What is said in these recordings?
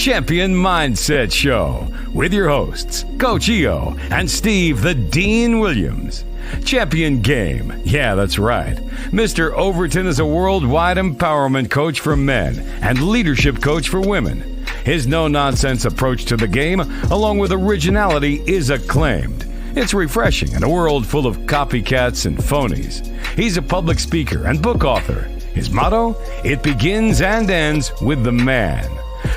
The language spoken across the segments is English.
Champion Mindset Show with your hosts, Coach EO and Steve the Dean Williams. Champion Game. Yeah, that's right. Mr. Overton is a worldwide empowerment coach for men and leadership coach for women. His no-nonsense approach to the game, along with originality, is acclaimed. It's refreshing in a world full of copycats and phonies. He's a public speaker and book author. His motto, it begins and ends with the man.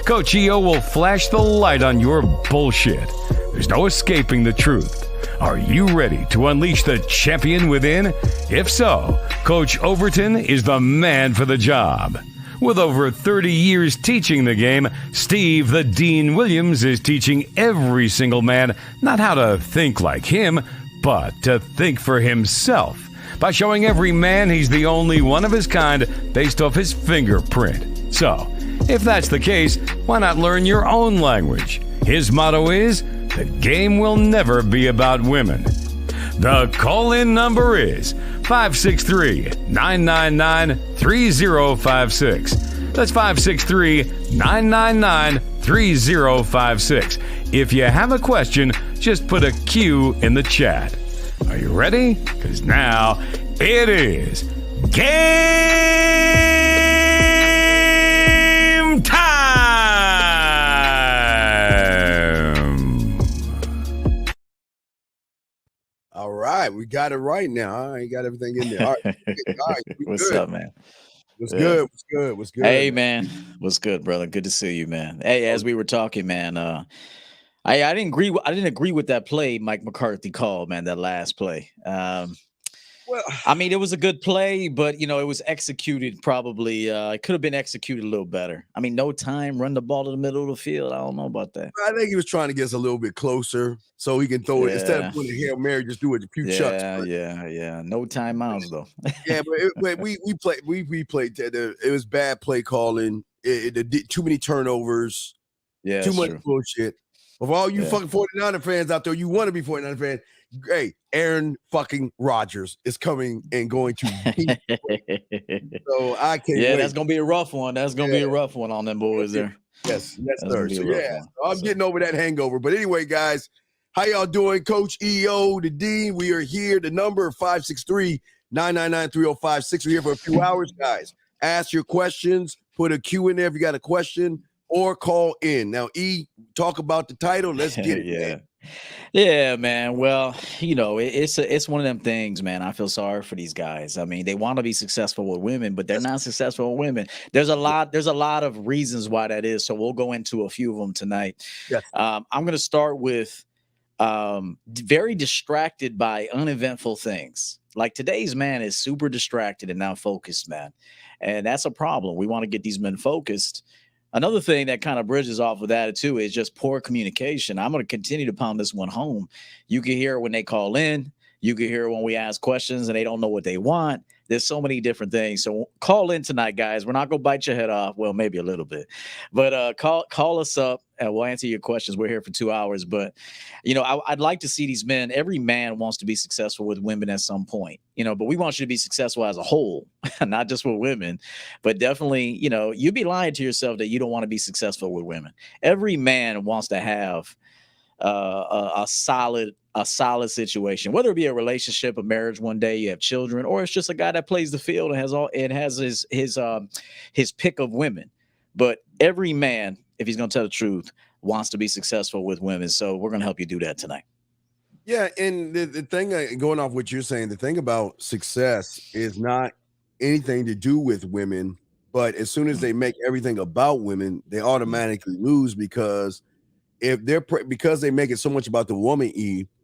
Coach EO will flash the light on your bullshit. There's no escaping the truth. Are you ready to unleash the champion within? If so, Coach Overton is the man for the job. With over 30 years teaching the game, Steve the Dean Williams is teaching every single man not how to think like him, but to think for himself by showing every man he's the only one of his kind based off his fingerprint. So, if that's the case, why not learn your own language? His motto is, the game will never be about women. The call-in number is 563-999-3056. That's 563-999-3056. If you have a question, just put a Q in the chat. Are you ready? Because now it is game time! All right, we got it right now. I got everything in there. All right, What's good. up, man? What's Yeah. good? What's good? What's good? Hey, man. What's good, brother? Good to see you, man. Hey, as we were talking, man, I didn't agree. I didn't agree with that play Mike McCarthy called, man. That last play. Well, I mean, it was a good play, but it was executed probably. It could have been executed a little better. I mean, no time, run the ball to the middle of the field. I don't know about that. I think he was trying to get us a little bit closer so he can throw it instead of doing a Hail Mary, just do it a few chucks. Yeah. No timeouts though. Yeah, but we played. It was bad play calling. It too many turnovers. Yeah, too much true. bullshit. For all you fucking 49er fans out there, you want to be 49er fan. Hey, Aaron fucking Rodgers is coming and going to beat. So I can't. Yeah, wait. that's gonna be a rough one. That's gonna be a rough one on them boys there. Yes, That's sir. gonna be So a rough yeah, one. I'm getting over that hangover. But anyway, guys, how y'all doing? Coach EO, the Dean, we are here. The number 563-999-3056. We're here for a few hours, guys. Ask your questions. Put a Q in there if you got a question, or call in. Now, talk about the title. Let's get it. Man. Yeah, man. Well, it's one of them things, man. I feel sorry for these guys. I mean, they want to be successful with women, but they're not successful with women. There's a lot of reasons why that is. So we'll go into a few of them tonight. Yes. I'm going to start with very distracted by uneventful things. Like today's man is super distracted and not focused, man. And that's a problem. We want to get these men focused. Another thing that kind of bridges off of that too is just poor communication. I'm going to continue to pound this one home. You can hear it when they call in. You can hear it when we ask questions and they don't know what they want. There's so many different things. So call in tonight, guys. We're not going to bite your head off. Well, maybe a little bit, but call us up and we'll answer your questions. We're here for 2 hours, but I'd like to see these men. Every man wants to be successful with women at some point, but we want you to be successful as a whole, not just with women, but definitely, you'd be lying to yourself that you don't want to be successful with women. Every man wants to have a solid situation, whether it be a relationship, a marriage one day, you have children, or it's just a guy that plays the field and has his pick of women. But every man, if he's going to tell the truth, wants to be successful with women. So we're going to help you do that tonight. Yeah, and the thing, going off what you're saying, the thing about success is not anything to do with women, but as soon as they make everything about women, they automatically lose because because they make it so much about the woman,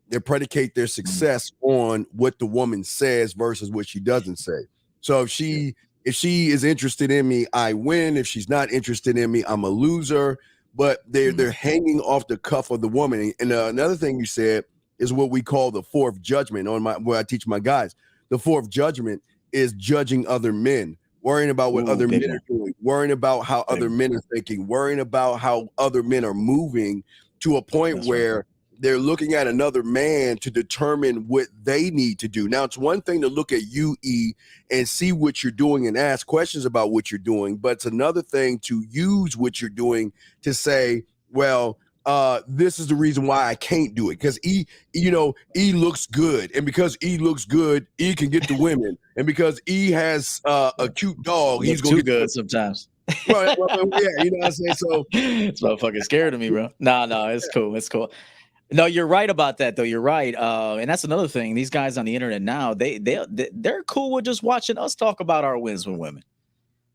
they predicate their success on what the woman says versus what she doesn't say. So if she is interested in me, I win. If she's not interested in me, I'm a loser. But they're hanging off the cuff of the woman. And another thing you said is what we call the fourth judgment where I teach my guys. The fourth judgment is judging other men, worrying about what other men are doing, worrying about how other men are thinking, worrying about how other men are moving to a point where they're looking at another man to determine what they need to do. Now, it's one thing to look at you, E, and see what you're doing and ask questions about what you're doing, but it's another thing to use what you're doing to say, well, this is the reason why I can't do it, because E looks good, and because E looks good, E can get the women, and because E has a cute dog, he's gonna too get good sometimes. well, yeah, you know what I'm saying. So it's motherfucking scared of me, bro. No, it's cool. It's cool. No, you're right about that, though. You're right, and that's another thing. These guys on the internet now, they're cool with just watching us talk about our wins with women.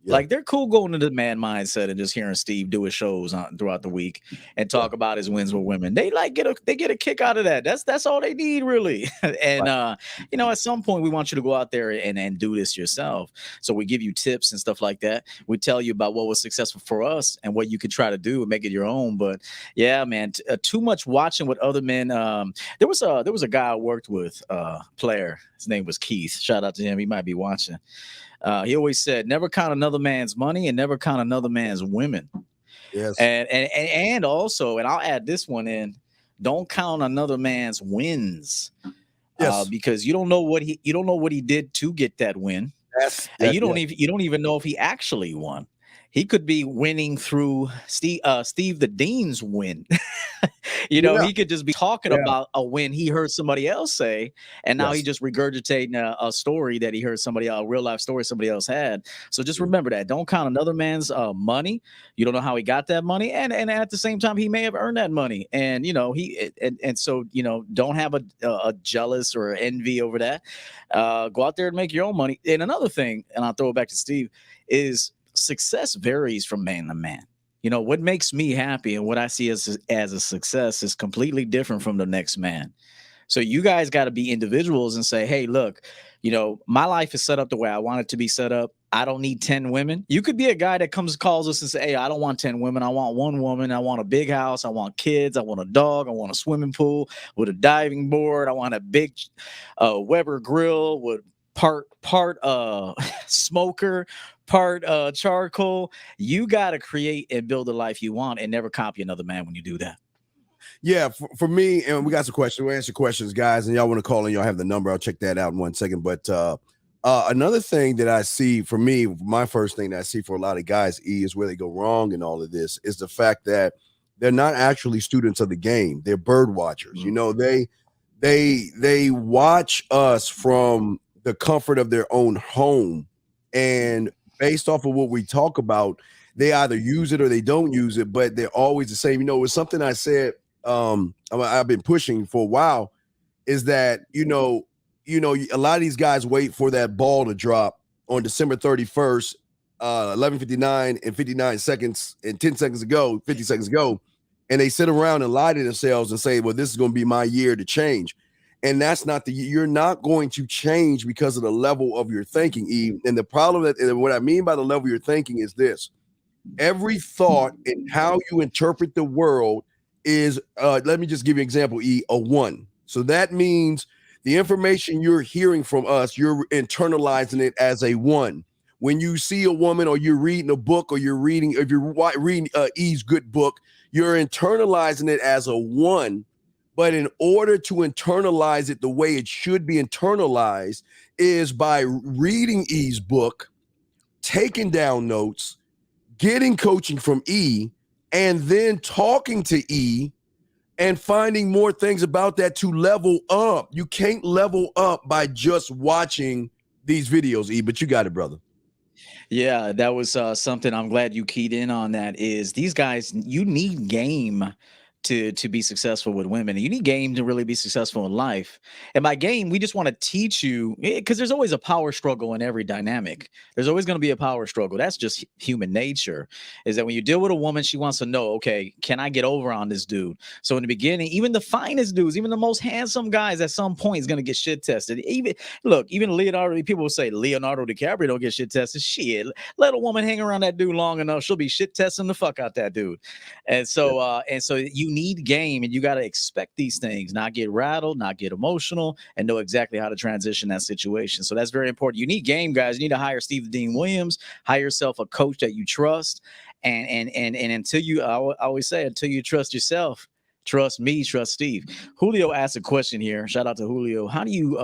yeah. Like, they're cool going to the man mindset and just hearing Steve do his shows throughout the week and talk about his wins with women. They get a kick out of that. That's all they need, really. And at some point we want you to go out there and do this yourself. So we give you tips and stuff like that. We tell you about what was successful for us and what you could try to do and make it your own. But yeah, man, too much watching with other men. There was a guy I worked with, player. His name was Keith. Shout out to him. He might be watching. He always said, never count another man's money and never count another man's women. Yes. And also, and I'll add this one in, don't count another man's wins. Yes. Because you don't know what he did to get that win. And you don't even know if he actually won. He could be winning through Steve the Dean's win. He could just be talking about a win he heard somebody else say, and now he just regurgitating a story that he heard a real life story somebody else had. So just remember that. Don't count another man's money. You don't know how he got that money, and at the same time he may have earned that money, and so don't have a jealous or envy over that. Go out there and make your own money. And another thing, and I'll throw it back to Steve, is success varies from man to man. What makes me happy and what I see as a success is completely different from the next man. So you guys got to be individuals and say, hey, look, my life is set up the way I want it to be set up. I don't need 10 women. You could be a guy that calls us and say, hey, I don't want 10 women. I want one woman. I want a big house. I want kids. I want a dog. I want a swimming pool with a diving board. I want a big Weber grill with part smoker, part charcoal. You got to create and build the life you want and never copy another man when you do that. Yeah, for me, and we got some questions. We'll answer questions, guys, and y'all want to call in, y'all have the number. I'll check that out in 1 second. But another thing that I see for me, my first thing that I see for a lot of guys, E, is where they go wrong in all of this, is the fact that they're not actually students of the game. They're bird watchers. Mm-hmm. They watch us from the comfort of their own home, and based off of what we talk about, they either use it or they don't use it, but they're always the same. It's something I said I've been pushing for a while, is that a lot of these guys wait for that ball to drop on December 31st, 11:59 and 59 seconds and 10 seconds ago, 50 seconds ago, and they sit around and lie to themselves and say, well, this is going to be my year to change. And that's not you're not going to change because of the level of your thinking, Eve. And the problem and what I mean by the level of your thinking is this: every thought and how you interpret the world is, let me just give you an example, E, a 1. So that means the information you're hearing from us, you're internalizing it as a 1. When you see a woman or you're reading a book or if you're reading E's good book, you're internalizing it as a 1. But in order to internalize it the way it should be internalized is by reading E's book, taking down notes, getting coaching from E, and then talking to E and finding more things about that to level up. You can't level up by just watching these videos, E, but you got it, brother. Yeah, that was something I'm glad you keyed in on. That is, these guys, you need game to be successful with women, and you need game to really be successful in life. And by game, we just want to teach you, because there's always a power struggle in every dynamic. There's always going to be a power struggle. That's just human nature, is that when you deal with a woman, she wants to know, okay, can I get over on this dude? So in the beginning, even the finest dudes, even the most handsome guys at some point is going to get shit tested. Even Leonardo, people will say Leonardo DiCaprio don't get shit tested. Shit, let a woman hang around that dude long enough, she'll be shit testing the fuck out that dude. And so you need game, and you got to expect these things, not get rattled, not get emotional, and know exactly how to transition that situation. So that's very important. You need game, guys. You need to hire Steve Dean Williams, hire yourself a coach that you trust, and until you, I always say, until you trust yourself, Trust me, trust Steve. Julio asked a question here. Shout out to Julio. How do you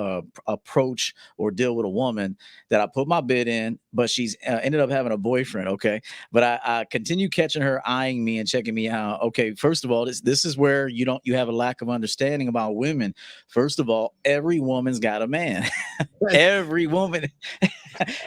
approach or deal with a woman that I put my bid in, but she's ended up having a boyfriend? Okay, but I continue catching her eyeing me and checking me out. Okay, first of all, this is where you have a lack of understanding about women. First of all, every woman's got a man. Every woman.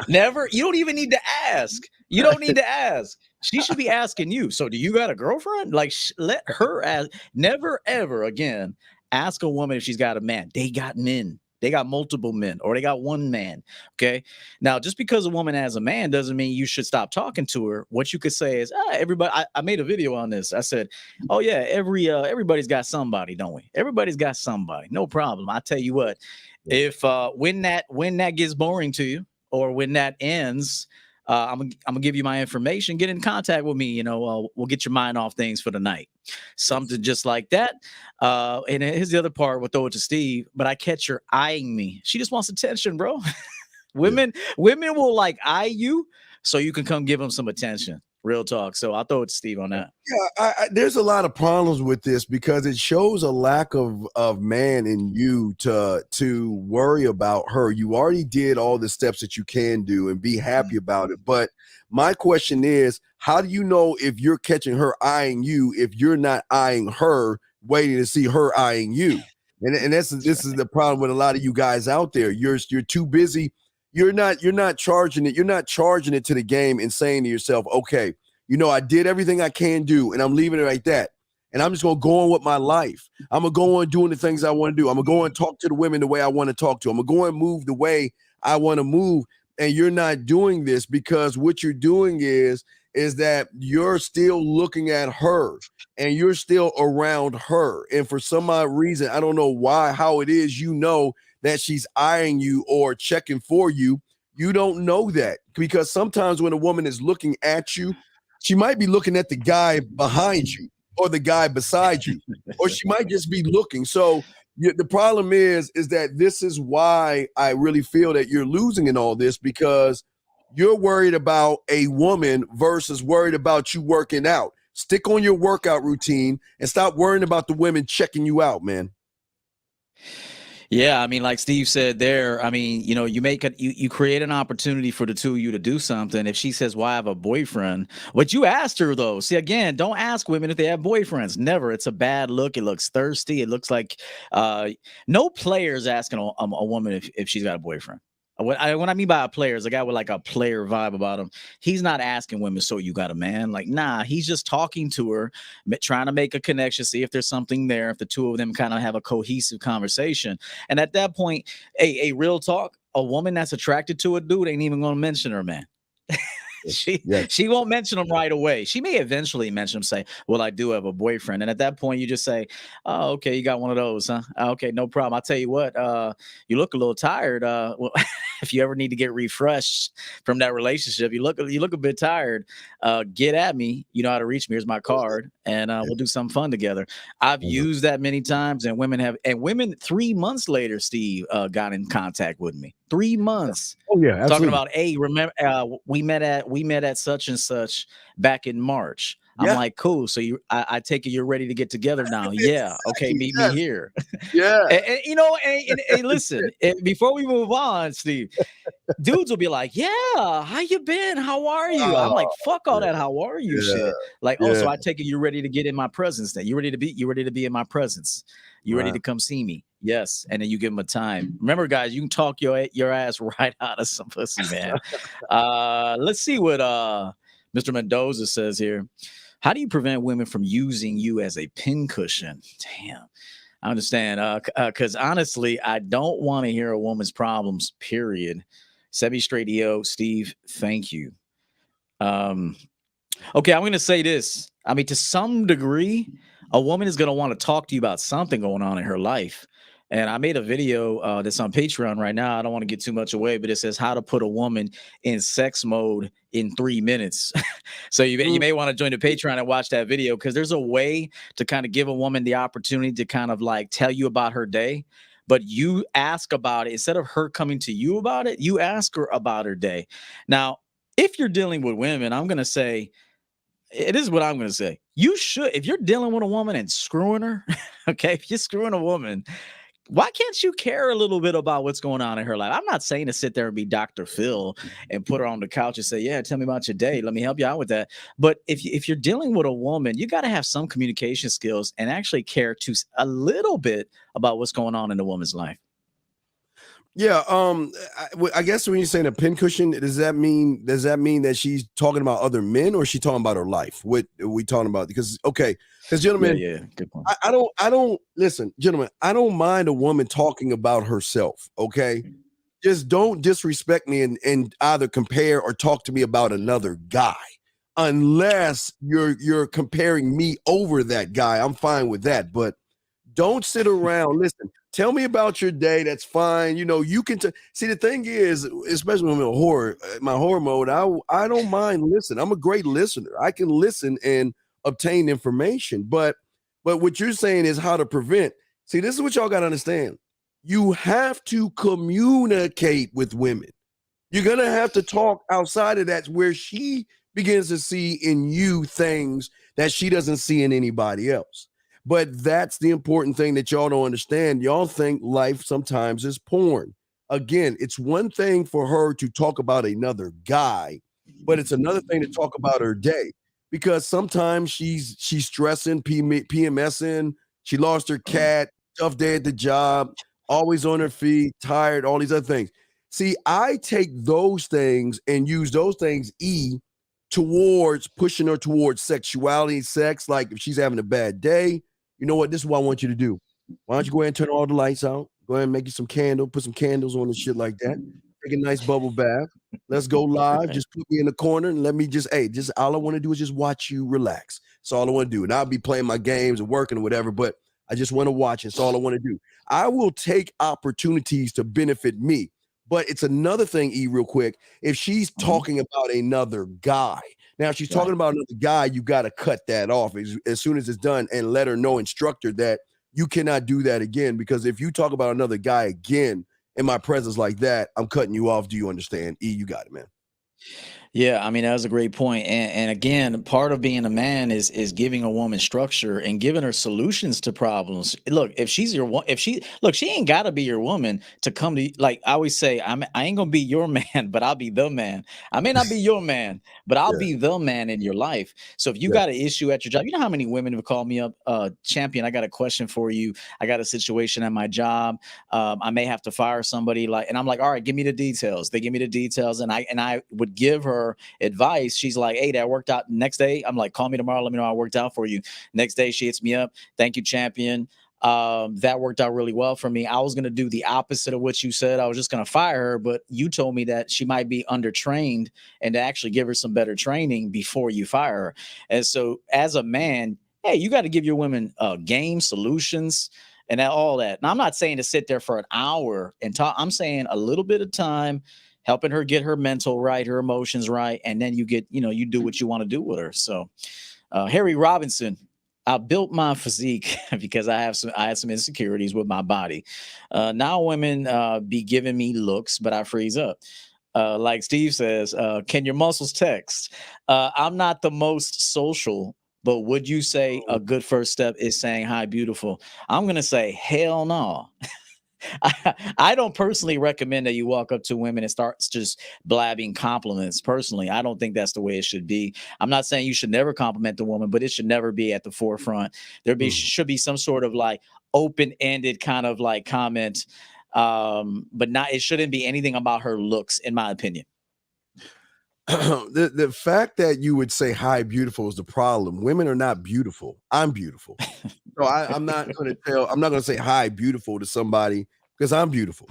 Never. You don't even need to ask. You don't need to ask. She should be asking you. So, do you got a girlfriend? Like, let her ask. Never, ever again ask a woman if she's got a man. They got men. They got multiple men, or they got one man. Okay. Now, just because a woman has a man doesn't mean you should stop talking to her. What you could say is, everybody. I made a video on this. I said, oh yeah, everybody's got somebody, don't we? Everybody's got somebody. No problem. I tell you what, if when that gets boring to you, or when that ends, I'm gonna give you my information. Get in contact with me. We'll get your mind off things for the night. Something just like that. And here's the other part. We'll throw it to Steve. But I catch her eyeing me. She just wants attention, bro. Women will like eye you so you can come give them some attention. Real talk. So I'll throw it to Steve on that. Yeah, there's a lot of problems with this because it shows a lack of man in you to worry about her. You already did all the steps that you can do and be happy about it. But my question is, how do you know if you're catching her eyeing you if you're not eyeing her, waiting to see her eyeing you? And this is the problem with a lot of you guys out there. You're too busy. You're not charging it. You're not charging it to the game and saying to yourself, okay, I did everything I can do and I'm leaving it like that. And I'm just going to go on with my life. I'm going to go on doing the things I want to do. I'm going to go and talk to the women the way I want to talk to. I'm going to go and move the way I want to move. And you're not doing this because what you're doing is that you're still looking at her and you're still around her. And for some odd reason, I don't know how it is, that she's eyeing you or checking for you. You don't know that because sometimes when a woman is looking at you, she might be looking at the guy behind you or the guy beside you, or she might just be looking. So the problem is that this is why I really feel that you're losing in all this, because you're worried about a woman versus worried about you working out. Stick on your workout routine and stop worrying about the women checking you out, man. Yeah, I mean, like Steve said there, I mean, you create an opportunity for the two of you to do something. If she says, "Well, I have a boyfriend," what you asked her though. See, again, don't ask women if they have boyfriends. Never. It's a bad look. It looks thirsty. It looks like no player's asking a woman if she's got a boyfriend. What I mean by a player is a guy with like a player vibe about him. He's not asking women, so you got a man? Like, nah, he's just talking to her, trying to make a connection, see if there's something there, if the two of them kind of have a cohesive conversation. And at that point, a real talk, a woman that's attracted to a dude ain't even going to mention her man. She won't mention him right away. She may eventually mention him, say, "Well, I do have a boyfriend." And at that point, you just say, "Oh, okay, you got one of those, huh? Okay, no problem. I'll tell you what, you look a little tired. Well, if you ever need to get refreshed from that relationship, you look a bit tired. Get at me. You know how to reach me. Here's my card, and we'll do something fun together." I've used that many times, and women 3 months later, Steve, got in contact with me. 3 months. Oh yeah, absolutely. Talking about, hey, remember we met at such and such back in March. I'm like, cool. So I take it you're ready to get together now. Yeah. Okay. Meet me here. Yeah. and listen, before we move on, Steve, dudes will be like, "Yeah, how you been? How are you?" I'm like, "Fuck all that. How are you?" Shit. Like, oh, so I take it you're ready to get in my presence. Then you're ready to be in my presence. You ready to come see me? Yes. And then you give them a time. Remember, guys, you can talk your ass right out of some pussy, man. Let's see what Mr. Mendoza says here. How do you prevent women from using you as a pincushion? Damn. I understand. Because honestly, I don't want to hear a woman's problems, period. Set me straight, EO. Steve, thank you. Okay, I'm going to say this. I mean, to some degree, a woman is going to want to talk to you about something going on in her life. And I made a video that's on Patreon right now. I don't want to get too much away, but it says how to put a woman in sex mode in 3 minutes. So you may want to join the Patreon and watch that video, because there's a way to kind of give a woman the opportunity to kind of like tell you about her day. But you ask about it instead of her coming to you about it. You ask her about her day. Now, if you're dealing with women, I'm going to say, it is what I'm going to say. you should, if you're dealing with a woman and screwing her, okay, if you're screwing a woman, why can't you care a little bit about what's going on in her life? I'm not saying to sit there and be Dr. Phil and put her on the couch and say, yeah, tell me about your day. Let me help you out with that. But if you're dealing with a woman, you got to have some communication skills and actually care to a little bit about what's going on in the woman's life. Yeah, I guess when you're saying a pincushion, does that mean that she's talking about other men, or is she talking about her life? What are we talking about? Because gentlemen, Yeah, good point. I don't listen, gentlemen. I don't mind a woman talking about herself. Okay, just don't disrespect me and either compare or talk to me about another guy, unless you're comparing me over that guy. I'm fine with that, but don't sit around. Listen, tell me about your day. That's fine. You know, you can see. The thing is, especially when I'm in my horror mode, I don't mind listen. I'm a great listener. I can listen and obtain information. But what you're saying is how to prevent. See, this is what y'all got to understand. You have to communicate with women. You're gonna have to talk outside of that, where she begins to see in you things that she doesn't see in anybody else. But that's the important thing that y'all don't understand. Y'all think life sometimes is porn. Again, it's one thing for her to talk about another guy, but it's another thing to talk about her day, because sometimes she's stressing, PMSing. She lost her cat, tough day at the job, always on her feet, tired, all these other things. See, I take those things and use those things towards pushing her towards sexuality, sex. Like if she's having a bad day, you know what? This is what I want you to do. Why don't you go ahead and turn all the lights out? Go ahead and make you some candle, put some candles on and shit like that. Take a nice bubble bath. Let's go live. Just put me in the corner and let me just all I want to do is just watch you relax. That's all I want to do. And I'll be playing my games and working or whatever, but I just want to watch it. That's all I want to do. I will take opportunities to benefit me. But it's another thing, real quick. If she's talking about another guy, now if she's talking about another guy, you got to cut that off as soon as it's done and let her know, instruct her that you cannot do that again. Because if you talk about another guy again in my presence like that, I'm cutting you off. Do you understand? You got it, man. Yeah, I mean, that was a great point. And again, part of being a man is giving a woman structure and giving her solutions to problems. Look, if she ain't gotta be your woman to come to, like I always say, I ain't gonna be your man, but I'll be the man. I may not be your man, but I'll be the man in your life. So if you got an issue at your job, you know how many women have called me up, champion, I got a question for you. I got a situation at my job. I may have to fire somebody, and I'm like, all right, give me the details. They give me the details, and I would give her advice. She's like, hey, that worked out. Next day, I'm like, call me tomorrow, let me know how it worked out for you. Next day, she hits me up, thank you, champion, that worked out really well for me. I was going to do the opposite of what you said. I was just going to fire her, but you told me that she might be undertrained and to actually give her some better training before you fire her. And so as a man, hey, you got to give your women game solutions and all that. Now, I'm not saying to sit there for an hour and talk. I'm saying a little bit of time, helping her get her mental right, her emotions right, and then you do what you want to do with her. So, Harry Robinson, I built my physique because I had some insecurities with my body. Now women be giving me looks, but I freeze up. Like Steve says, can your muscles text? I'm not the most social, but would you say a good first step is saying hi, beautiful? I'm going to say hell no. I don't personally recommend that you walk up to women and start just blabbing compliments. Personally, I don't think that's the way it should be. I'm not saying you should never compliment the woman, but it should never be at the forefront. Should be some sort of like open-ended kind of like comment, but it shouldn't be anything about her looks, in my opinion. The fact that you would say hi, beautiful is the problem. Women are not beautiful. I'm beautiful. So I'm not going to say hi, beautiful to somebody because I'm beautiful.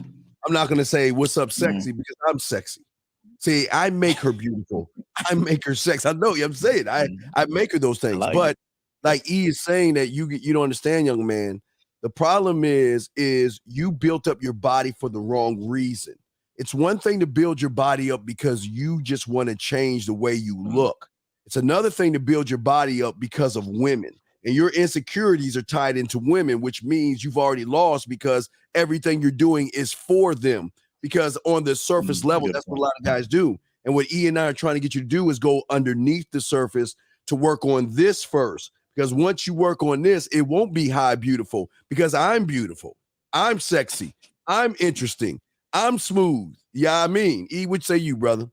I'm not going to say what's up, sexy, because I'm sexy. See, I make her beautiful. I make her sexy. I know I'm saying I make her those things. But like E is saying that you don't understand, young man. The problem is you built up your body for the wrong reason. It's one thing to build your body up because you just want to change the way you look. It's another thing to build your body up because of women. And your insecurities are tied into women, which means you've already lost because everything you're doing is for them. Because on the surface level, that's what a lot of guys do. And what E and I are trying to get you to do is go underneath the surface to work on this first. Because once you work on this, it won't be high beautiful because I'm beautiful. I'm sexy. I'm interesting. I'm smooth. Yeah, I mean, E, would say you, brother.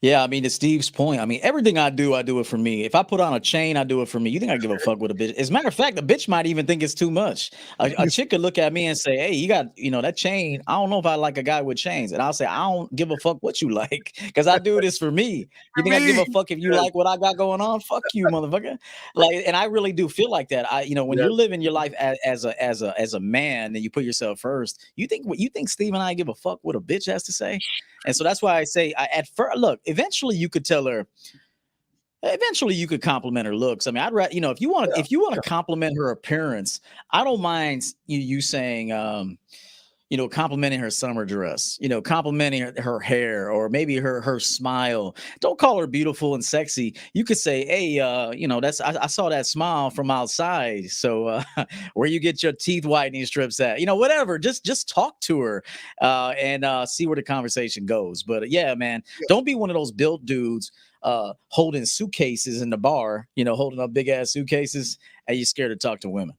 Yeah, I mean, to Steve's point, I mean, everything I do it for me. If I put on a chain, I do it for me. You think I give a fuck with a bitch? As a matter of fact, a bitch might even think it's too much. A chick could look at me and say, hey, you got, that chain. I don't know if I like a guy with chains. And I'll say, I don't give a fuck what you like because I do this for me. You think I give a fuck if you like what I got going on? Fuck you, motherfucker. Like, and I really do feel like that. When you're living your life as a man and you put yourself first, you think Steve and I give a fuck what a bitch has to say? And so that's why I say at first, look, eventually you could tell her, eventually you could compliment her looks. I mean, I'd rather, if you want to compliment her appearance, I don't mind you saying, complimenting her summer dress, complimenting her hair or maybe her smile. Don't call her beautiful and sexy. You could say, hey, I saw that smile from outside. So where you get your teeth whitening strips at, whatever, just talk to her and see where the conversation goes. But yeah, man, don't be one of those built dudes holding suitcases in the bar, holding up big ass suitcases and you're scared to talk to women.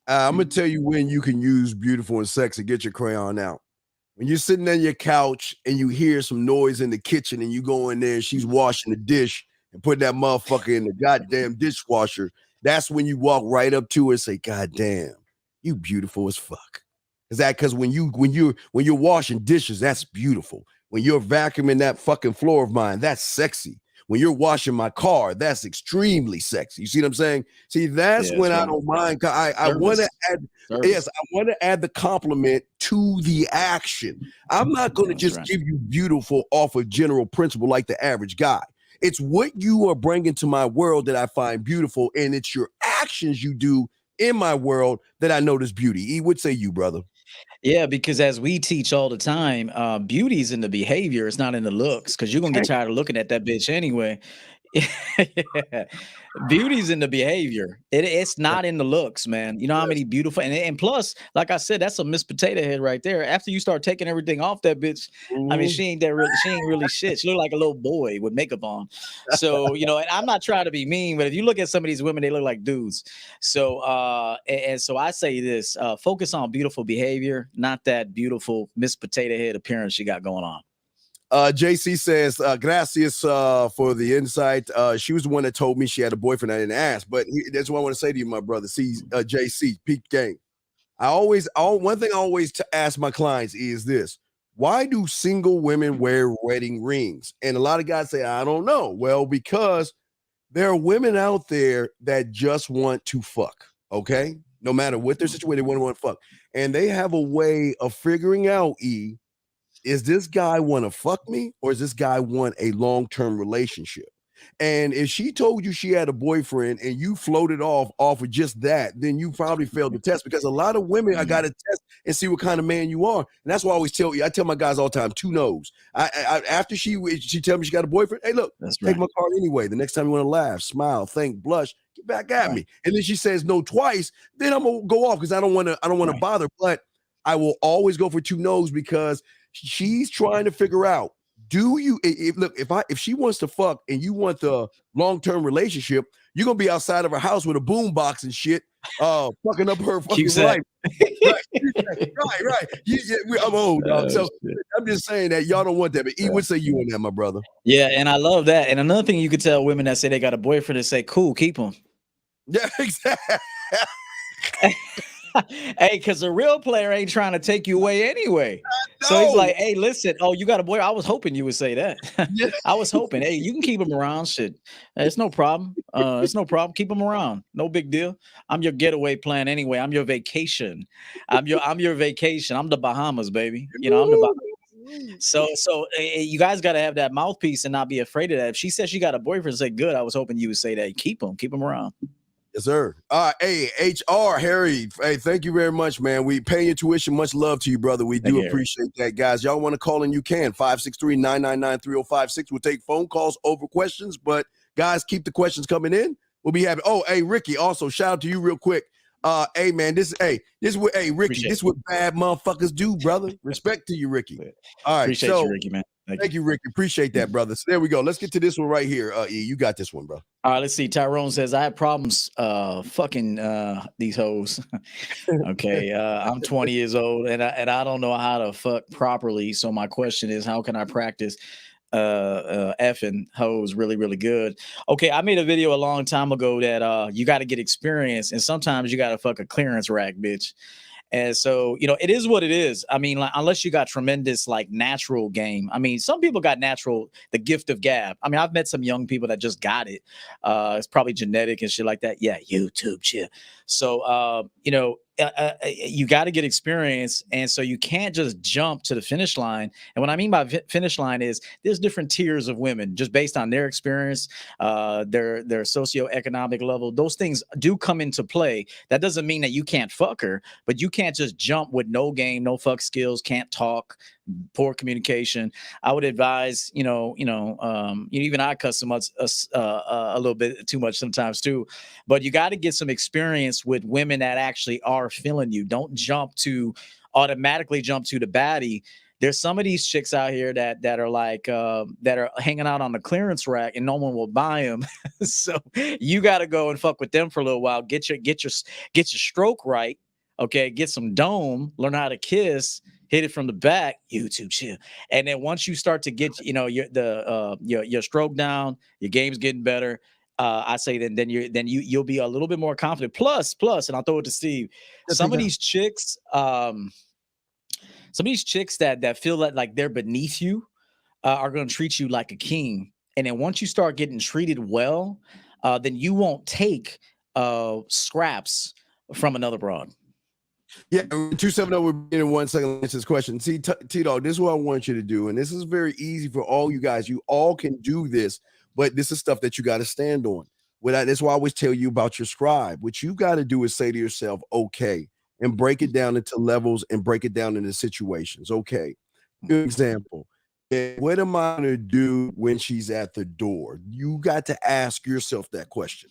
I'm going to tell you when you can use beautiful and sexy. Get your crayon out. When you're sitting on your couch and you hear some noise in the kitchen and you go in there and she's washing the dish and putting that motherfucker in the goddamn dishwasher, that's when you walk right up to her and say, God damn, you beautiful as fuck. Is that because when you're washing dishes, that's beautiful. When you're vacuuming that fucking floor of mine, that's sexy. When you're washing my car, that's extremely sexy. You see what I'm saying? See, that's when I don't mind. I want to add, I want to add the compliment to the action. I'm not going to just give you beautiful off of general principle like the average guy. It's what you are bringing to my world that I find beautiful, and it's your actions you do in my world that I notice beauty. E, would say you, brother. Yeah, because as we teach all the time, beauty's in the behavior. It's not in the looks because you're going to get tired of looking at that bitch anyway. Yeah. Beauty's in the behavior. It's not in the looks, man. You know how many beautiful and plus, like I said, that's a Miss Potato Head right there. After you start taking everything off that bitch, I mean, she ain't really shit. She look like a little boy with makeup on. So, and I'm not trying to be mean, but if you look at some of these women, they look like dudes. So and so I say this, focus on beautiful behavior, not that beautiful Miss Potato Head appearance she got going on. JC says, gracias for the insight. She was the one that told me she had a boyfriend. I didn't ask, but that's what I want to say to you, my brother. See, JC, peak game. One thing I always ask my clients is this: why do single women wear wedding rings? And a lot of guys say, I don't know. Well, because there are women out there that just want to fuck. Okay, no matter what their situation, they want to fuck, and they have a way of figuring out, is this guy want to fuck me or is this guy want a long-term relationship? And if she told you she had a boyfriend and you floated off of just that, then you probably failed the test, because a lot of women, I got to test and see what kind of man you are. And that's why I always tell my guys all the time, 2 no's. After she tell me she got a boyfriend, hey, look, take my card anyway. The next time you want to laugh, smile, think, blush, get back at me. And then she says no twice, then I'm going to go off because I don't want to bother. But I will always go for 2 no's because she's trying to figure out, if she wants to fuck and you want the long-term relationship, you're gonna be outside of her house with a boom box and shit, fucking up her fucking life. Right. I'm old, dog. So I'm just saying that y'all don't want that, but E would say you on that, my brother. Yeah, and I love that. And another thing you could tell women that say they got a boyfriend is say, cool, keep him. Yeah, exactly. Hey, because a real player ain't trying to take you away anyway. So he's like, hey, listen, you got a boy. I was hoping you would say that. I was hoping, hey, you can keep him around. Shit. It's no problem. It's no problem. Keep him around. No big deal. I'm your getaway plan anyway. I'm your vacation. I'm your vacation. I'm the Bahamas, baby. I'm the Bahamas. So you guys got to have that mouthpiece and not be afraid of that. If she says she got a boyfriend, say, good. I was hoping you would say that. Keep him around. Yes, sir. Hey, HR, Harry. Hey, thank you very much, man. We pay your tuition. Much love to you, brother. We do appreciate that, guys. Y'all want to call in, you can. 563-999-3056. We'll take phone calls over questions, but guys, keep the questions coming in. We'll be happy. Oh, hey, Ricky, also shout out to you real quick. Hey, man, this is what, Ricky, this is what bad motherfuckers do, brother. Respect to you, Ricky. All right. Appreciate you, Ricky, man. Thank you, Rick. Appreciate that, brother. So there we go. Let's get to this one right here. E, you got this one, bro. All right, let's see. Tyrone says, I have problems fucking these hoes. Okay. I'm 20 years old and I don't know how to fuck properly. So my question is, how can I practice effing hoes really, really good? Okay, I made a video a long time ago that you got to get experience, and sometimes you got to fuck a clearance rack, bitch. And so, it is what it is. I mean, like, unless you got tremendous, like, natural game. I mean, some people got the gift of gab. I mean, I've met some young people that just got it. It's probably genetic and shit like that. Yeah, YouTube shit. So, you got to get experience. And so you can't just jump to the finish line. And what I mean by finish line is there's different tiers of women just based on their experience, their socioeconomic level. Those things do come into play. That doesn't mean that you can't fuck her, but you can't just jump with no game, no fuck skills, can't talk, poor communication. I would advise, even I cuss so much, a little bit too much sometimes too, but you got to get some experience with women that actually are feeling you. Don't automatically jump to the baddie. There's some of these chicks out here that are like that are hanging out on the clearance rack and no one will buy them. So you got to go and fuck with them for a little while. Get your stroke right. Okay, get some dome. Learn how to kiss. Hit it from the back. YouTube shit. And then once you start to get your stroke down, your game's getting better. I say then you'll be a little bit more confident. Plus, and I'll throw it to Steve. Some of these chicks that feel like they're beneath you are going to treat you like a king. And then once you start getting treated well, then you won't take scraps from another broad. Yeah, 270 we'll be in 1 second. Answer this question. See, T-Dog, this is what I want you to do, and this is very easy for all you guys. You all can do this, but this is stuff that you got to stand on. That's why I always tell you about your scribe. What you got to do is say to yourself, okay, and break it down into levels and break it down into situations. Okay, good example. What am I going to do when she's at the door? You got to ask yourself that question.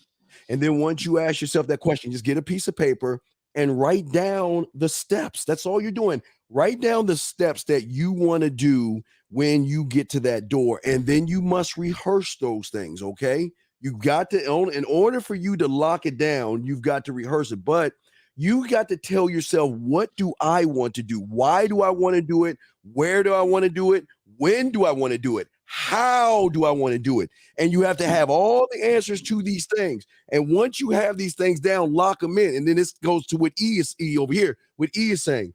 And then once you ask yourself that question, just get a piece of paper and write down the steps. That's all you're doing. Write down the steps that you want to do when you get to that door. And then you must rehearse those things, okay? You've got to, in order for you to lock it down, you've got to rehearse it. But you got to tell yourself, what do I want to do? Why do I want to do it? Where do I want to do it? When do I want to do it? How do I want to do it? And you have to have all the answers to these things. And once you have these things down, lock them in. And then this goes to what E over here. What E is saying.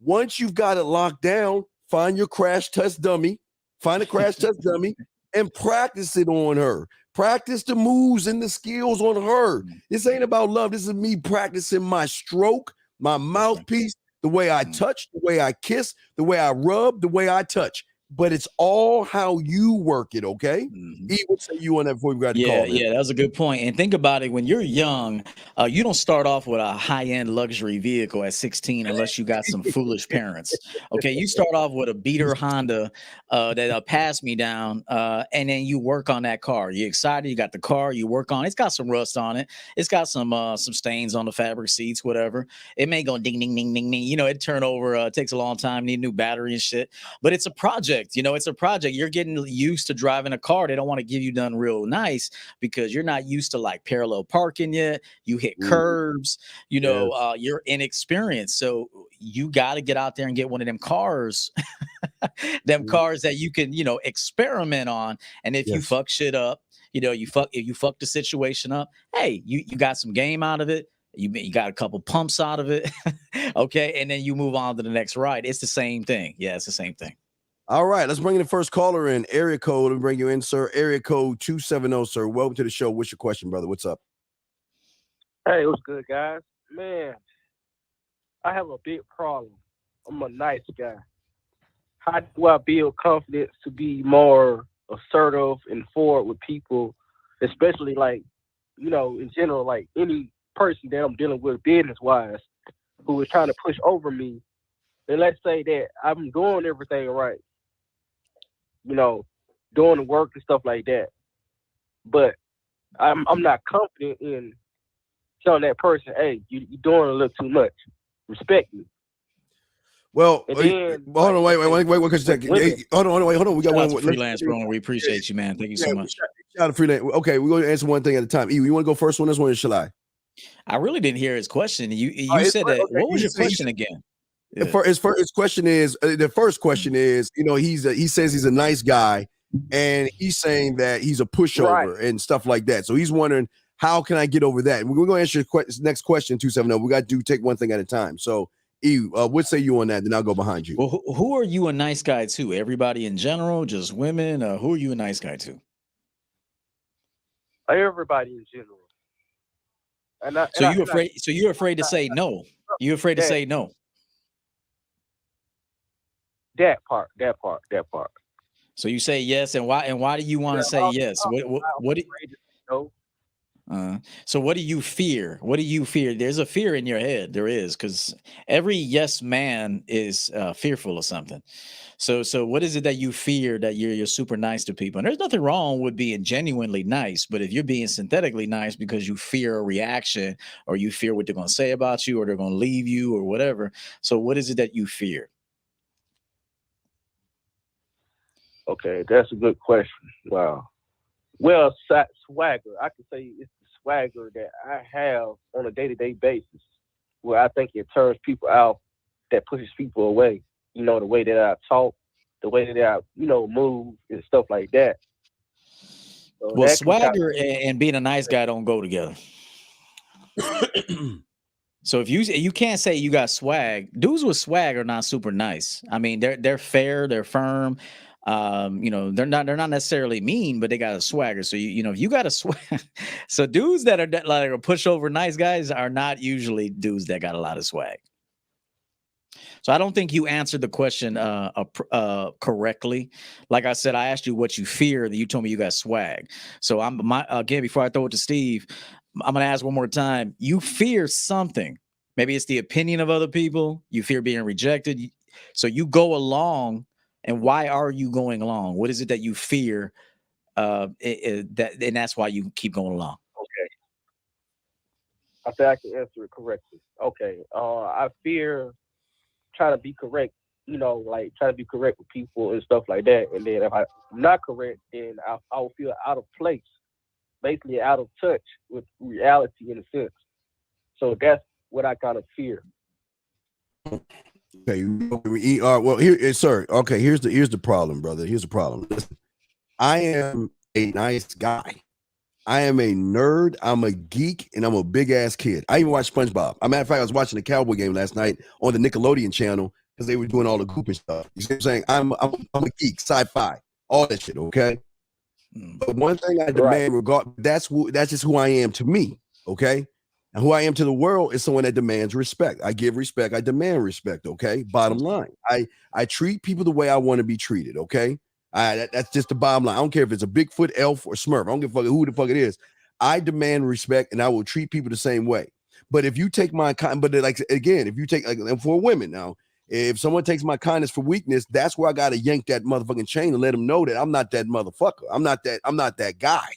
Once you've got it locked down, find your crash test dummy, and practice it on her. Practice the moves and the skills on her. This ain't about love. This is me practicing my stroke, my mouthpiece, the way I touch, the way I kiss, the way I rub, the way I touch. But it's all how you work it, okay? Mm-hmm. E, what say you on that before we got to call? Yeah, that was a good point. And think about it, when you're young, you don't start off with a high-end luxury vehicle at 16 unless you got some foolish parents. Okay, you start off with a beater Honda that passed me down, and then you work on that car. You're excited, you got the car, you work on it. It's got some rust on it. It's got some stains on the fabric seats, whatever. It may go ding, ding, ding, ding, ding. It turn over, it takes a long time, need a new battery and shit. But it's a project. It's a project. You're getting used to driving a car. They don't want to give you done real nice because you're not used to like parallel parking yet. You hit curbs, you're inexperienced. So you got to get out there and get one of them cars, cars that you can, experiment on. And if you fuck shit up, if you fuck the situation up, hey, you got some game out of it. You got a couple pumps out of it. Okay. And then you move on to the next ride. It's the same thing. Yeah, it's the same thing. All right, let's bring in the first caller in. Area code, and bring you in, sir. Area code 270, sir. Welcome to the show. What's your question, brother? What's up? Hey, what's good, guys? Man, I have a big problem. I'm a nice guy. How do I build confidence to be more assertive and forward with people, especially in general, like any person that I'm dealing with business-wise who is trying to push over me? And let's say that I'm doing everything right. Doing the work and stuff like that. But I'm not confident in telling that person, hey, you're doing a little too much. Respect me. Well, And then, hold on, wait, because women, hold on. We got Shout out one. to Freelance Bro. We appreciate you, man. Thank you so much. Shout out to Freelance. Okay, we're going to answer one thing at a time. E, you want to go first on this one, or shall I? I really didn't hear his question. You said that. Okay, what was your question again? Yeah. His question is the first question is, he says he's a nice guy, and he's saying that he's a pushover and stuff like that. So he's wondering, how can I get over that? And we're going to answer your next question, 270. We got to take one thing at a time. So, E, what say you on that? Then I'll go behind you. Well, who are you a nice guy to? Everybody in general, just women? Who are you a nice guy to? Everybody in general. So you're afraid to say no. You're afraid to say no. That part. So you say yes, and why? And why do you want to say yes? What do you know? So what do you fear? What do you fear? There's a fear in your head. There is, because every yes man is fearful of something. So what is it that you fear that you're super nice to people? And there's nothing wrong with being genuinely nice, but if you're being synthetically nice because you fear a reaction, or you fear what they're going to say about you, or they're going to leave you, or whatever. So what is it that you fear? Okay, that's a good question. Wow. Well, swagger. I could say it's the swagger that I have on a day-to-day basis, where I think it turns people out, that pushes people away. The way that I talk, the way that I, move and stuff like that. So well, swagger and being a nice guy don't go together. So if you can't say you got swag, dudes with swag are not super nice. I mean, they're fair, they're firm. They're not necessarily mean, but they got a swagger. So if you got a swag, so dudes that are like a pushover nice guys are not usually dudes that got a lot of swag. So I don't think you answered the question correctly. Like I said, I asked you what you fear, that you told me you got swag. So again, before I throw it to Steve, I'm going to ask one more time. You fear something. Maybe it's the opinion of other people. You fear being rejected. So you go along. And why are you going along? What is it that you fear? And that's why you keep going along. Okay. I think I can answer it correctly. Okay. I fear trying to be correct, like trying to be correct with people and stuff like that. And then if I'm not correct, then I'll feel out of place, basically out of touch with reality in a sense. So that's what I kind of fear. Okay, well, here, sir. Okay, here's the problem, brother. Here's the problem. Listen, I am a nice guy. I am a nerd. I'm a geek, and I'm a big ass kid. I even watch SpongeBob. As a matter of fact, I was watching the Cowboy game last night on the Nickelodeon channel because they were doing all the goofy stuff. You see what I'm saying? I'm a geek, sci-fi, all that shit. Okay, but one thing I demand, that's just who I am to me. Okay. And who I am to the world is someone that demands respect. I give respect. I demand respect. Okay. Bottom line. I treat people the way I want to be treated. Okay. That's just the bottom line. I don't care if it's a Bigfoot, elf, or Smurf. I don't give a fuck who the fuck it is. I demand respect, and I will treat people the same way. But if you take my if you take for women now, if someone takes my kindness for weakness, that's where I gotta yank that motherfucking chain and let them know that I'm not that motherfucker. I'm not that guy.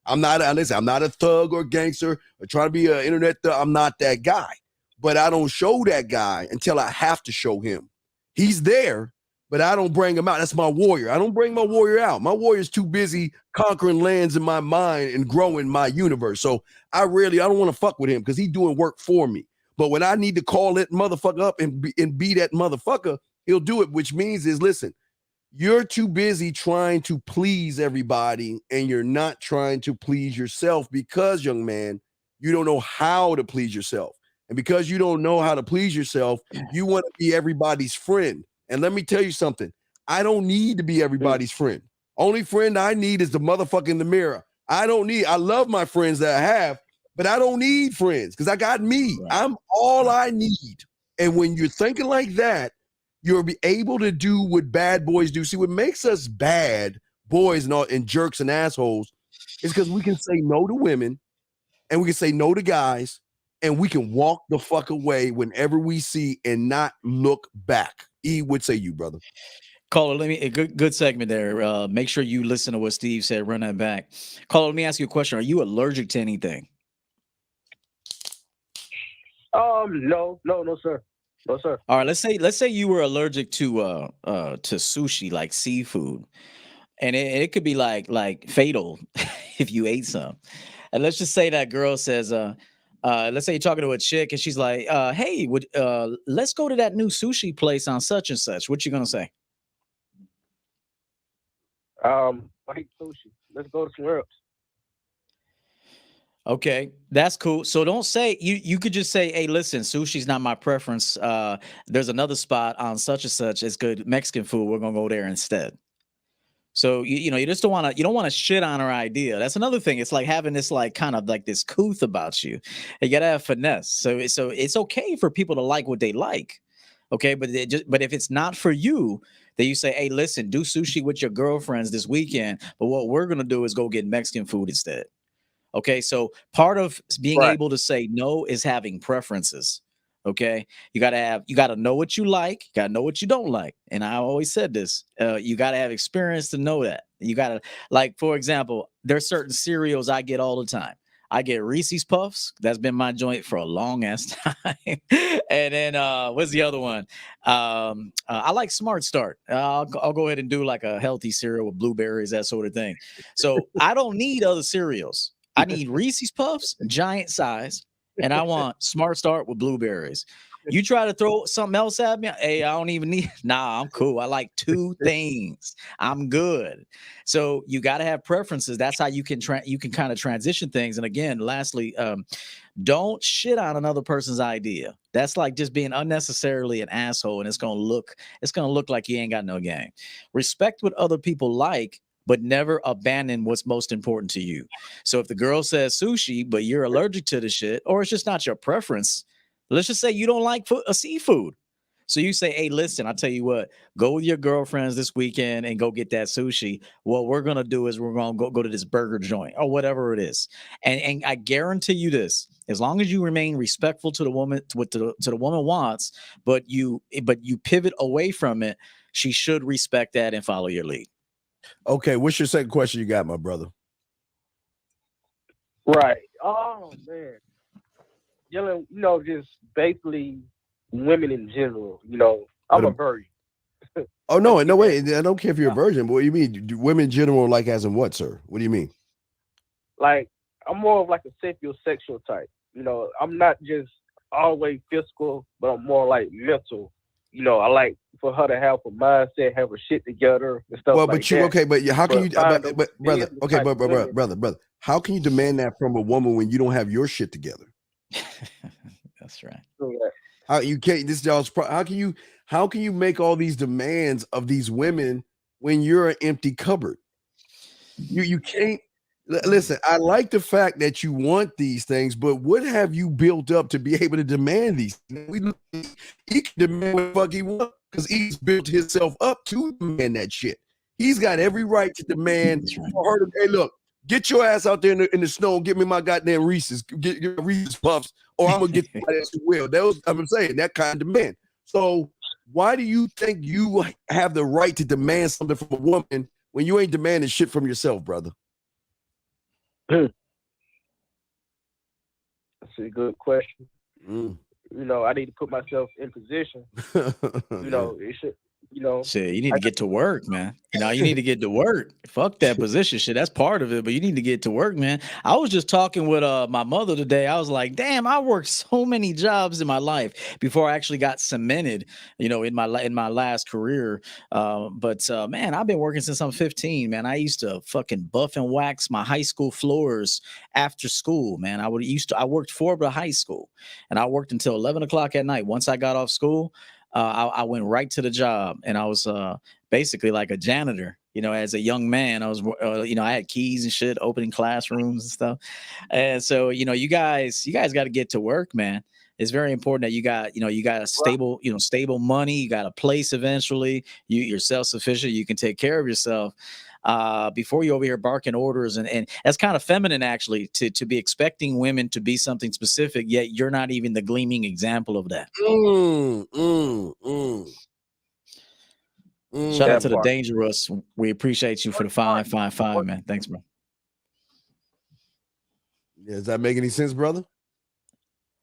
I'm not a thug or gangster or trying to be an internet thug. I'm not that guy. But I don't show that guy until I have to show him. He's there, but I don't bring him out. That's my warrior. I don't bring my warrior out. My warrior's too busy conquering lands in my mind and growing my universe. So I don't want to fuck with him because he's doing work for me. But when I need to call that motherfucker up and be that motherfucker, he'll do it, which means listen, you're too busy trying to please everybody and you're not trying to please yourself because, young man, you don't know how to please yourself. And because you don't know how to please yourself, you want to be everybody's friend. And let me tell you something. I don't need to be everybody's friend. Only friend I need is the motherfucker in the mirror. I love my friends that I have, but I don't need friends because I got me. Right. I'm all I need. And when you're thinking like that, you'll be able to do what bad boys do. See, what makes us bad boys and jerks and assholes is because we can say no to women and we can say no to guys and we can walk the fuck away whenever we see and not look back. E, would say you, brother. Caller, a good segment there. Make sure you listen to what Steve said. Run that back. Caller, let me ask you a question. Are you allergic to anything? No, sir. No, sir. All right, let's say you were allergic to sushi, like seafood, and it could be like fatal if you ate some. And let's just say that girl says, let's say you're talking to a chick and she's like, hey, let's go to that new sushi place on such and such. What you gonna say? I hate sushi. Let's go to somewhere else. Okay, that's cool. So don't say you could just say, hey, listen, sushi's not my preference. There's another spot on such and such. It's good Mexican food. We're gonna go there instead. So you just don't want to shit on her idea. That's another thing. It's like having this like kind of like this couth about you. You gotta have finesse. So it's okay for people to like what they like. Okay, but if it's not for you, then you say, hey, listen, do sushi with your girlfriends this weekend. But what we're gonna do is go get Mexican food instead. Okay, so part of being Right. able to say no is having preferences. Okay, you gotta know what you like, you gotta know what you don't like. And I always said this: you gotta have experience to know that. You gotta, like, for example, there's certain cereals I get all the time. I get Reese's Puffs. That's been my joint for a long ass time. And then what's the other one? I like Smart Start. I'll go ahead and do like a healthy cereal with blueberries, that sort of thing. So I don't need other cereals. I need Reese's Puffs, giant size, and I want Smart Start with blueberries. You try to throw something else at me, hey, I don't even need. Nah, I'm cool. I like two things. I'm good. So you got to have preferences. That's how you can kind of transition things. And again, lastly, don't shit on another person's idea. That's like just being unnecessarily an asshole, and it's gonna look like you ain't got no game. Respect what other people like, but never abandon what's most important to you. So if the girl says sushi, but you're allergic to the shit, or it's just not your preference, let's just say you don't like seafood. So you say, hey, listen, I'll tell you what, go with your girlfriends this weekend and go get that sushi. What we're gonna do is we're gonna go to this burger joint or whatever it is. And I guarantee you this: as long as you remain respectful to the woman, to what to the woman wants, but you pivot away from it, she should respect that and follow your lead. Okay, what's your second question you got, my brother? Right. Oh man. Just basically women in general. I'm a virgin. Oh no, no way. I don't care if you're a virgin, but what do you mean? Do women in general, like as in what, sir? What do you mean? Like I'm more of like a sapiosexual type. I'm not just always physical, but I'm more like mental. I like for her to have a mindset, have her shit together and stuff Well, like but you that. okay, but how can you? But brother, okay, type of women. brother, how can you demand that from a woman when you don't have your shit together? That's right. How you can't? This y'all's. How can you make all these demands of these women when you're an empty cupboard? You can't. Listen, I like the fact that you want these things, but what have you built up to be able to demand these? He can demand what the fuck he wants because he's built himself up to demand that shit. He's got every right to demand for her to, hey, look, get your ass out there in the snow and get me my goddamn Reese's, get your Reese's Puffs, or I'm gonna get somebody else who will. That was, I'm saying, that kind of demand. So why do you think you have the right to demand something from a woman when you ain't demanding shit from yourself, brother? That's a good question. I need to put myself in position. It should. Shit, you need to get to work, man. You need to get to work. Fuck that position shit. That's part of it, but you need to get to work, man. I was just talking with my mother today. I was like, damn, I worked so many jobs in my life before I actually got cemented, in my last career. But man, I've been working since I'm 15, man. I used to fucking buff and wax my high school floors after school, man. I worked for the high school, and I worked until 11 o'clock at night. Once I got off school, I went right to the job, and I was basically like a janitor. As a young man, I was, I had keys and shit, opening classrooms and stuff. And so, you guys got to get to work, man. It's very important that you got a stable, stable money. You got a place eventually. You're self-sufficient. You can take care of yourself. Before you over here barking orders, and that's kind of feminine actually to be expecting women to be something specific, yet you're not even the gleaming example of that. Shout out to the Dangerous. We appreciate you for the 555, man. Thanks, bro. Yeah, does that make any sense, brother?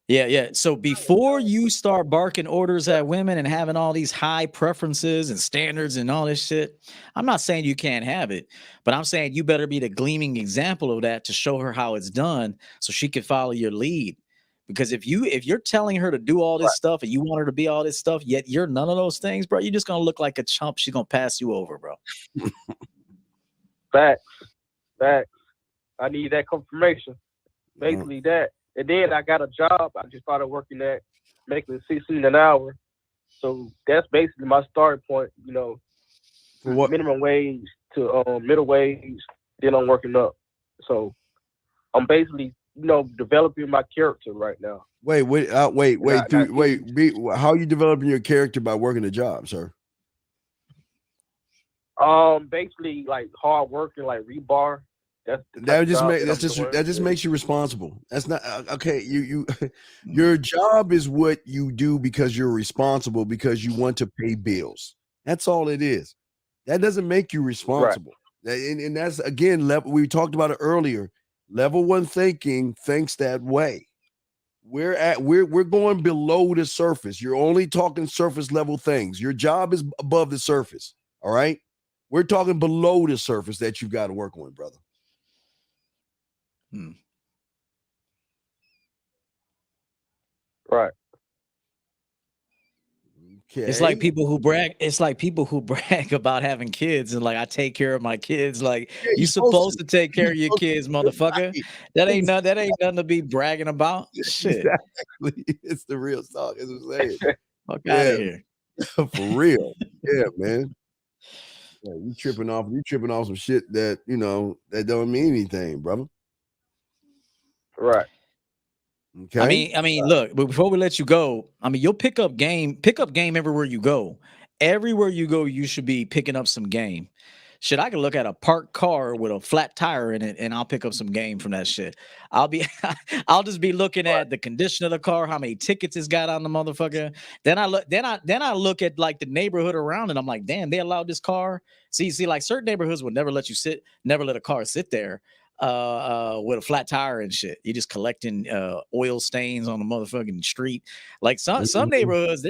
Yeah. So before you start barking orders at women and having all these high preferences and standards and all this shit, I'm not saying you can't have it, but I'm saying you better be the gleaming example of that to show her how it's done so she can follow your lead. Because if you're telling her to do all this stuff and you want her to be all this stuff, yet you're none of those things, bro, you're just gonna look like a chump. She's gonna pass you over, bro. Facts. I need that confirmation. Basically that. And then I got a job. I just started working at making $16 an hour. So that's basically my starting point, What? Minimum wage to middle wage, then I'm working up. So I'm basically, developing my character right now. Wait. How are you developing your character by working a job, sir? Basically like hard working, like rebar. That just makes you responsible. That's not okay. Your job is what you do because you're responsible, because you want to pay bills. That's all it is. That doesn't make you responsible. Right. And that's again level. We talked about it earlier. Level 1 thinking thinks that way. We're going below the surface. You're only talking surface level things. Your job is above the surface. All right. We're talking below the surface that you've got to work on, brother. Right. Okay. It's like people who brag about having kids and like, I take care of my kids. Like, you're supposed to take care of your kids, motherfucker. That ain't nothing to be bragging about. Shit. Exactly. It's the real talk, as I'm saying. Fuck out of here. For real. Yeah, man. Yeah, you tripping off some shit that that don't mean anything, brother. Right. Okay. I mean, look, but before we let you go, you'll pick up game everywhere you go. Everywhere you go, you should be picking up some game. Shit, I can look at a parked car with a flat tire in it, and I'll pick up some game from that shit. I'll just be looking at the condition of the car, how many tickets it's got on the motherfucker. Then I look at like the neighborhood around, and I'm like, damn, they allowed this car. See, like certain neighborhoods would never let a car sit there with a flat tire and shit. You're just collecting oil stains on the motherfucking street. Like some neighborhoods,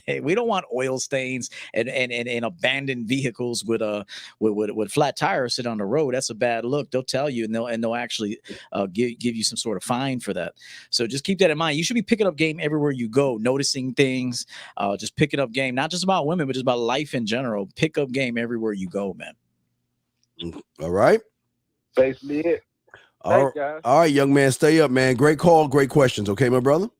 we don't want oil stains and abandoned vehicles with flat tires sit on the road. That's a bad look. They'll tell you, and they'll actually give you some sort of fine for that. So just keep that in mind. You should be picking up game everywhere you go, noticing things, just picking up game, not just about women, but just about life in general. Pick up game everywhere you go, man. All right. Basically it. All right, young man, stay up, man. Great call, great questions. Okay, my brother.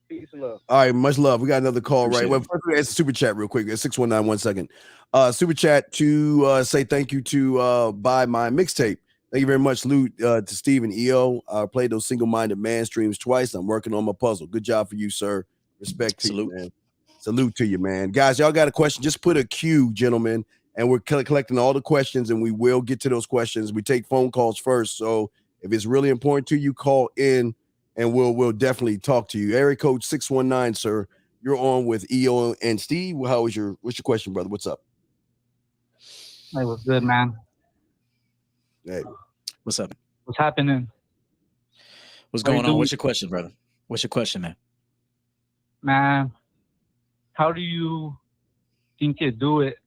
Peace and love. All right, much love. We got another call, right? Well, first, it's a super chat real quick. It's 619, 1 second. Super chat to say thank you to buy my mixtape. Thank you very much, Lou, to Steve and EO. I played those single-minded man streams twice. I'm working on my puzzle. Good job for you, sir. Respect to you, man. Salute to you, man. Guys, y'all got a question? Just put a Q, gentlemen. And we're collecting all the questions, and we will get to those questions. We take phone calls first, so if it's really important to you, call in, and we'll definitely talk to you. Area code 619, sir. You're on with EO and Steve. What's your question, brother? What's up? Hey, what's good, man? Hey, what's up? What's happening? What's going on? What's your question, brother? What's your question, man? Man, how do you think you do it?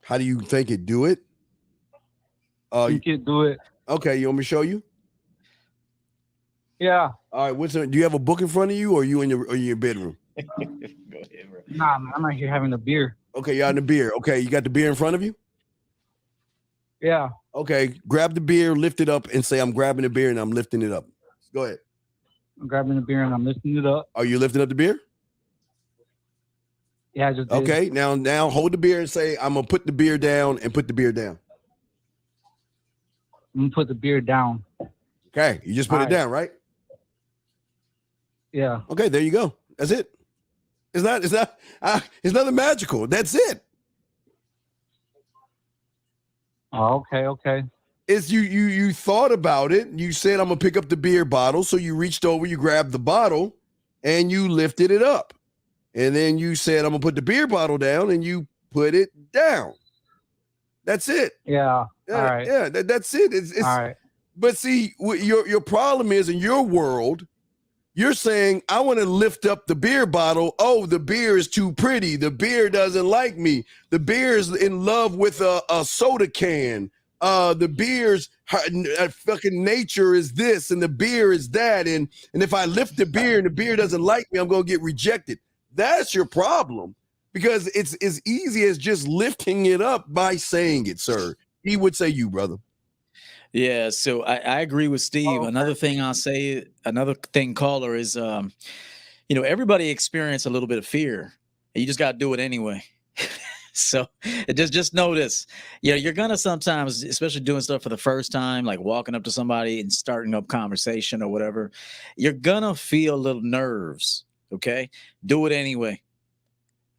How do you think it do it? You can do it. Okay, you want me to show you? Yeah. All right. Do you have a book in front of you, or are you in your bedroom? Go ahead, bro. Nah, man, I'm out here having a beer. Okay, you're having a beer. Okay, you got the beer in front of you? Yeah. Okay, grab the beer, lift it up, and say, "I'm grabbing the beer and I'm lifting it up." Go ahead. I'm grabbing the beer and I'm lifting it up. Are you lifting up the beer? Yeah, I just did. Okay, now hold the beer and say, "I'm gonna put the beer down," and put the beer down. I'm gonna put the beer down. Okay, you just put it down, right? Yeah. Okay, there you go. That's it. It's nothing magical. That's it. Oh, okay. It's you thought about it. You said, "I'm gonna pick up the beer bottle," so you reached over, you grabbed the bottle, and you lifted it up. And then you said, "I'm gonna put the beer bottle down," and you put it down. That's it. Yeah. All right. Yeah. That's it. It's all right. But see, what your problem is in your world, you're saying, I want to lift up the beer bottle. Oh, the beer is too pretty. The beer doesn't like me. The beer is in love with a soda can. The beer's fucking nature is this, and the beer is that. And if I lift the beer and the beer doesn't like me, I'm going to get rejected. That's your problem, because it's as easy as just lifting it up by saying it, sir. He would say you, brother. Yeah, so I agree with Steve. Another thing I'll say, another thing, caller, is everybody experience a little bit of fear, and you just got to do it anyway. So just know this. You're gonna sometimes, especially doing stuff for the first time, like walking up to somebody and starting up conversation or whatever, you're gonna feel a little nerves. Okay, do it anyway.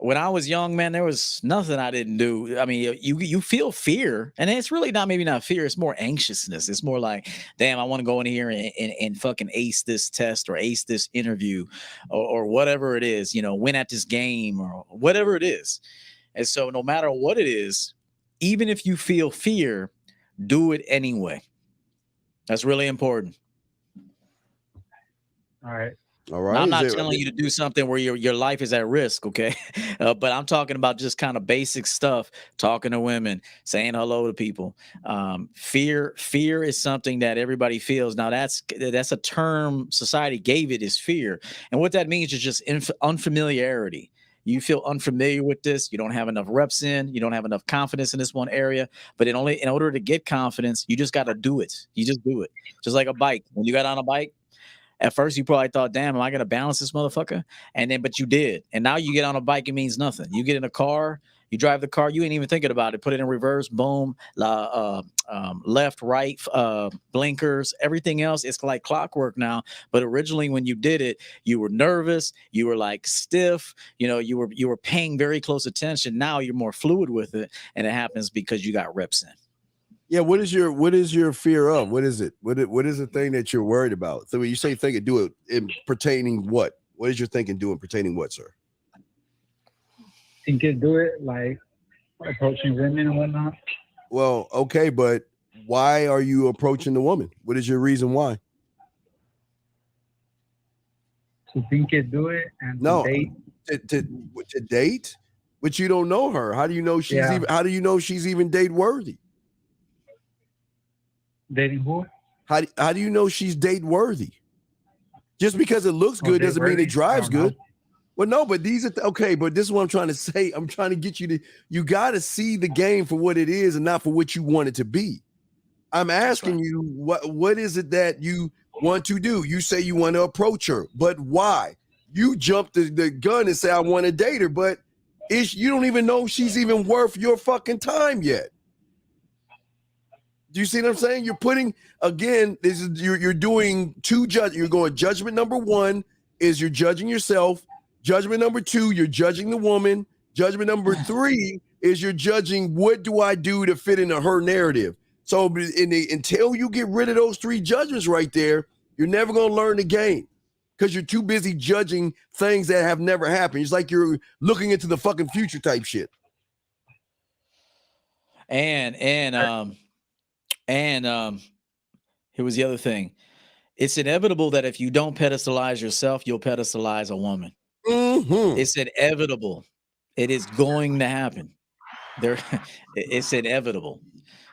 When I was young, man, there was nothing I didn't do. I mean, you feel fear, and it's really maybe not fear. It's more anxiousness. It's more like, damn, I want to go in here and fucking ace this test or ace this interview or whatever it is, win at this game or whatever it is. And so no matter what it is, even if you feel fear, do it anyway. That's really important. All right. All right. Now, I'm not telling you to do something where your life is at risk, okay? But I'm talking about just kind of basic stuff, talking to women, saying hello to people. Fear is something that everybody feels. Now, that's a term society gave it, is fear. And what that means is just unfamiliarity. You feel unfamiliar with this. You don't have enough reps in. You don't have enough confidence in this one area. But in order to get confidence, you just got to do it. You just do it. Just like a bike. When you got on a bike, at first, you probably thought, damn, am I going to balance this motherfucker? But you did. And now you get on a bike, it means nothing. You get in a car, you drive the car, you ain't even thinking about it. Put it in reverse, boom, left, right, blinkers, everything else. It's like clockwork now. But originally when you did it, you were nervous. You were like stiff. You were paying very close attention. Now you're more fluid with it. And it happens because you got reps in. Yeah, what is your fear of? What is it? What is the thing that you're worried about? So when you say think and do it, in pertaining what? What is your thinking doing pertaining what, sir? Think and do it, like approaching women and whatnot. Well, okay, but why are you approaching the woman? What is your reason why? To think and do it and no, to date. To date, but you don't know her. How do you know she's even? How do you know she's even date worthy? Dating who? How do you know she's date worthy? Just because it looks good doesn't mean it drives good. Well, no, but these are okay. But this is what I'm trying to say. I'm trying to get you got to see the game for what it is and not for what you want it to be. I'm asking you what is it that you want to do? You say you want to approach her, but why? You jump the gun and say I want to date her, but you don't even know she's even worth your fucking time yet. Do you see what I'm saying? You're putting, again, you're doing two judge. You're going judgment number one is you're judging yourself. Judgment number two, you're judging the woman. Judgment number three is you're judging what do I do to fit into her narrative. So until you get rid of those three judgments right there, you're never going to learn the game because you're too busy judging things that have never happened. It's like you're looking into the fucking future type shit. And here was the other thing. It's inevitable that if you don't pedestalize yourself, you'll pedestalize a woman. Mm-hmm. It's inevitable. It is going to happen. It's inevitable.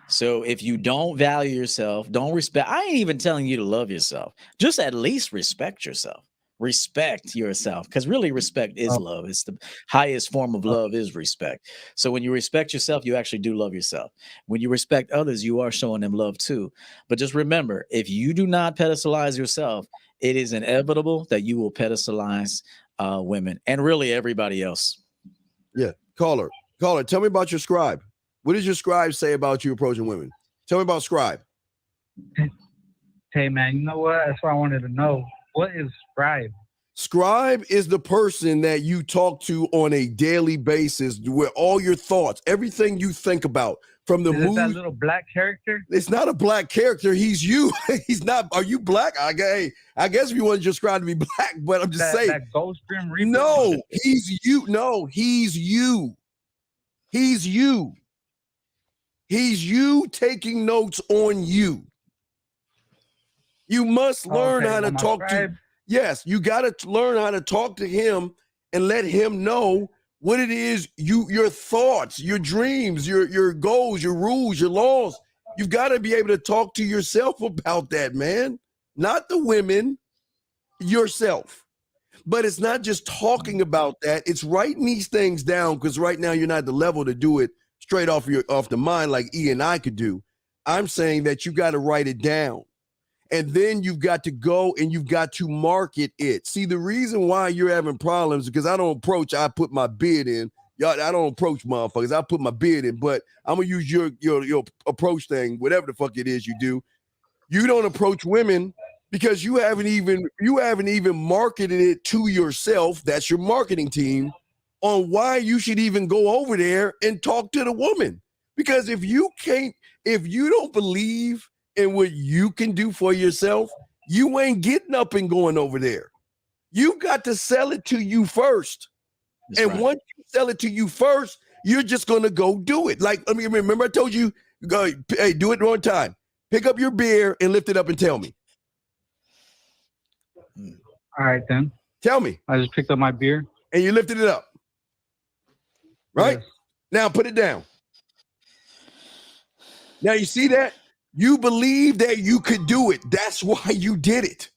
So if you don't value yourself, don't respect. I ain't even telling you to love yourself. Just at least respect yourself. Respect yourself, because really respect is love. It's the highest form of love is respect. So when you respect yourself, you actually do love yourself. When you respect others, you are showing them love too. But just remember, if you do not pedestalize yourself, it is inevitable that you will pedestalize women and really everybody else. Yeah. Caller, tell me about your scribe. What does your scribe say about you approaching women? Tell me about scribe. Hey, man, you know what? That's what I wanted to know. What is scribe? Scribe is the person that you talk to on a daily basis where all your thoughts, everything you think about from the movie. Is that little black character? It's not a black character. He's you. He's not. Are you black? I guess if you want to describe to be black, but I'm just saying. That Ghost Grim Reaper? No, he's you. No, he's you. He's you. He's you taking notes on you. You must learn Okay, how to on my talk to. tribe, Yes, you got to learn how to talk to him and let him know what it is, your thoughts, your dreams, your goals, your rules, your laws. You've got to be able to talk to yourself about that, man. Not the women, yourself. But it's not just talking about that. It's writing these things down, because right now you're not at the level to do it straight off the mind like E and I could do. I'm saying that you got to write it down. And then you've got to go and you've got to market it. See, the reason why you're having problems is because I put my bid in. Y'all, I don't approach motherfuckers. I put my bid in, but I'm gonna use your approach thing, whatever the fuck it is you do. You don't approach women because you haven't even marketed it to yourself. That's your marketing team on why you should even go over there and talk to the woman. Because if you don't believe in what you can do for yourself, you ain't getting up and going over there. You got to sell it to you first. That's and right. Once you sell it to you first, you're just going to go do it. Like, I mean, remember I told you, go, hey, do it one time. Pick up your beer and lift it up and tell me. all right then. Tell me. I just picked up my beer. And you lifted it up. Right? Yes. Now put it down. Now you see that? You believe that you could do it. That's why you did it.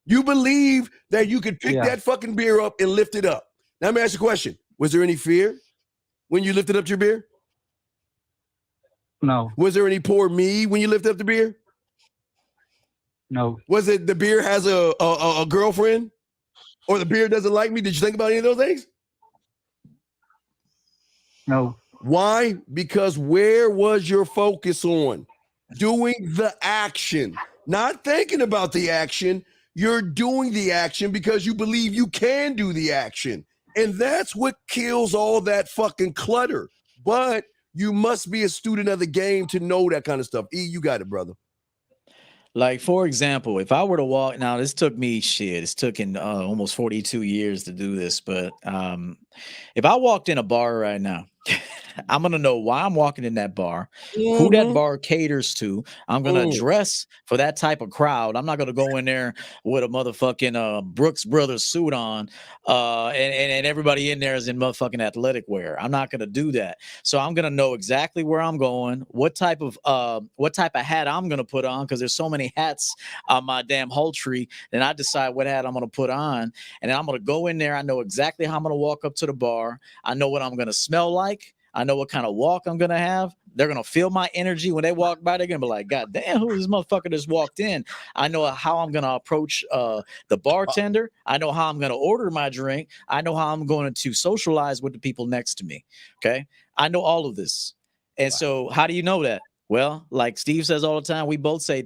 You believe that you could pick that fucking beer up and lift it up. Now let me ask you a question. Was there any fear when you lifted up your beer? No. Was there any poor me when you lifted up the beer? No. Was it the beer has a girlfriend? Or the beer doesn't like me? Did you think about any of those things? No. Why? Because where was your focus on? Doing the action, not thinking about the action. You're doing the action because you believe you can do the action. And that's what kills all that fucking clutter. But you must be a student of the game to know that kind of stuff. E, you got it, brother. Like, for example, if I were to walk now, this took me it's taken almost 42 years to do this. But if I walked in a bar right now, I'm going to know why I'm walking in that bar, who that bar caters to. I'm going to dress for that type of crowd. I'm not going to go in there with a motherfucking Brooks Brothers suit on and everybody in there is in motherfucking athletic wear. I'm not going to do that. So I'm going to know exactly where I'm going, what type of hat I'm going to put on, because there's so many hats on my damn whole tree. Then I decide what hat I'm going to put on. And then I'm going to go in there. I know exactly how I'm going to walk up to the bar. I know what I'm going to smell like. I know what kind of walk I'm going to have. They're going to feel my energy when they walk by. They're going to be like, God damn, who is this motherfucker just walked in? I know how I'm going to approach the bartender. I know how I'm going to order my drink. I know how I'm going to socialize with the people next to me. Okay. I know all of this. And so how do you know that? Well, like Steve says all the time, we both say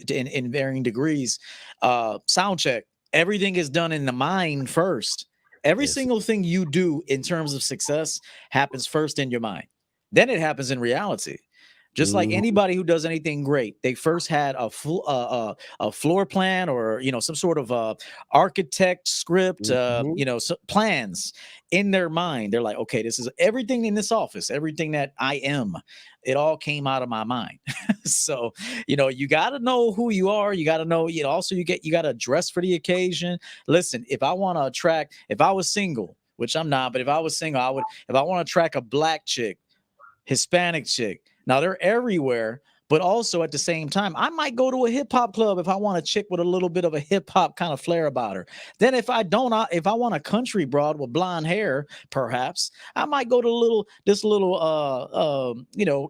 in varying degrees, sound check. Everything is done in the mind first. Every single thing you do in terms of success happens first in your mind. Then it happens in reality. Just like anybody who does anything great, they first had a floor plan or, some sort of architect script, plans in their mind. They're like, okay, this is everything in this office, everything that I am. It all came out of my mind. So, you got to know who you are. You got to know, also you got to dress for the occasion. Listen, if I was single, which I'm not, but if I was single, if I want to attract a black chick, Hispanic chick. Now they're everywhere, but also at the same time, I might go to a hip hop club if I want a chick with a little bit of a hip hop kind of flair about her. Then if I want a country broad with blonde hair, perhaps I might go to this little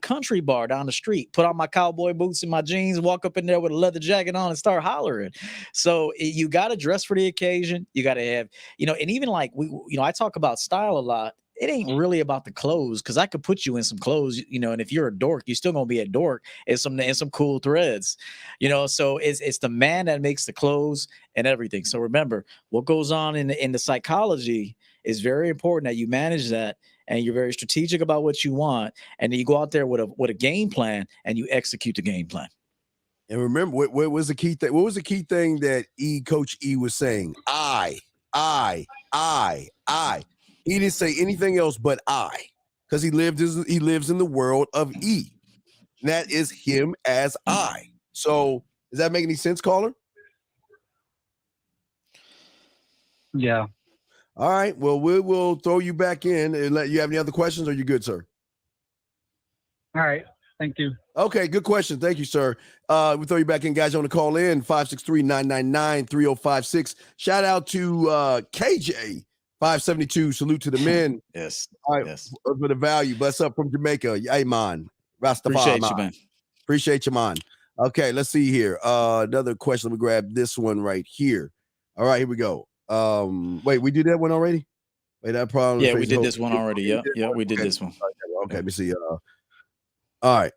country bar down the street, put on my cowboy boots and my jeans, walk up in there with a leather jacket on and start hollering. So you got to dress for the occasion. You got to have, and even like I talk about style a lot. It ain't really about the clothes, because I could put you in some clothes, and if you're a dork, you're still gonna be a dork and some cool threads, So it's the man that makes the clothes and everything. So remember, what goes on in the psychology is very important, that you manage that and you're very strategic about what you want, and then you go out there with a game plan and you execute the game plan. And remember, what was the key thing? What was the key thing that Coach E was saying? I. He didn't say anything else but I, because he lives in the world of E. And that is him as I. So Does that make any sense, caller? Yeah. All right. Well, we will throw you back in and let you have any other questions. Or are you good, sir? All right. Thank you. Okay, good question. Thank you, sir. We'll throw you back in, guys. You want to call in 563-999-3056. Shout out to KJ 572. Salute to the men. Yes. All right, yes. for the value. Bless up from Jamaica. Hey, man. Rastafari. Appreciate you, man. Appreciate you, man. Okay, let's see here. Another question. Let me grab this one right here. All right, here we go. Wait, we did that one already? Wait, that problem. Yeah, we did this one already. Yeah, we did this one. Okay, let me see. All right.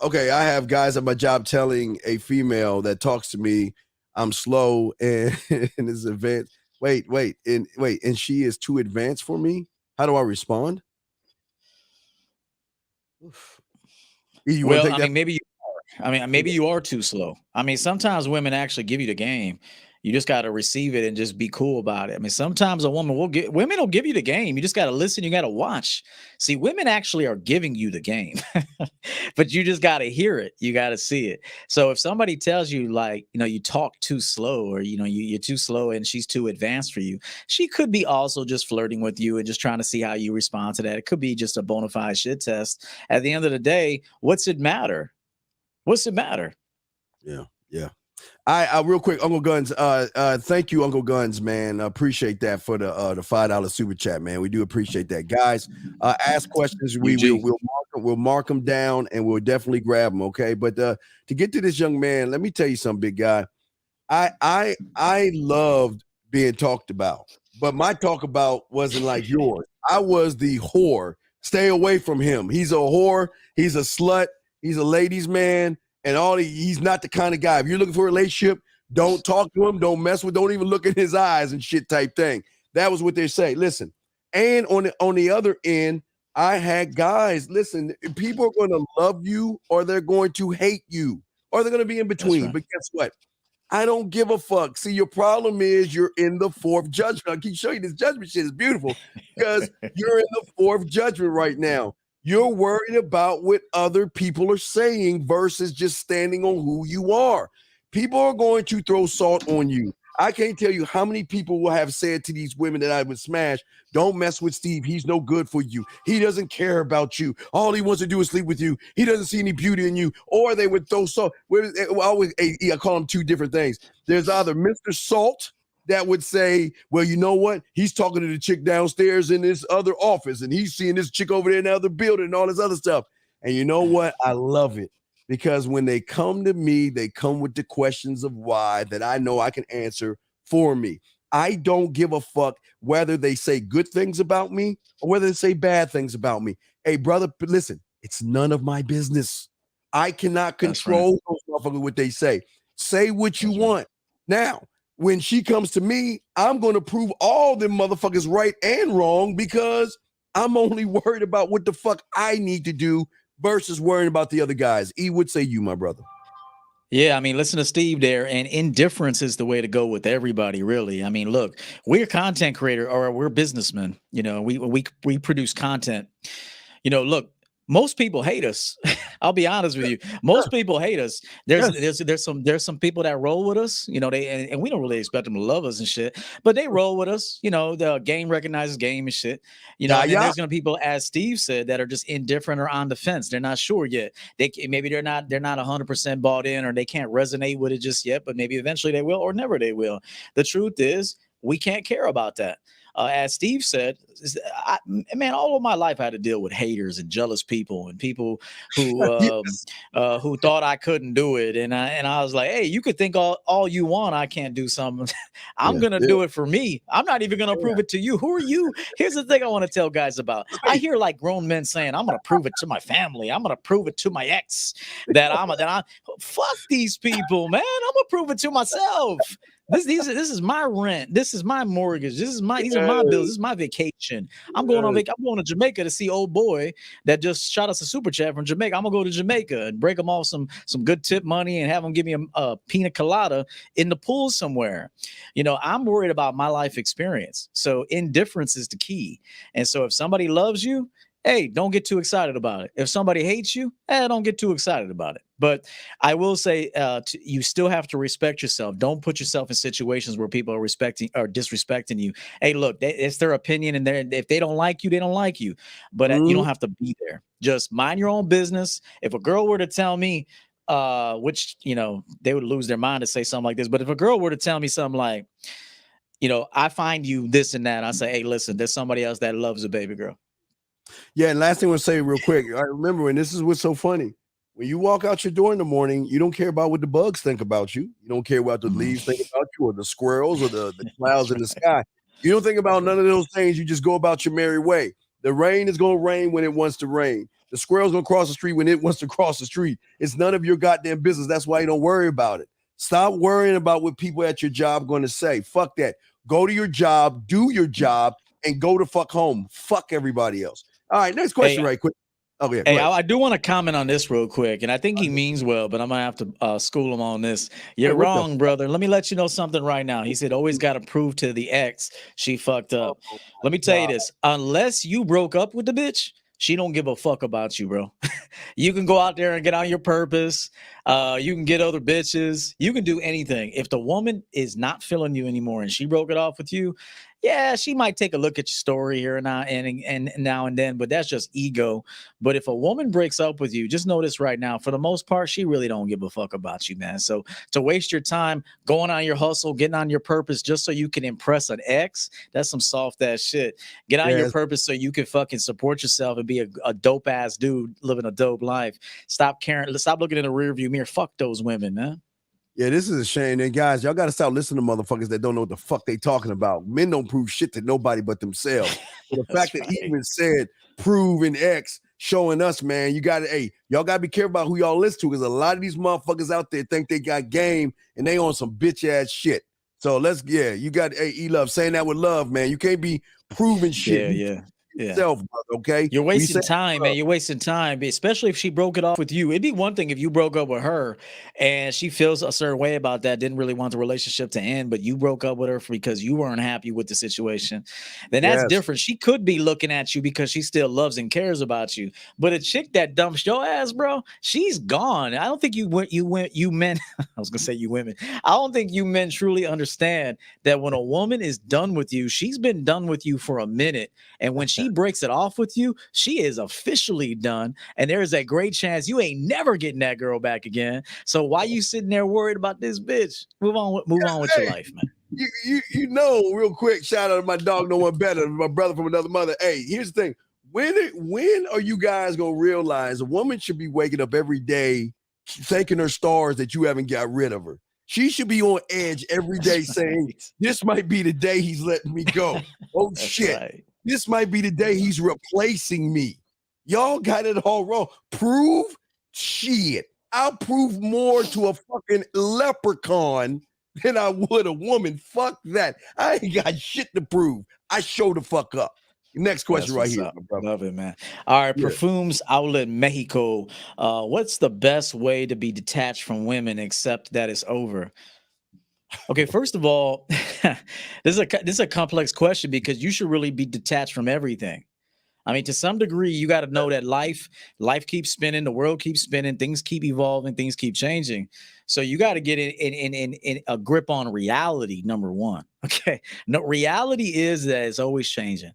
Okay, I have guys at my job telling a female that talks to me I'm slow and is advanced. Wait, and she is too advanced for me. How do I respond? Well, I mean, maybe you are. I mean, maybe you are too slow. I mean, sometimes women actually give you the game. You just got to receive it and just be cool about it. I mean, sometimes women will give you the game. You just got to listen. You got to watch. See, women actually are giving you the game, but you just got to hear it. You got to see it. So if somebody tells you like, you talk too slow or, you're too slow and she's too advanced for you, she could be also just flirting with you and just trying to see how you respond to that. It could be just a bona fide shit test. At the end of the day, what's it matter? What's it matter? Yeah. I real quick, Uncle Guns. Thank you, Uncle Guns, man. I appreciate that for the $5 super chat, man. We do appreciate that, guys. Ask questions. We'll mark them down and we'll definitely grab them. Okay, but to get to this young man, let me tell you something, big guy. I loved being talked about, but my talk about wasn't like yours. I was the whore. Stay away from him. He's a whore. He's a slut. He's a ladies' man. And he's not the kind of guy. If you're looking for a relationship, don't talk to him, don't mess with, don't even look in his eyes and shit type thing. That was what they say. Listen, and on the other end, I had guys, listen, people are going to love you or they're going to hate you or they're going to be in between. Right. But guess what? I don't give a fuck. See, your problem is you're in the fourth judgment. I keep showing you this judgment shit is beautiful because you're in the fourth judgment right now. You're worried about what other people are saying versus just standing on who you are. People are going to throw salt on you. I can't tell you how many people will have said to these women that I would smash, don't mess with Steve. He's no good for you. He doesn't care about you. All he wants to do is sleep with you. He doesn't see any beauty in you. Or they would throw salt. I call them two different things. There's either Mr. Salt that would say, well, you know what? He's talking to the chick downstairs in this other office, and he's seeing this chick over there in the other building and all this other stuff. And you know what? I love it because when they come to me, they come with the questions of why that I know I can answer for me. I don't give a fuck whether they say good things about me or whether they say bad things about me. Hey, brother, listen, it's none of my business. I cannot control those motherfuckers what they say. Say what you want. Now, when she comes to me, I'm going to prove all them motherfuckers right and wrong because I'm only worried about what the fuck I need to do versus worrying about the other guys. E would say you, my brother. Yeah, I mean, listen to Steve there, and indifference is the way to go with everybody, really. I mean, look, we're content creator or we're businessmen. We produce content. Look, most people hate us. I'll be honest with you. Most people hate us. There's some people that roll with us, and we don't really expect them to love us and shit, but they roll with us. The game recognizes game and shit. And there's gonna be people, as Steve said, that are just indifferent or on the fence. They're not sure yet. Maybe they're not 100% bought in, or they can't resonate with it just yet, but maybe eventually they will, or never they will. The truth is, we can't care about that. As Steve said, all of my life I had to deal with haters and jealous people and people who who thought I couldn't do it. And I was like, hey, you could think all you want. I can't do something. I'm going to do it for me. I'm not even going to prove it to you. Who are you? Here's the thing I want to tell guys about. I hear like grown men saying, I'm going to prove it to my family. I'm going to prove it to my ex that I fuck these people, man. I'm going to prove it to myself. This is my rent. This is my mortgage. These are my bills. This is my vacation. I'm going to Jamaica to see old boy that just shot us a super chat from Jamaica. I'm gonna go to Jamaica and break him off some good tip money and have him give me a pina colada in the pool somewhere. I'm worried about my life experience. So indifference is the key. And so if somebody loves you, hey, don't get too excited about it. If somebody hates you, don't get too excited about it. But I will say, you still have to respect yourself. Don't put yourself in situations where people are respecting or disrespecting you. Hey, look, it's their opinion, and if they don't like you, they don't like you. But you don't have to be there. Just mind your own business. If a girl were to tell me, which they would lose their mind to say something like this, but if a girl were to tell me something like, I find you this and that, I say, hey, listen, there's somebody else that loves a baby girl. Yeah, and last thing I want to say real quick, I remember, and this is what's so funny. When you walk out your door in the morning, you don't care about what the bugs think about you. You don't care what the leaves think about you, or the squirrels, or the clouds in the sky. You don't think about none of those things. You just go about your merry way. The rain is going to rain when it wants to rain. The squirrel's going to cross the street when it wants to cross the street. It's none of your goddamn business. That's why you don't worry about it. Stop worrying about what people at your job going to say. Fuck that. Go to your job, do your job, and go to fuck home. Fuck everybody else. All right, next question, right quick. Oh, yeah. Hey, I do want to comment on this real quick, and I think he means well, but I'm gonna have to school him on this. You're wrong, brother. Let me let you know something right now. He said, always got to prove to the ex she fucked up. Let me tell you this. Unless you broke up with the bitch, she don't give a fuck about you, bro. You can go out there and get on your purpose. You can get other bitches. You can do anything. If the woman is not feeling you anymore and she broke it off with you, yeah, she might take a look at your story here and now and then, but that's just ego. But if a woman breaks up with you, just notice right now, for the most part, she really don't give a fuck about you, man. So to waste your time going on your hustle, getting on your purpose just so you can impress an ex, that's some soft ass shit. Get on your purpose so you can fucking support yourself and be a dope ass dude living a dope life. Stop caring. Stop looking in the rear view mirror. Fuck those women, man. Yeah, this is a shame. And guys, y'all got to stop listening to motherfuckers that don't know what the fuck they talking about. Men don't prove shit to nobody but themselves. So the fact that he even said prove an X showing us, man, y'all got to be careful about who y'all listen to, because a lot of these motherfuckers out there think they got game and they on some bitch ass shit. So you got E-Love saying that with love, man. You can't be proving shit. Yeah. Yourself, brother, okay? You're wasting time, man. You're wasting time, especially if she broke it off with you. It'd be one thing if you broke up with her and she feels a certain way about that, didn't really want the relationship to end, but you broke up with her because you weren't happy with the situation. Then that's different. She could be looking at you because she still loves and cares about you. But a chick that dumps your ass, bro, she's gone. I don't think you men. I was gonna say you women. I don't think you men truly understand that when a woman is done with you, she's been done with you for a minute, and when she breaks it off with you, she is officially done, and there is a great chance you ain't never getting that girl back again. So why you sitting there worried about this bitch? Move on with your life, man. You know, real quick, shout out to my dog, no one better, my brother from another mother. Hey, here's the thing. When are you guys gonna realize a woman should be waking up every day thanking her stars that you haven't got rid of her? She should be on edge every day saying, this might be the day he's letting me go. Oh, shit. Right. This might be the day he's replacing me. Y'all got it all wrong. Prove shit. I'll prove more to a fucking leprechaun than I would a woman. Fuck that. I ain't got shit to prove. I show the fuck up. Next question right here. Love it, man. All right, Perfumes Outlet Mexico. What's the best way to be detached from women except that it's over? Okay, first of all, this is a complex question because you should really be detached from everything. I mean, to some degree, you got to know that life keeps spinning, the world keeps spinning, things keep evolving, things keep changing. So you got to get in a grip on reality. Number one, okay. No, reality is that it's always changing.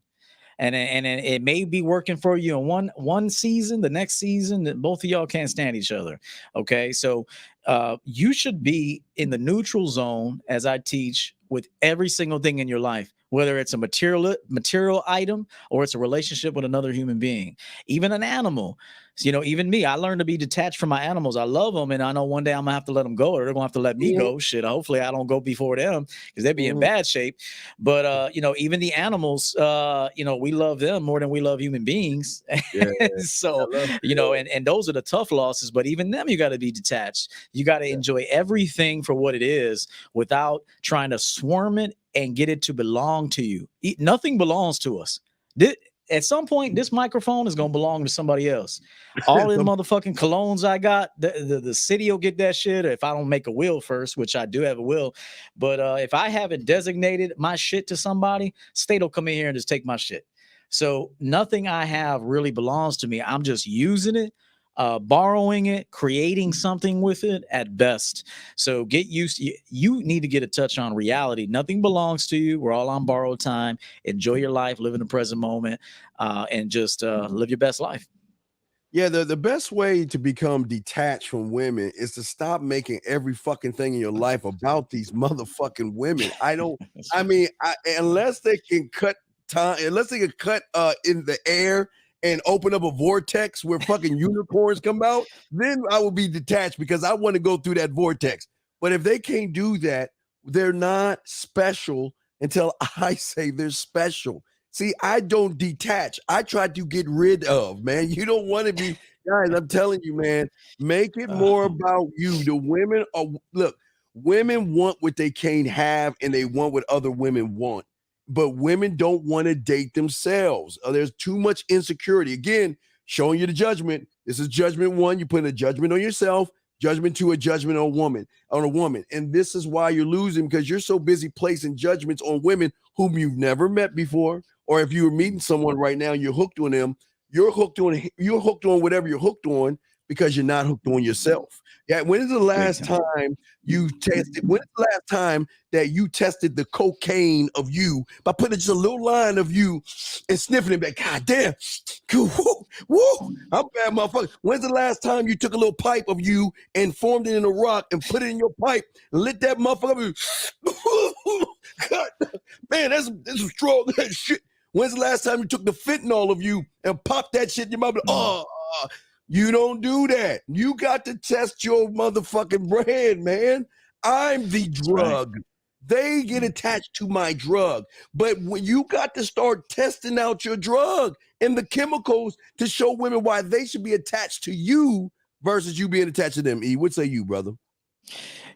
And it may be working for you in one season, the next season, that both of y'all can't stand each other. Okay, so you should be in the neutral zone, as I teach, with every single thing in your life, whether it's a material item or it's a relationship with another human being, even an animal. So, even me, I learned to be detached from my animals. I love them, and I know one day I'm gonna have to let them go, or they're gonna have to let me go. Shit, hopefully I don't go before them because they'd be in bad shape. But even the animals, we love them more than we love human beings. So and those are the tough losses. But even them, you got to be detached. You got to enjoy everything for what it is without trying to swarm it and get it to belong to you. Nothing belongs to us. At some point, this microphone is going to belong to somebody else. All the motherfucking colognes I got, the city will get that shit. If I don't make a will first, which I do have a will. But if I haven't designated my shit to somebody, state will come in here and just take my shit. So nothing I have really belongs to me. I'm just using it, borrowing it, creating something with it at best. So get used. You need to get a touch on reality. Nothing belongs to you. We're all on borrowed time. Enjoy your life, live in the present moment, and just live your best life. Yeah, the best way to become detached from women is to stop making every fucking thing in your life about these motherfucking women. Unless they can cut time, unless they can cut in the air and open up a vortex where fucking unicorns come out, then I will be detached because I want to go through that vortex. But if they can't do that, they're not special until I say they're special. See, I don't detach. I try to get rid of, man. You don't want to be, guys, I'm telling you, man, make it more about you. The women are, look, women want what they can't have and they want what other women want. But women don't want to date themselves. There's too much insecurity. Again, showing you the judgment. This is judgment 1. You put a judgment on yourself, judgment 2, a judgment on a woman. And this is why you're losing, because you're so busy placing judgments on women whom you've never met before. Or if you were meeting someone right now, you're hooked on them. You're hooked on whatever you're hooked on because you're not hooked on yourself. Yeah. When is the last time you tested? When is the last time that you tested the cocaine of you by putting just a little line of you and sniffing it back? God damn. Woo, I'm bad motherfucker. When's the last time you took a little pipe of you and formed it in a rock and put it in your pipe and lit that motherfucker up? God, man, that's strong shit. When's the last time you took the fentanyl of you and popped that shit in your mouth? You don't do that. You got to test your motherfucking brand, man. I'm the drug. Right. They get attached to my drug. But when you got to start testing out your drug and the chemicals to show women why they should be attached to you versus you being attached to them. E, what say you, brother?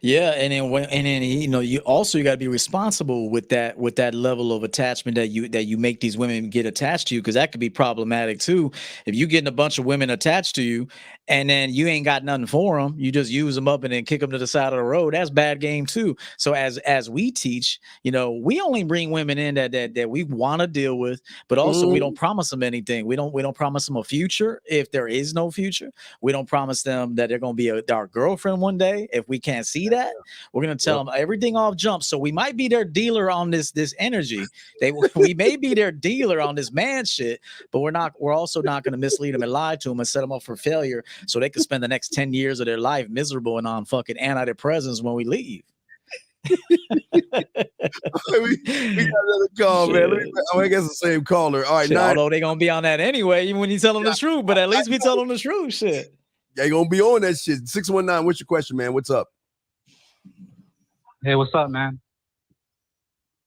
Yeah, and then you know, you got to be responsible with that level of attachment that you make these women get attached to you, because that could be problematic too. If you getting a bunch of women attached to you and then you ain't got nothing for them, you just use them up and then kick them to the side of the road. That's bad game too. So as we teach, you know, we only bring women in that we want to deal with, but also we don't promise them anything. We don't promise them a future if there is no future. We don't promise them that they're going to be our girlfriend one day if we can't see that. We're going to tell them everything off jump. So we might be their dealer on this energy. We may be their dealer on this man shit, but we're also not going to mislead them and lie to them and set them up for failure so they can spend the next 10 years of their life miserable and on fucking antidepressants when we leave. we got another call, man. I guess the same caller. All right, although they're going to be on that anyway, even when you tell them the truth, but at least we tell them the truth, shit. They going to be on that shit. 619, what's your question, man? What's up? Hey, what's up, man?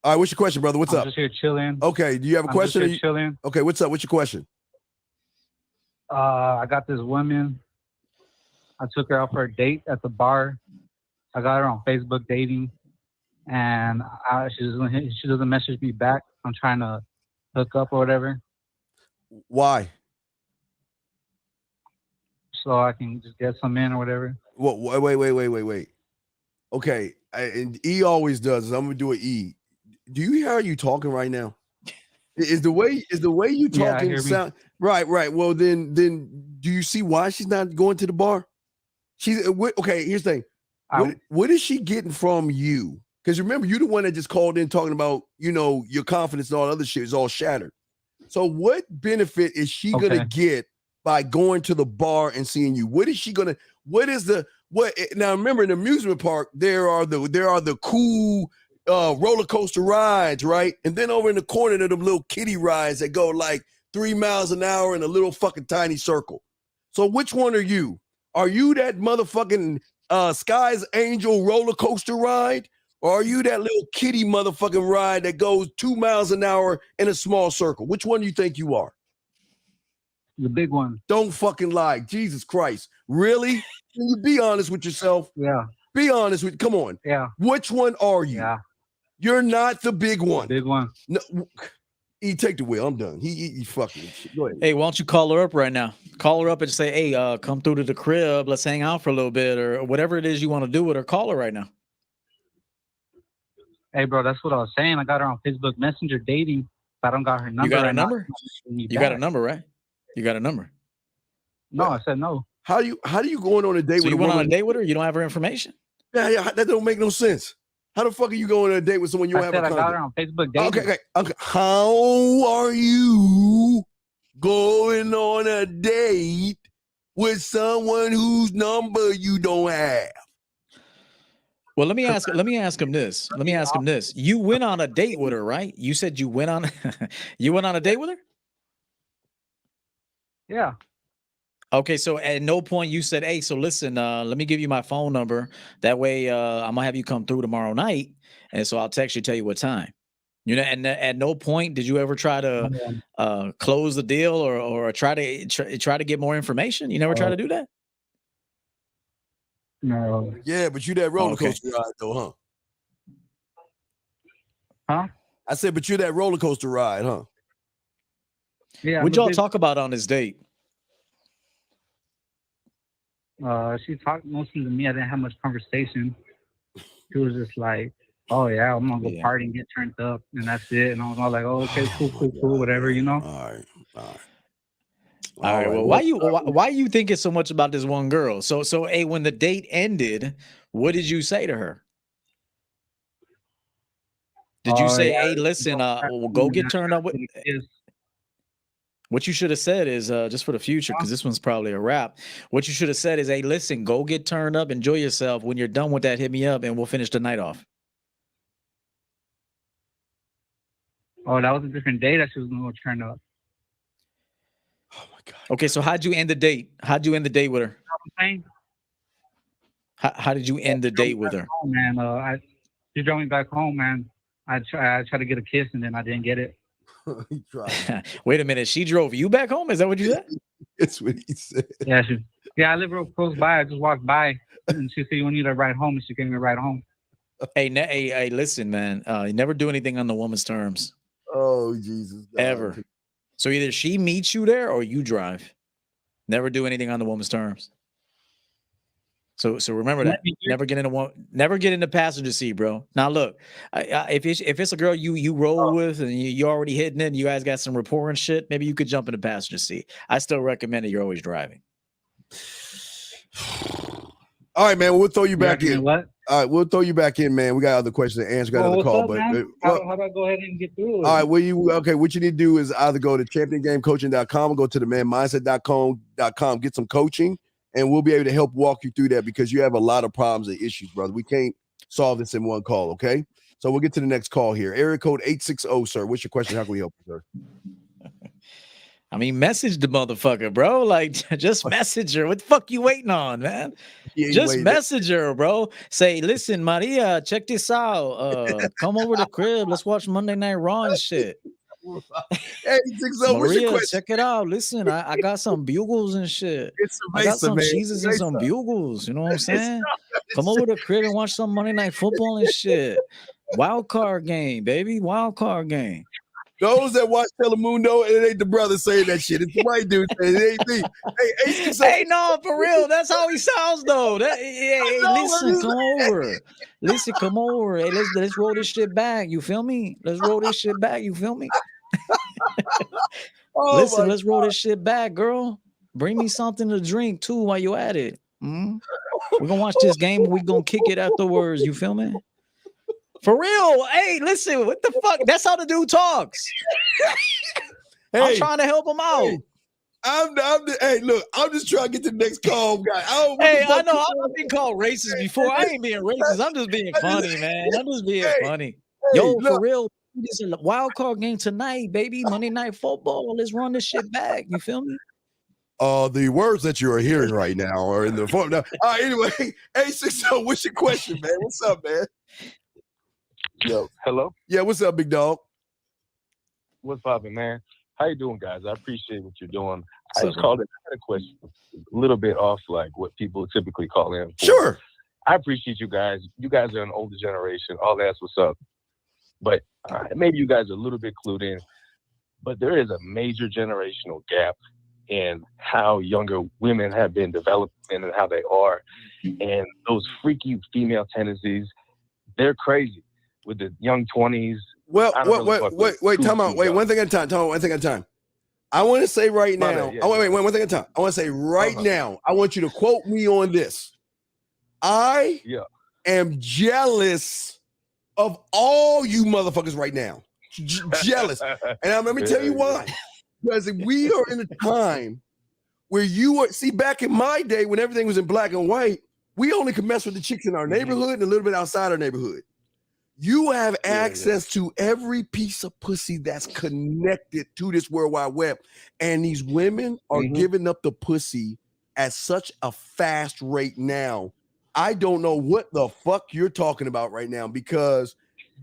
All right, what's your question, brother? What's up? Just here chilling. Okay, do you have a question? Just here chilling. Okay, what's up? What's your question? I got this woman. I took her out for a date at the bar. I got her on Facebook dating, and she doesn't message me back. I'm trying to hook up or whatever. Why? So I can just get some in or whatever. Wait. Okay, and E always does. I'm gonna do an E. Do you hear how you talking right now? Is the way you talking sound right? Well, then do you see why she's not going to the bar? She's okay. Here's the thing. What is she getting from you? Because remember, you're the one that just called in talking about, you know, your confidence and all other shit is all shattered. So what benefit is she gonna get by going to the bar and seeing you? What is she gonna? Now remember, in the amusement park there are the cool roller coaster rides, right? And then over in the corner there are them little kiddie rides that go like 3 miles an hour in a little fucking tiny circle. So which one are you? Are you that motherfucking Sky's Angel roller coaster ride? Or are you that little kiddie motherfucking ride that goes 2 miles an hour in a small circle? Which one do you think you are? The big one. Don't fucking lie. Jesus Christ. Really? Can you be honest with yourself? Yeah. Be honest with. Come on. Yeah. Which one are you? Yeah. You're not the big one. The big one. No, he take the wheel. I'm done. He fucking shit. Go ahead. Hey, why don't you call her up right now? Call her up and say, hey, come through to the crib. Let's hang out for a little bit, or whatever it is you want to do with her. Call her right now. Hey, bro, that's what I was saying. I got her on Facebook Messenger dating. I don't got her number. You got a right now. number? You got a number, right? You got a number. No, I said no. How do you going on a date So with you a went woman? on a date with her? You don't have her information? Yeah, that don't make no sense. How the fuck are you going on a date with someone you don't have a I got her contact? on Facebook dating. Okay. How are you going on a date with someone whose number you don't have? Well, let me ask him this. You went on a date with her, right? You said you went on a date with her? Yeah. Okay, so at no point you said, "Hey, so listen, let me give you my phone number. That way, I'm gonna have you come through tomorrow night, and so I'll text you, tell you what time." You know, and at no point did you ever try to close the deal or try to get more information. You never try to do that. No. Yeah, but you that roller coaster ride though, huh? Huh? I said, but you that roller coaster ride, huh? Yeah. What'd y'all talk about on this date? She talked mostly to me. I didn't have much conversation. She was just like, "Oh yeah, I'm gonna go party and get turned up, and that's it." And I was all like, "Oh, okay, cool, whatever, you know." All right. Well, why you thinking so much about this one girl? So, hey, when the date ended, what did you say to her? Did you say, "Hey, listen, we'll go get turned up with"? What you should have said is, just for the future, because this one's probably a wrap. What you should have said is, "Hey, listen, go get turned up, enjoy yourself. When you're done with that, hit me up, and we'll finish the night off." Oh, that was a different day that she was gonna go turn up. Oh my god. Okay, so how'd you end the date? How'd you end the date with her? How did you end the date with her? Oh man, she drove me back home, man. I tried to get a kiss and then I didn't get it. He tried. Wait a minute, she drove you back home? Is that what you said? That's what he said. Yeah, I live real close by. I just walked by and she said, "You need a ride home," and she gave me a ride home. Hey, listen, man. You never do anything on the woman's terms. Oh, Jesus. God. Ever. So either she meets you there or you drive. Never do anything on the woman's terms. So remember that. Never get in the passenger seat, bro. Now look, if it's a girl you roll with and you already hitting it and you guys got some rapport and shit, maybe you could jump in the passenger seat. I still recommend that you're always driving. All right, man. We'll throw you back in. What? All right, we'll throw you back in, man. We got other questions to answer. Got another call, but how about I go ahead and get through it? All right, what you need to do is either go to championgamecoaching.com or go to themanmindset.com, get some coaching, and we'll be able to help walk you through that because you have a lot of problems and issues, brother. We can't solve this in one call, okay? So we'll get to the next call here. Area code 860, sir. What's your question? How can we help you, sir? I mean, message the motherfucker, bro. Like, just message her. What the fuck you waiting on, man? Just message her, bro. Say, "Listen, Maria, check this out. Come over to the crib. Let's watch Monday Night Raw and shit." Hey, Maria, check it out. Listen, I got some bugles and shit. I got some cheeses and some bugles. You know what I'm saying? Come over to the crib and watch some Monday Night Football and shit. Wild card game, baby. Wild card game. Those that watch Telemundo, it ain't the brother saying that shit. It's the white dude saying it ain't me. Hey, no, for real. That's how he sounds, though. Hey, listen, come over. Listen, come over. Hey, let's roll this shit back. You feel me? Let's roll this shit back. You feel me? Listen, let's roll this shit back, girl. Bring me something to drink, too, while you at it. We're going to watch this game. We're going to kick it afterwards. You feel me? For real. Hey, listen, what the fuck? That's how the dude talks. Hey, I'm trying to help him out. Hey, look, I'm just trying to get to the next call, guy. I know I've been called racist before. I ain't being racist. I'm just being funny, man. I'm just being funny. Yo, for real, it's a wild card game tonight, baby. Monday Night Football. Let's run this shit back. You feel me? The words that you are hearing right now are in the form. Now, all right, anyway, 860, what's your question, man? What's up, man? Yo. Hello? Yeah, what's up, big dog? What's poppin', man? How you doing, guys? I appreciate what you're doing. I just called in. I had a question, a little bit off like what people typically call in for. Sure. I appreciate you guys. You guys are an older generation. All that's what's up. But maybe you guys are a little bit clued in. But there is a major generational gap in how younger women have been developing and how they are. And those freaky female tendencies, they're crazy. With the young 20s, Well, I don't really fuck with wait, too time out. Wait, young. one thing at a time. One thing at a time. I want to say right My now. bad, yeah. Oh, wait, one thing at a time. I want to say right Uh-huh. now. I want you to quote me on this. I am jealous of all you motherfuckers right now. Jealous, and let me tell you why. Because we are in a time where you are. See, back in my day when everything was in black and white, we only could mess with the chicks in our neighborhood and a little bit outside our neighborhood. You have access to every piece of pussy that's connected to this World Wide Web. And these women are giving up the pussy at such a fast rate now. I don't know what the fuck you're talking about right now because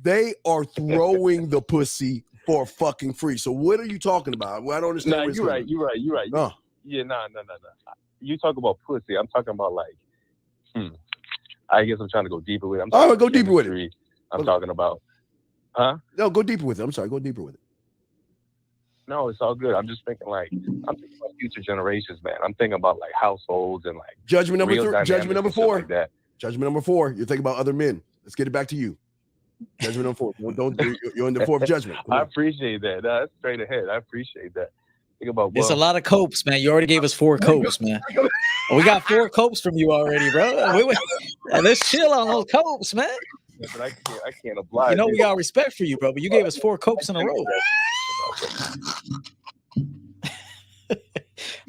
they are throwing the pussy for fucking free. So what are you talking about? Well, I don't understand. Nah, you're right. Yeah, nah. You talk about pussy. I'm talking about like, I guess I'm trying to go deeper with it. Oh, go deeper with it. I'm talking about, No, go deeper with it. I'm sorry, go deeper with it. No, it's all good. I'm just thinking I'm thinking about future generations, man. I'm thinking about like households and like judgment number 3, judgment number 4. Like that. Judgment number 4. You're thinking about other men. Let's get it back to you. Judgment number 4. You're in the 4th judgment. I appreciate that. No, that's straight ahead. I appreciate that. Think about it's a lot of copes, man. You already gave us 4 copes, man. We got 4 copes from you already, bro. Let's chill on those copes, man. But I can't oblige. You know we got respect for you, bro. But you gave us 4 copes in a row.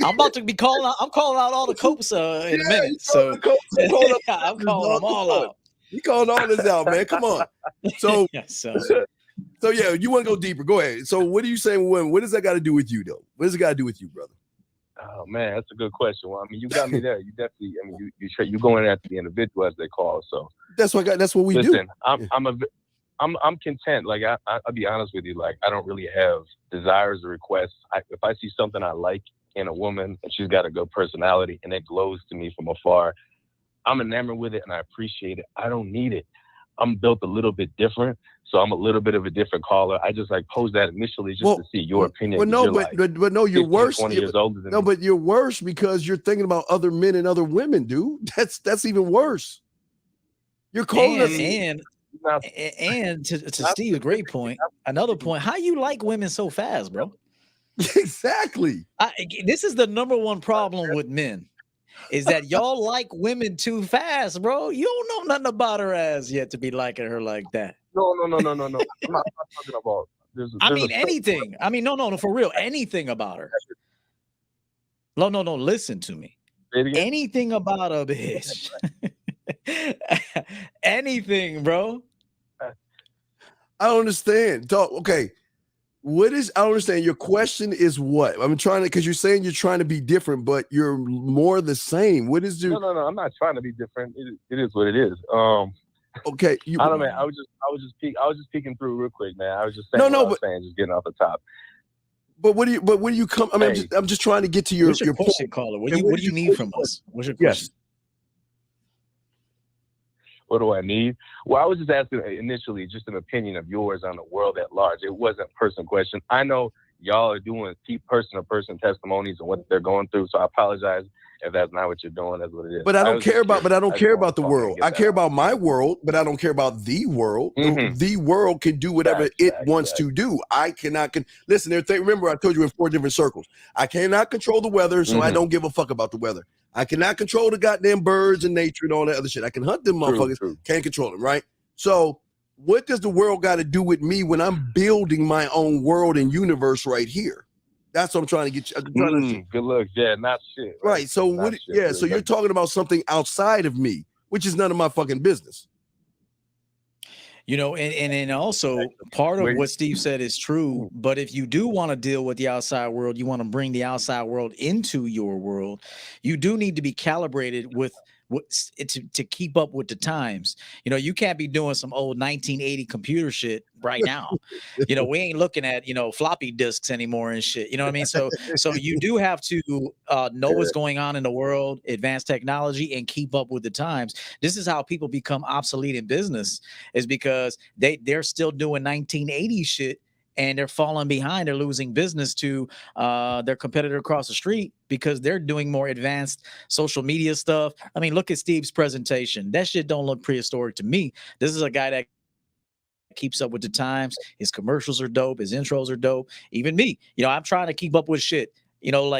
I'm about to be calling out. I'm calling out all the copes in a minute. So I'm calling them all out. You called all this out, man. Come on. So yeah, you want to go deeper? Go ahead. So what are you saying? What does that got to do with you, though? What does it got to do with you, brother? Oh man, that's a good question. Well, I mean, you got me there. You definitely. I mean, you going after the individual as they call. So that's what we do. I'm content. Like I'll be honest with you. Like I don't really have desires or requests. If I see something I like in a woman and she's got a good personality and it glows to me from afar, I'm enamored with it and I appreciate it. I don't need it. I'm built a little bit different, so I'm a little bit of a different caller. I just like posed that initially just to see your opinion. Well, no, but no, you're worse. 20 years older than me. But you're worse because you're thinking about other men and other women, dude. That's even worse. You're calling us. And to Steve's great point, another point. How you like women so fast, bro? Exactly. This is the number one problem with men. Is that y'all like women too fast, bro? You don't know nothing about her ass yet to be liking her like that. No. I'm not talking about. Anything. I mean, no, for real. Anything about her. No. Listen to me. Anything about a bitch. Anything, bro. I don't understand. Okay. I don't understand. Your question is what? I'm trying to, because you're saying you're trying to be different, but you're more the same. What is your? No. I'm not trying to be different. It is what it is. Okay. I don't know, man. I was just peeking through real quick, man. I was just saying. Just getting off the top. But what do you come? I mean, I'm just trying to get to your question, caller. What do you need from us? What's your question? Yes. What do I need? Well, I was just asking initially just an opinion of yours on the world at large. It wasn't a person question. I know y'all are doing person-to-person testimonies and what they're going through, so I apologize if that's not what you're doing. That's what it is. But I don't care about the world. I care about my world, but I don't care about the world. Mm-hmm. The world can do whatever it wants to do. I cannot. Listen, remember I told you in 4 different circles. I cannot control the weather, so I don't give a fuck about the weather. I cannot control the goddamn birds and nature and all that other shit. I can hunt them motherfuckers. Can't control them, right? So what does the world got to do with me when I'm building my own world and universe right here? That's what I'm trying to get you. Good luck. Yeah, not shit. Right. So what? Yeah. So you're talking about something outside of me, which is none of my fucking business. You know, and also part of what Steve said is true. But if you do want to deal with the outside world, you want to bring the outside world into your world, you do need to be calibrated with to keep up with the times. You know, you can't be doing some old 1980 computer shit right now. You know, we ain't looking at, floppy disks anymore and shit. You know what I mean? So you do have to know what's going on in the world, advanced technology, and keep up with the times. This is how people become obsolete in business, is because they're still doing 1980 shit. And they're falling behind. They're losing business to their competitor across the street because they're doing more advanced social media stuff. I mean, look at Steve's presentation. That shit don't look prehistoric to me. This is a guy that keeps up with the times. His commercials are dope. His intros are dope. Even me, I'm trying to keep up with shit.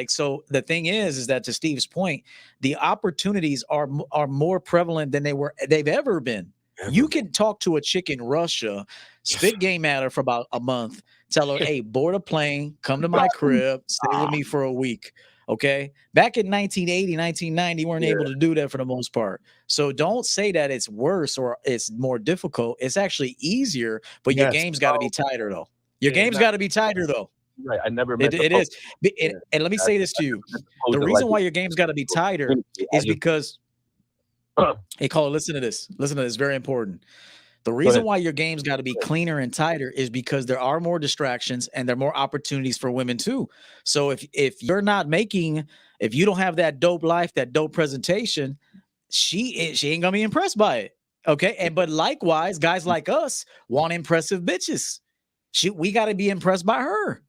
So the thing is that to Steve's point, the opportunities are more prevalent than they've ever been. You can talk to a chick in Russia, spit game at her for about a month, tell her, hey, board a plane, come to my crib, stay with me for a week. Okay. Back in 1980, 1990, you weren't able to do that for the most part. So don't say that it's worse or it's more difficult. It's actually easier, but your game's got to be tighter, though. Your game's got to be tighter, though. Right. I never met it is. And let me say this to you. The reason why your game's got to be tighter is because hey, caller, listen to this. Listen to this. Very important. The reason why your game's got to be cleaner and tighter is because there are more distractions and there are more opportunities for women too. So if you're not if you don't have that dope life, that dope presentation, she ain't gonna be impressed by it. Okay. But likewise, guys like us want impressive bitches. We got to be impressed by her.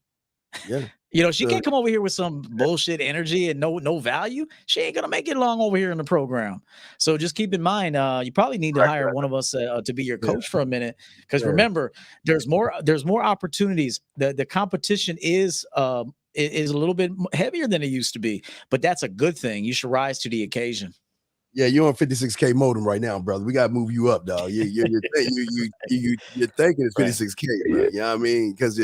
Yeah. She can't come over here with some bullshit energy and no value. She ain't gonna make it long over here in the program. So just keep in mind, you probably need to hire one of us to be your coach for a minute. Because remember, there's more opportunities. The competition is a little bit heavier than it used to be, but that's a good thing. You should rise to the occasion. Yeah, you're on 56K modem right now, brother. We gotta move you up, dog. You're thinking it's 56K, bro. You know what I mean? Because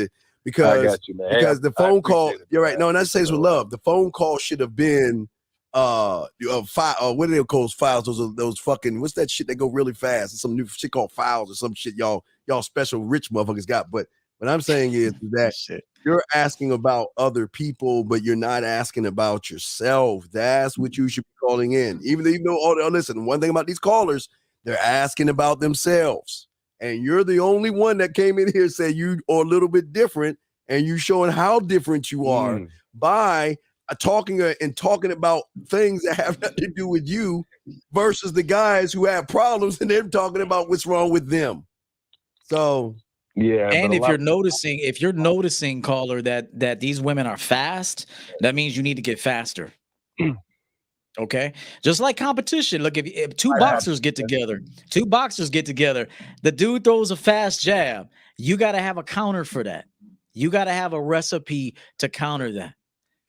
I got you, man. Because the phone call, you're right. No, and that says with love. The phone call should have been what do they call those files? Those fucking, what's that shit that go really fast? It's some new shit called files or some shit y'all special rich motherfuckers got. But what I'm saying is that you're asking about other people, but you're not asking about yourself. That's what you should be calling in. Even though listen, one thing about these callers, they're asking about themselves. And you're the only one that came in here and said you are a little bit different, and you showing how different you are by talking about things that have nothing to do with you versus the guys who have problems and they're talking about what's wrong with them. So yeah. And if you're noticing, caller, that these women are fast, that means you need to get faster. Okay, just like competition. Look, if two boxers get together, the dude throws a fast jab. You got to have a counter for that. You got to have a recipe to counter that.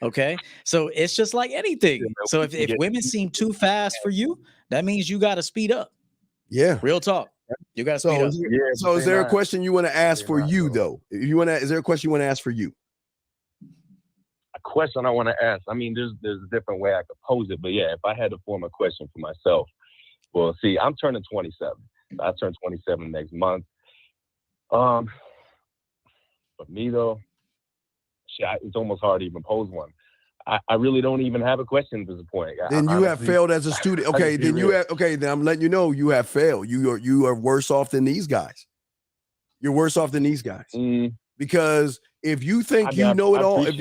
Okay, so it's just like anything. So if women seem too fast for you, that means you got to speed up. Yeah, real talk. You got to speed up. So is there a question you want to ask for you though? Is there a question you want to ask for you? Question I want to ask. I mean, there's a different way I could pose it, but yeah, if I had to form a question for myself, well, see, I'm turning 27. I turn 27 next month. For me though, it's almost hard to even pose one. I really don't even have a question at this point. Then you have failed as a student. Okay, then then I'm letting you know you have failed. You are worse off than these guys. You're worse off than these guys. Because if you think you know it all, I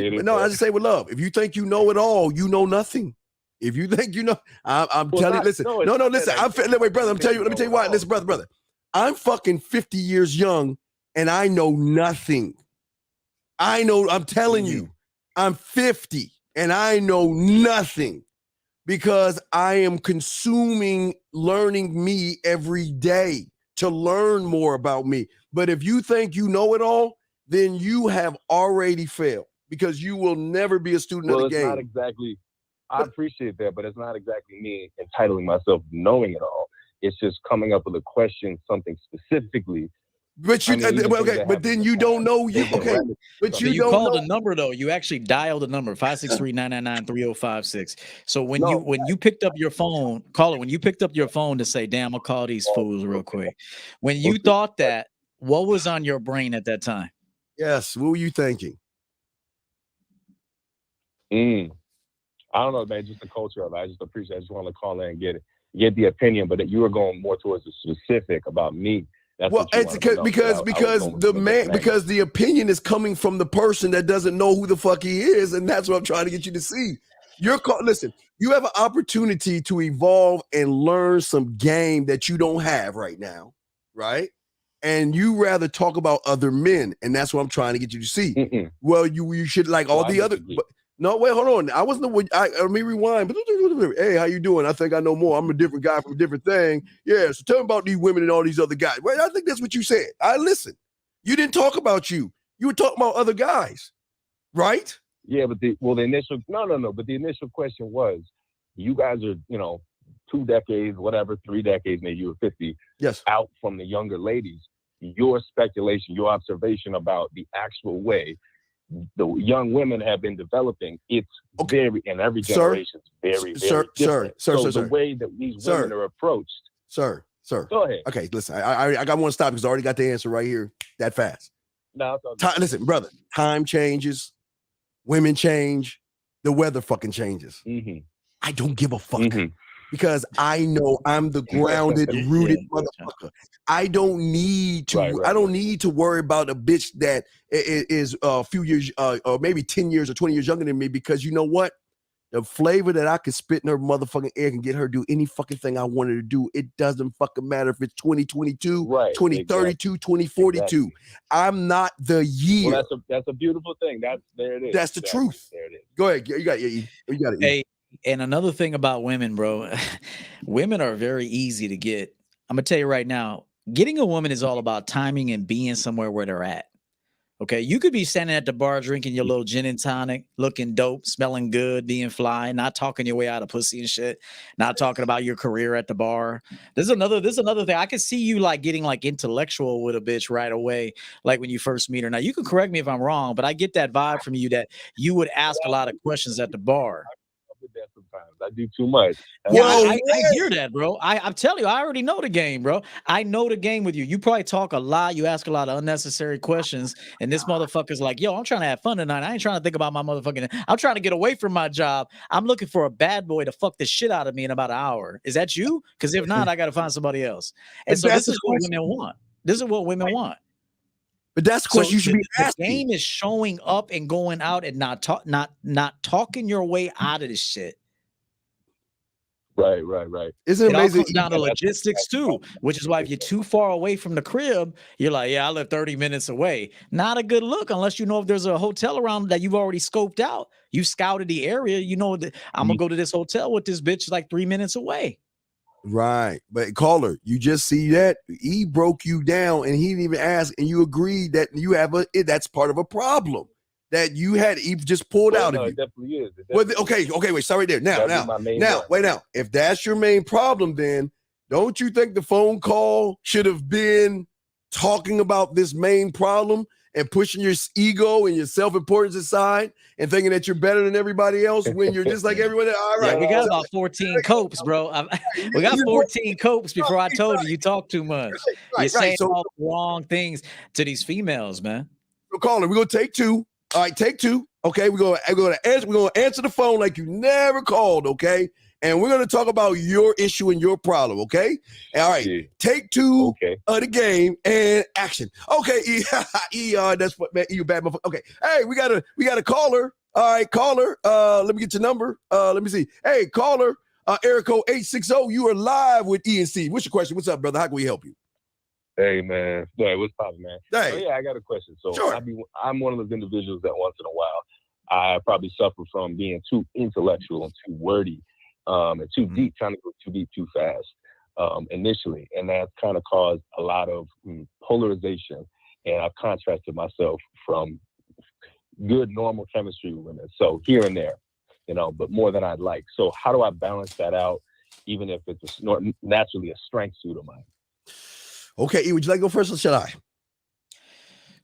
just say with love. If you think you know it all, you know nothing. If you think you know, I'm telling you, listen. No, listen. Wait, brother. Let me tell you why. Listen, brother. I'm fucking 50 years young, and I know nothing. I'm telling you, I'm 50, and I know nothing because I am consuming, learning me every day to learn more about me. But if you think you know it all, then you have already failed because you will never be a student of the game. Well, it's not exactly, I appreciate that, but it's not exactly me entitling myself knowing it all. It's just coming up with a question, something specifically. But but then you don't know. But you called a number though. You actually dialed a number 563-999-3056. So when you picked up your phone, caller, when you picked up your phone to say, "Damn, I'll call these fools real quick," when you thought that, what was on your brain at that time? Yes. What were you thinking? I don't know, man. Just the culture of it. I just appreciate it. I just want to call in and get the opinion, but that you were going more towards the specific about me. That's because the opinion is coming from the person that doesn't know who the fuck he is, and that's what I'm trying to get you to see. Listen, you have an opportunity to evolve and learn some game that you don't have right now, right? And you rather talk about other men, and that's what I'm trying to get you to see. Well, you should like all the other. No, wait, hold on. I wasn't the one. Let me rewind. Hey, how you doing? I think I know more. I'm a different guy from a different thing. Yeah, so tell me about these women and all these other guys. Well, I think that's what you said. I listen. You didn't talk about you. You were talking about other guys, right? Yeah, but the initial but the initial question was, you guys are 2 decades, whatever, 3 decades, maybe you were 50, yes, out from the younger ladies. Your speculation, your observation about the actual way the young women have been developing, it's very, in every generation, very different. The way that these women are approached. Sir. Go ahead. Okay, listen, I got one stop because I already got the answer right here that fast. No, it's okay. Listen, brother, time changes, women change, the weather fucking changes. Mm-hmm. I don't give a fuck. Because I know I'm the grounded, rooted motherfucker. I don't need to. I don't need to worry about a bitch that is a few years, or maybe 10 years or 20 years younger than me. Because you know what? The flavor that I can spit in her motherfucking ear can get her to do any fucking thing I wanted to do. It doesn't fucking matter if it's 2022, 2032, 2042. Exactly. I'm not the year. Well, that's a beautiful thing. There it is. That's the truth. There it is. Go ahead. You got it. Hey. And another thing about women, bro, women are very easy to get. I'm going to tell you right now, getting a woman is all about timing and being somewhere where they're at. Okay. You could be standing at the bar drinking your little gin and tonic, looking dope, smelling good, being fly, not talking your way out of pussy and shit, not talking about your career at the bar. There's another thing. I could see you like getting like intellectual with a bitch right away, like when you first meet her. Now, you can correct me if I'm wrong, but I get that vibe from you that you would ask a lot of questions at the bar. That sometimes I do too much. Yeah, I hear that, bro. I'm telling you, I already know the game, bro. I know the game with you. You probably talk a lot. You ask a lot of unnecessary questions, and this motherfucker's like, "Yo, I'm trying to have fun tonight. I ain't trying to think about my motherfucking. I'm trying to get away from my job. I'm looking for a bad boy to fuck the shit out of me in about an hour. Is that you? Because if not, I got to find somebody else." And so this is what women want. This is what women want. But that's the question you should be asking. The game is showing up and going out and not talking your way out of this shit. Right. Isn't it amazing? All comes down to logistics too, which is why if you're too far away from the crib, you're like, yeah, I live 30 minutes away. Not a good look unless you know if there's a hotel around that you've already scoped out. You scouted the area. You know that I'm gonna go to this hotel with this bitch like 3 minutes away. Right. But caller, you just see that he broke you down and he didn't even ask, and you agreed that you have that's part of a problem that you had just pulled out of you. It definitely is. Okay, wait, start right there. Now, if that's your main problem, then don't you think the phone call should have been talking about this main problem and pushing your ego and your self-importance aside and thinking that you're better than everybody else when you're just like everyone else? All right. Yeah, we got about 14 copes, bro. We got 14 copes before I told you talk too much. You're saying all the wrong things to these females, man. So caller, we're gonna take two. All right, take two. Okay, we're gonna answer the phone like you never called, okay? And we're gonna talk about your issue and your problem, okay? All right, take two of the game and action. Okay, that's what, man, you bad motherfucker. Okay, hey, we got a caller. All right, caller. Let me get your number. Let me see. Hey, caller, Erico 860. You are live with ENC. What's your question? What's up, brother? How can we help you? Hey, man. Hey, what's poppin', man? Hey. So, yeah, I got a question. So sure. I'm one of those individuals that once in a while, I probably suffer from being too intellectual and too wordy and too deep, trying to go too deep too fast initially. And that's kind of caused a lot of polarization. And I've contrasted myself from good, normal chemistry with women. So here and there, but more than I'd like. So how do I balance that out, even if it's naturally a strength suit of mine? Okay, E, would you like to go first or should I?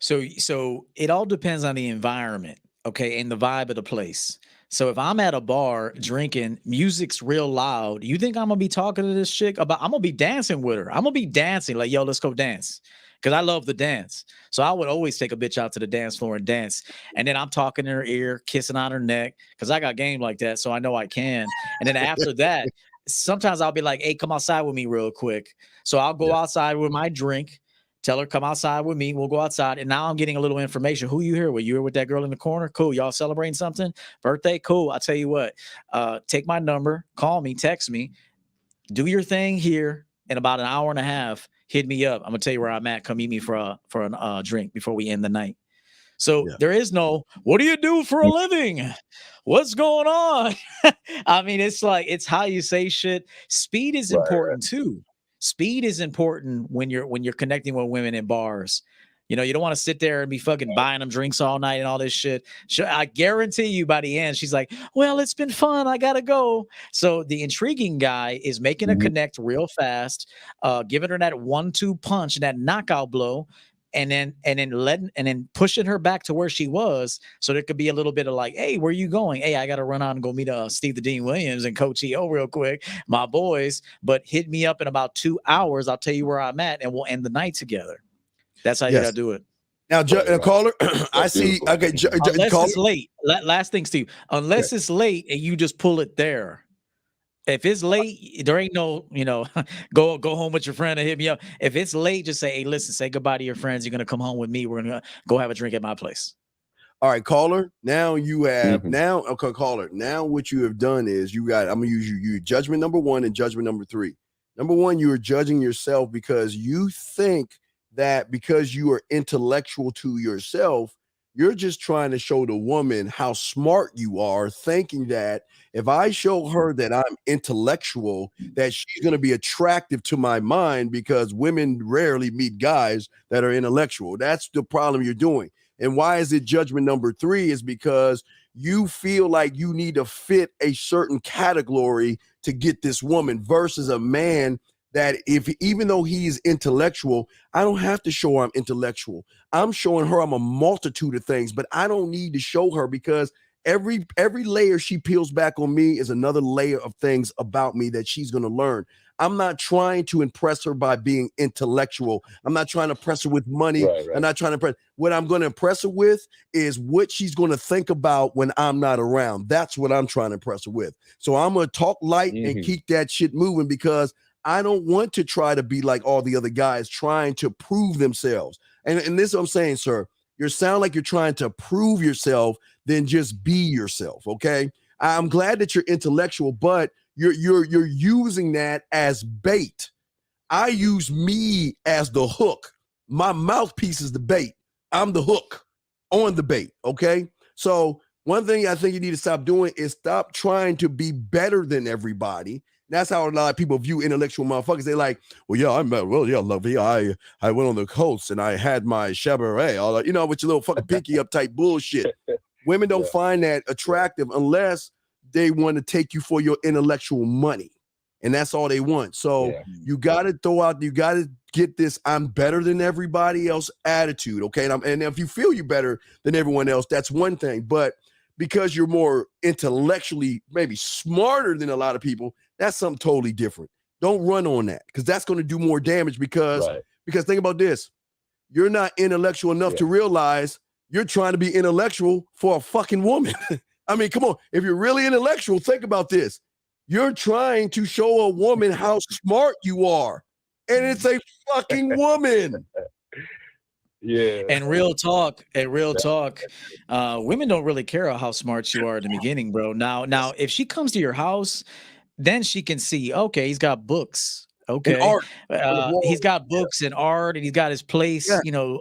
So it all depends on the environment, okay, and the vibe of the place. So if I'm at a bar drinking, music's real loud, you think I'm gonna be talking to this chick about? I'm gonna be dancing with her. I'm gonna be dancing like, yo, let's go dance. Because I love the dance. So I would always take a bitch out to the dance floor and dance. And then I'm talking in her ear, kissing on her neck, because I got game like that, so I know I can. And then after that, sometimes I'll be like, hey, come outside with me real quick. So I'll go outside with my drink, tell her, come outside with me. We'll go outside. And now I'm getting a little information. Who you here with? You here with that girl in the corner? Cool. Y'all celebrating something? Birthday? Cool. I'll tell you what, take my number, call me, text me, do your thing here. In about an hour and a half, hit me up. I'm going to tell you where I'm at. Come meet me for a drink before we end the night. So there is no, what do you do for a living? What's going on? I mean, it's like, it's how you say shit. Speed is important too. Speed is important when you're connecting with women in bars. You know, you don't want to sit there and be fucking buying them drinks all night and all this shit. I guarantee you by the end, she's like, well, it's been fun. I got to go. So the intriguing guy is making a connect real fast, giving her that 1-2 punch and that knockout blow. And then pushing her back to where she was, so there could be a little bit of like, hey, where you going? Hey, I got to run out and go meet Steve the Dean Williams and Coach EO real quick, my boys. But hit me up in about 2 hours. I'll tell you where I'm at, and we'll end the night together. That's how you got to do it. Now, caller, I see. Okay, unless caller. it's late. Last thing, Steve. Unless it's late and you just pull it there. If it's late, there ain't no, go home with your friend and hit me up. If it's late, just say, hey, listen, say goodbye to your friends. You're going to come home with me. We're going to go have a drink at my place. All right, caller. Now you have caller. Now what you have done is I'm going to use you judgment number 1 and judgment number 3. Number 1, you are judging yourself because you think that because you are intellectual to yourself, you're just trying to show the woman how smart you are, thinking that if I show her that I'm intellectual, that she's going to be attractive to my mind, because women rarely meet guys that are intellectual. That's the problem you're doing. And why is it judgment number 3 is because you feel like you need to fit a certain category to get this woman versus a man that even though he's intellectual, I don't have to show her I'm intellectual. I'm showing her I'm a multitude of things, but I don't need to show her, because every layer she peels back on me is another layer of things about me that she's going to learn. I'm not trying to impress her by being intellectual. I'm not trying to impress her with money. I'm not trying to impress. What I'm going to impress her with is what she's going to think about when I'm not around. That's what I'm trying to impress her with. So I'm going to talk light and keep that shit moving, because I don't want to try to be like all the other guys trying to prove themselves. And this is what I'm saying, sir. You sound like you're trying to prove yourself, then just be yourself, okay? I'm glad that you're intellectual, but you're using that as bait. I use me as the hook. My mouthpiece is the bait. I'm the hook on the bait, okay? So one thing I think you need to stop doing is stop trying to be better than everybody. That's how a lot of people view intellectual motherfuckers. They're like, well, yeah, lovely. I went on the coast and I had my Chevrolet, all that, with your little fucking pinky up type bullshit. Women don't find that attractive unless they want to take you for your intellectual money. And that's all they want. So you got to get this I'm better than everybody else attitude, okay? And if you feel you're better than everyone else, that's one thing. But because you're more intellectually maybe smarter than a lot of people, that's something totally different. Don't run on that, because that's going to do more damage, because think about this. You're not intellectual enough to realize you're trying to be intellectual for a fucking woman. I mean, come on. If you're really intellectual, think about this. You're trying to show a woman how smart you are, and it's a fucking woman. Yeah. And real talk, women don't really care how smart you are in the beginning, bro. Now, if she comes to your house, then she can see, okay, he's got books. Okay. And art. He's got books and art, and he's got his place,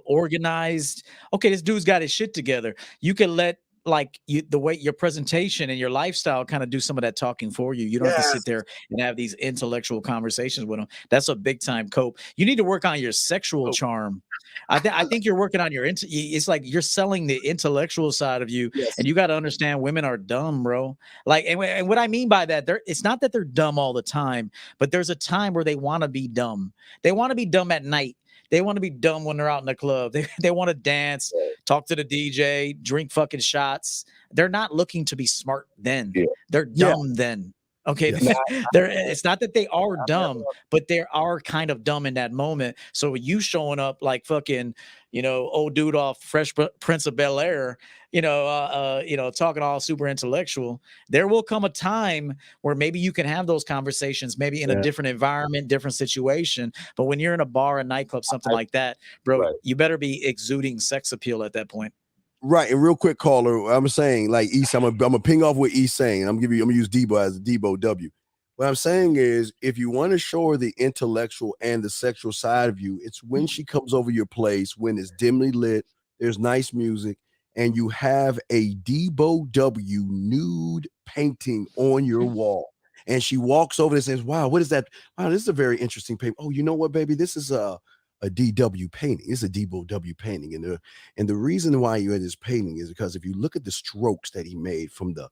organized. Okay, this dude's got his shit together. You can let the way your presentation and your lifestyle kind of do some of that talking for you. You don't have to sit there and have these intellectual conversations with them. That's a big time cope. You need to work on your sexual charm. I think you're working on it's like you're selling the intellectual side of you, and you got to understand women are dumb, bro. And what I mean by that, it's not that they're dumb all the time, but there's a time where they want to be dumb. They want to be dumb at night. They want to be dumb when they're out in the club. They want to dance, talk to the DJ, drink fucking shots. They're not looking to be smart then. They're dumb then. Okay. It's not that they are dumb, but they are kind of dumb in that moment. So you showing up like fucking, old dude off Fresh Prince of Bel-Air, talking all super intellectual. There will come a time where maybe you can have those conversations, maybe in a different environment, different situation. But when you're in a bar, a nightclub, something like that, bro, you better be exuding sex appeal at that point. Right. And real quick, caller, I'm saying, like East, I'm gonna ping off what East saying. I'm gonna use Debo as a Debo W. What I'm saying is, if you want to show her the intellectual and the sexual side of you, it's when she comes over your place, when it's dimly lit, there's nice music, and you have a Debo W nude painting on your wall. And she walks over and says, wow, what is that? Wow, this is a very interesting painting. Oh, you know what, baby? This is a DW painting. It's a Debo W painting. And the reason why you're in this painting is because if you look at the strokes that he made from the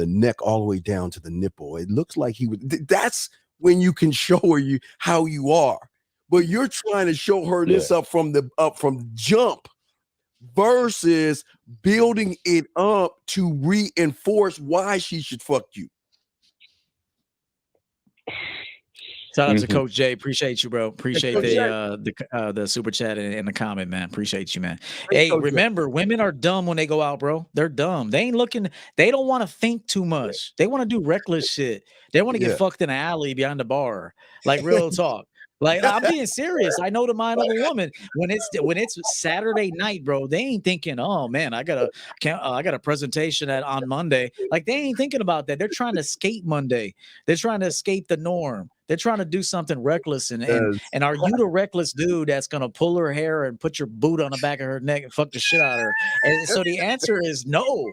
neck all the way down to the nipple, it looks like he would. That's when you can show her how you are. But you're trying to show her this up from jump versus building it up to reinforce why she should fuck you. Shout out to Coach Jay. Appreciate you, bro. Appreciate the super chat and the comment, man. Appreciate you, man. Hey, remember, women are dumb when they go out, bro. They're dumb. They ain't looking. They don't want to think too much. They want to do reckless shit. They want to get fucked in an alley behind the bar. Like, real talk. Like, I'm being serious. I know the mind of a woman when it's Saturday night, bro. They ain't thinking, oh man, I got a presentation on Monday. Like, they ain't thinking about that. They're trying to escape Monday. They're trying to escape the norm. They're trying to do something reckless. And are you the reckless dude that's gonna pull her hair and put your boot on the back of her neck and fuck the shit out of her? And so the answer is no.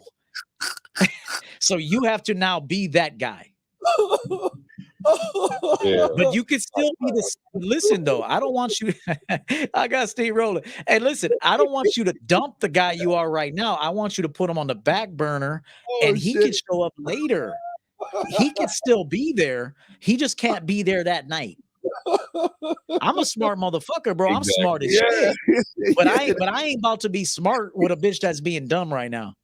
So you have to now be that guy. But you can still be this. Listen, though, I don't want you. I got Steve rolling. Hey, listen, I don't want you to dump the guy you are right now. I want you to put him on the back burner, and he can show up later. He can still be there. He just can't be there that night. I'm a smart motherfucker, bro. I'm smart as shit. But I ain't about to be smart with a bitch that's being dumb right now.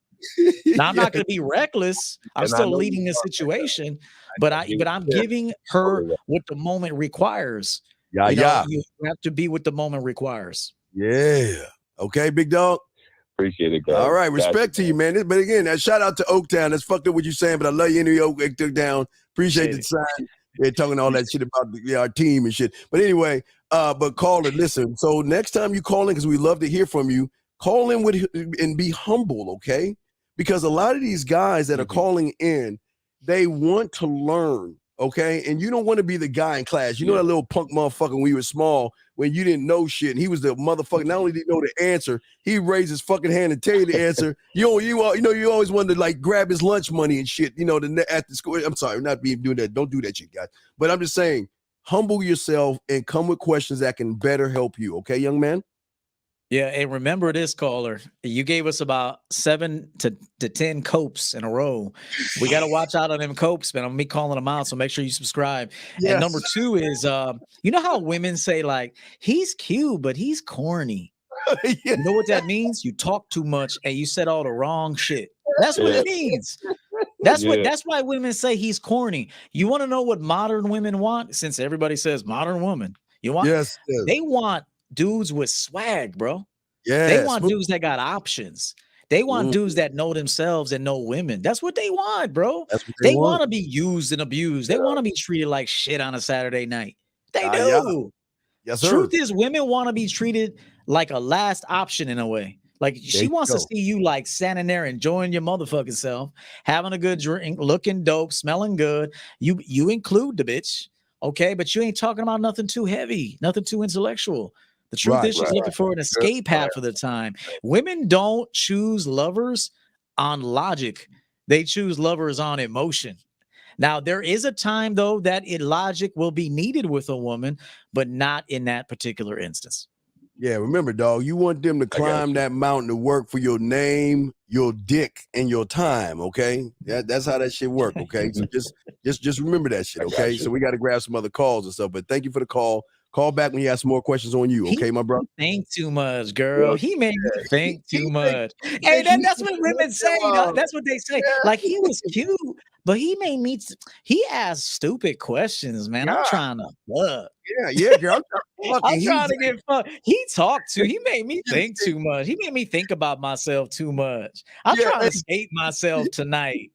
Now I'm not going to be reckless. I'm still leading the situation, but I'm giving her what the moment requires. You have to be what the moment requires. Yeah. Okay, big dog. Appreciate it, guys. All right, respect to you, man. But again, that shout out to Oaktown. That's fucked up what you're saying, but I love you anyway, Oaktown. Appreciate the sign. They're talking all that shit about our team and shit. But anyway, but call it. Listen. So next time you call in, because we love to hear from you, call in and be humble, okay? Because a lot of these guys that are calling in, they want to learn, okay? And you don't want to be the guy in class. You know that little punk motherfucker when you were small, when you didn't know shit, and he was the motherfucker. Not only did he know the answer, he raised his fucking hand and tell you the answer. You always wanted to like grab his lunch money and shit. You know, at the school. I'm sorry, not being doing that. Don't do that shit, guys. But I'm just saying, humble yourself and come with questions that can better help you. Okay, young man. Yeah, and remember this, caller. You gave us about 7 to 10 copes in a row. We got to watch out on them copes, man. I'm me calling them out, so make sure you subscribe. Yes. And number 2 is, you know how women say, like, he's cute, but he's corny. You know what that means? You talk too much and you said all the wrong shit. That's what it means. That's why women say he's corny. You want to know what modern women want? Since everybody says modern woman, you want? Yes. They want dudes with swag, bro. Yeah, they want dudes that got options. They want dudes that know themselves and know women. That's what they want, bro. They want to be used and abused. They want to be treated like shit on a Saturday night. They do. Yeah. Yes, sir. Truth is, women want to be treated like a last option in a way. Like she wants to see you like standing there enjoying your motherfucking self, having a good drink, looking dope, smelling good. You include the bitch, okay? But you ain't talking about nothing too heavy, nothing too intellectual. The truth is she's looking for an escape half of the time. Women don't choose lovers on logic. They choose lovers on emotion. Now, there is a time, though, that logic will be needed with a woman, but not in that particular instance. Yeah, remember, dog, you want them to climb that mountain to work for your name, your dick, and your time, okay? That's how that shit work, okay? So just remember that shit, okay? So we got to grab some other calls and stuff, but thank you for the call. Call back when you have some more questions on you, okay, my brother? Think too much, girl. He made me think too much. Hey, that's what women say. That's what they say. Like, he was cute, but he made me. He asked stupid questions, man. I'm trying to fuck. Yeah, girl. I'm trying to get fucked. He talked to. He made me think too much. He made me think about myself too much. I'm trying to escape myself tonight.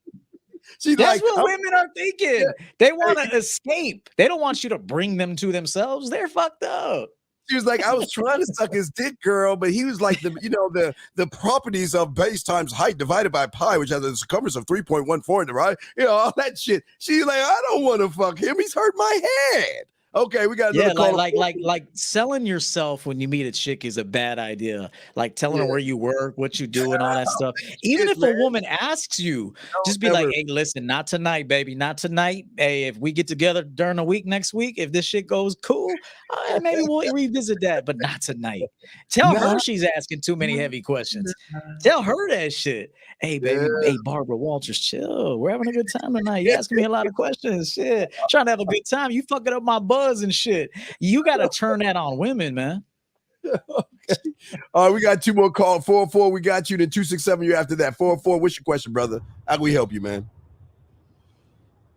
That's what women are thinking. They want to escape. They don't want you to bring them to themselves. They're fucked up. She was like, I was trying to suck his dick, girl, but he was like the properties of base times height divided by pi, which has a circumference of 3.14, right? All that shit. She's like, I don't want to fuck him. He's hurt my head. Okay, we got Yeah, another caller. like selling yourself when you meet a chick is a bad idea. Like telling her where you work, what you do, and all that stuff. Even shit, if a man. woman asks you, just be Don't like, ever. "Hey, listen, not tonight, baby, not tonight. Hey, if we get together during the week next week, if this shit goes cool, maybe we'll revisit that, but not tonight." Tell her Nah. she's asking too many heavy questions. Tell her that shit. Hey, baby, Yeah. hey, Barbara Walters, chill. We're having a good time tonight. You asking me a lot of questions. Shit. Trying to have a good time. You fucking up my buzz and shit. You got to turn that on women, man. Okay. All right, we got two more calls. 404, we got you. Then 267, you after that. 404, what's your question, brother? How can we help you, man?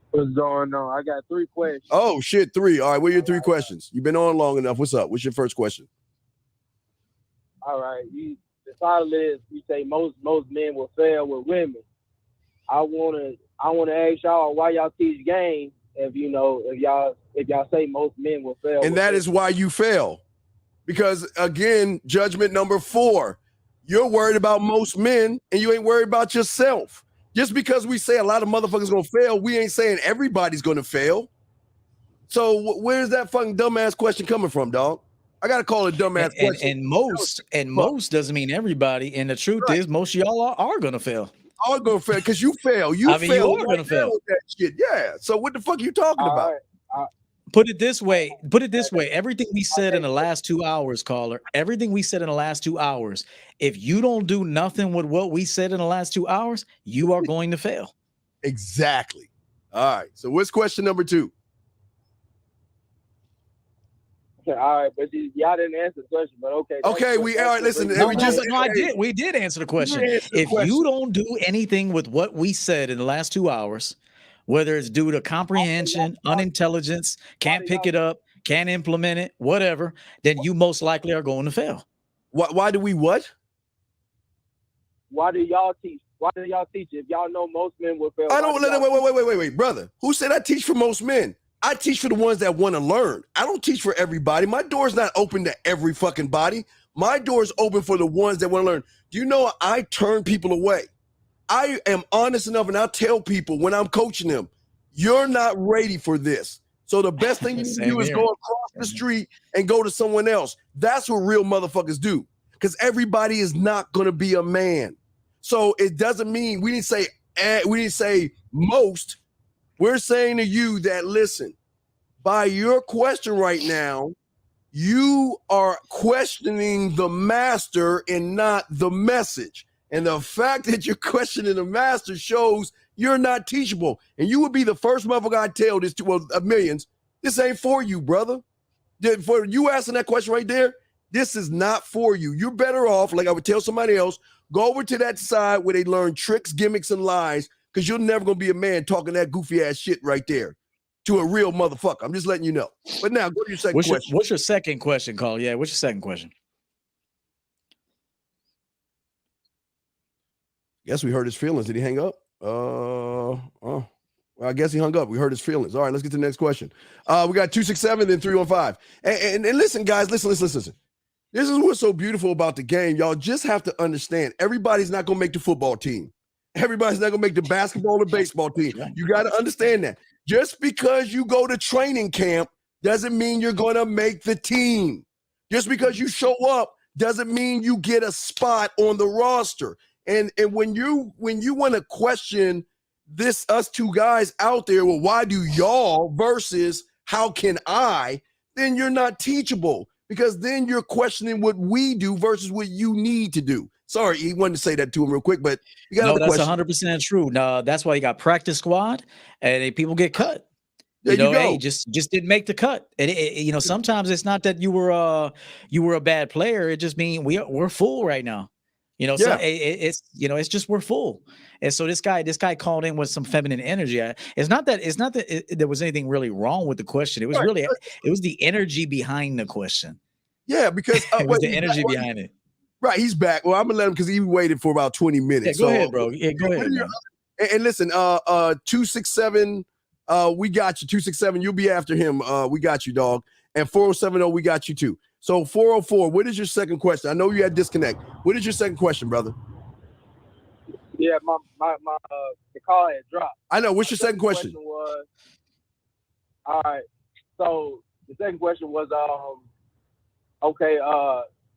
What's going on? I got 3 questions. Oh, shit, 3. All right, what are your 3 questions? You've been on long enough. What's up? What's your first question? All right, the title is you say most men will fail with women. I wanna ask y'all why y'all teach game if y'all say most men will fail. And that is why you fail. Because again, judgment number 4, you're worried about most men and you ain't worried about yourself. Just because we say a lot of motherfuckers gonna fail, we ain't saying everybody's gonna fail. So where's that fucking dumbass question coming from, dog? I gotta call it dumbass question. And most doesn't mean everybody. And the truth is, most of y'all are gonna fail. Are gonna fail because you fail. You fail. You are gonna fail with that shit. Yeah. So what the fuck are you talking about? Put it this way. Everything we said in the last 2 hours, caller, everything we said in the last 2 hours, if you don't do nothing with what we said in the last 2 hours, you are going to fail. Exactly. All right. So what's question number 2? All right, but y'all didn't answer the question, but okay. Okay, all right, listen. We did answer the question. If you don't do anything with what we said in the last 2 hours, whether it's due to comprehension, unintelligence, can't pick it up, can't implement it, whatever, then you most likely are going to fail. Why do we what? Why do y'all teach? Why do y'all teach if y'all know most men will fail? I don't wait, brother. Who said I teach for most men? I teach for the ones that want to learn. I don't teach for everybody. My door's not open to every fucking body. My door's open for the ones that want to learn. Do you know I turn people away? I am honest enough, and I'll tell people when I'm coaching them, you're not ready for this. So the best thing you can do is go across the street and go to someone else. That's what real motherfuckers do. Because everybody is not going to be a man. So it doesn't mean we didn't say most. We're saying to you that, listen, by your question right now, you are questioning the master and not the message. And the fact that you're questioning the master shows you're not teachable. And you would be the first motherfucker I tell this to, millions, this ain't for you, brother. For you asking that question right there, this is not for you. You're better off, like I would tell somebody else, go over to that side where they learn tricks, gimmicks, and lies, because you're never going to be a man talking that goofy ass shit right there to a real motherfucker. I'm just letting you know. But now, go to your second question. What's your second question, Carl? Yeah, what's your second question? Guess we hurt his feelings. Did he hang up? Well, I guess he hung up. We hurt his feelings. All right, let's get to the next question. We got 267, then 315. And listen, guys, listen. This is what's so beautiful about the game. Y'all just have to understand, everybody's not going to make the football team. Everybody's not going to make the basketball or baseball team. You got to understand that. Just because you go to training camp doesn't mean you're going to make the team. Just because you show up doesn't mean you get a spot on the roster. And when you want to question us two guys out there, well, why do y'all versus how can I, then you're not teachable, because then you're questioning what we do versus what you need to do. Sorry, he wanted to say that to him real quick, but you got that's 100% true. No, that's why you got practice squad, and people get cut. There you go. Hey, just didn't make the cut. And sometimes it's not that you were a bad player. It just means we're full right now. So it's just we're full. And so this guy called in with some feminine energy. It's not that there was anything really wrong with the question. It was it was the energy behind the question. Yeah, because it was the energy behind it. Right, he's back. Well, I'm gonna let him because he waited for about 20 minutes. Yeah, go ahead, bro. Yeah, go ahead. And listen, 267, we got you. 267, you'll be after him. We got you, dog. And 4070, we got you too. So 404, what is your second question? I know you had disconnect. What is your second question, brother? Yeah, my the call had dropped. I know. What's your second question? Was, all right. So the second question was, okay,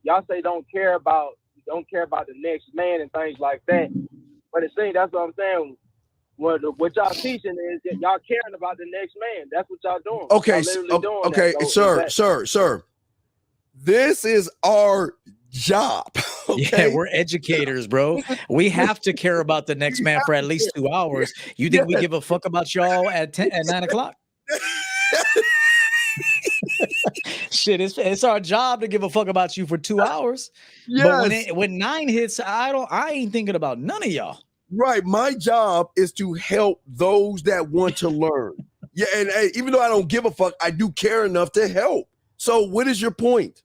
y'all say don't care about the next man and things like that. But it seems that's what I'm saying. What y'all teaching is that y'all caring about the next man. That's what y'all doing. Okay, y'all doing okay, that. sir. This is our job. Okay? Yeah, we're educators, bro. We have to care about the next man for at least 2 hours. You think we give a fuck about y'all at 9 o'clock? Shit, it's our job to give a fuck about you for 2 hours. Yes. But when 9 hits, I ain't thinking about none of y'all. Right. My job is to help those that want to learn. Yeah, and even though I don't give a fuck, I do care enough to help. So what is your point?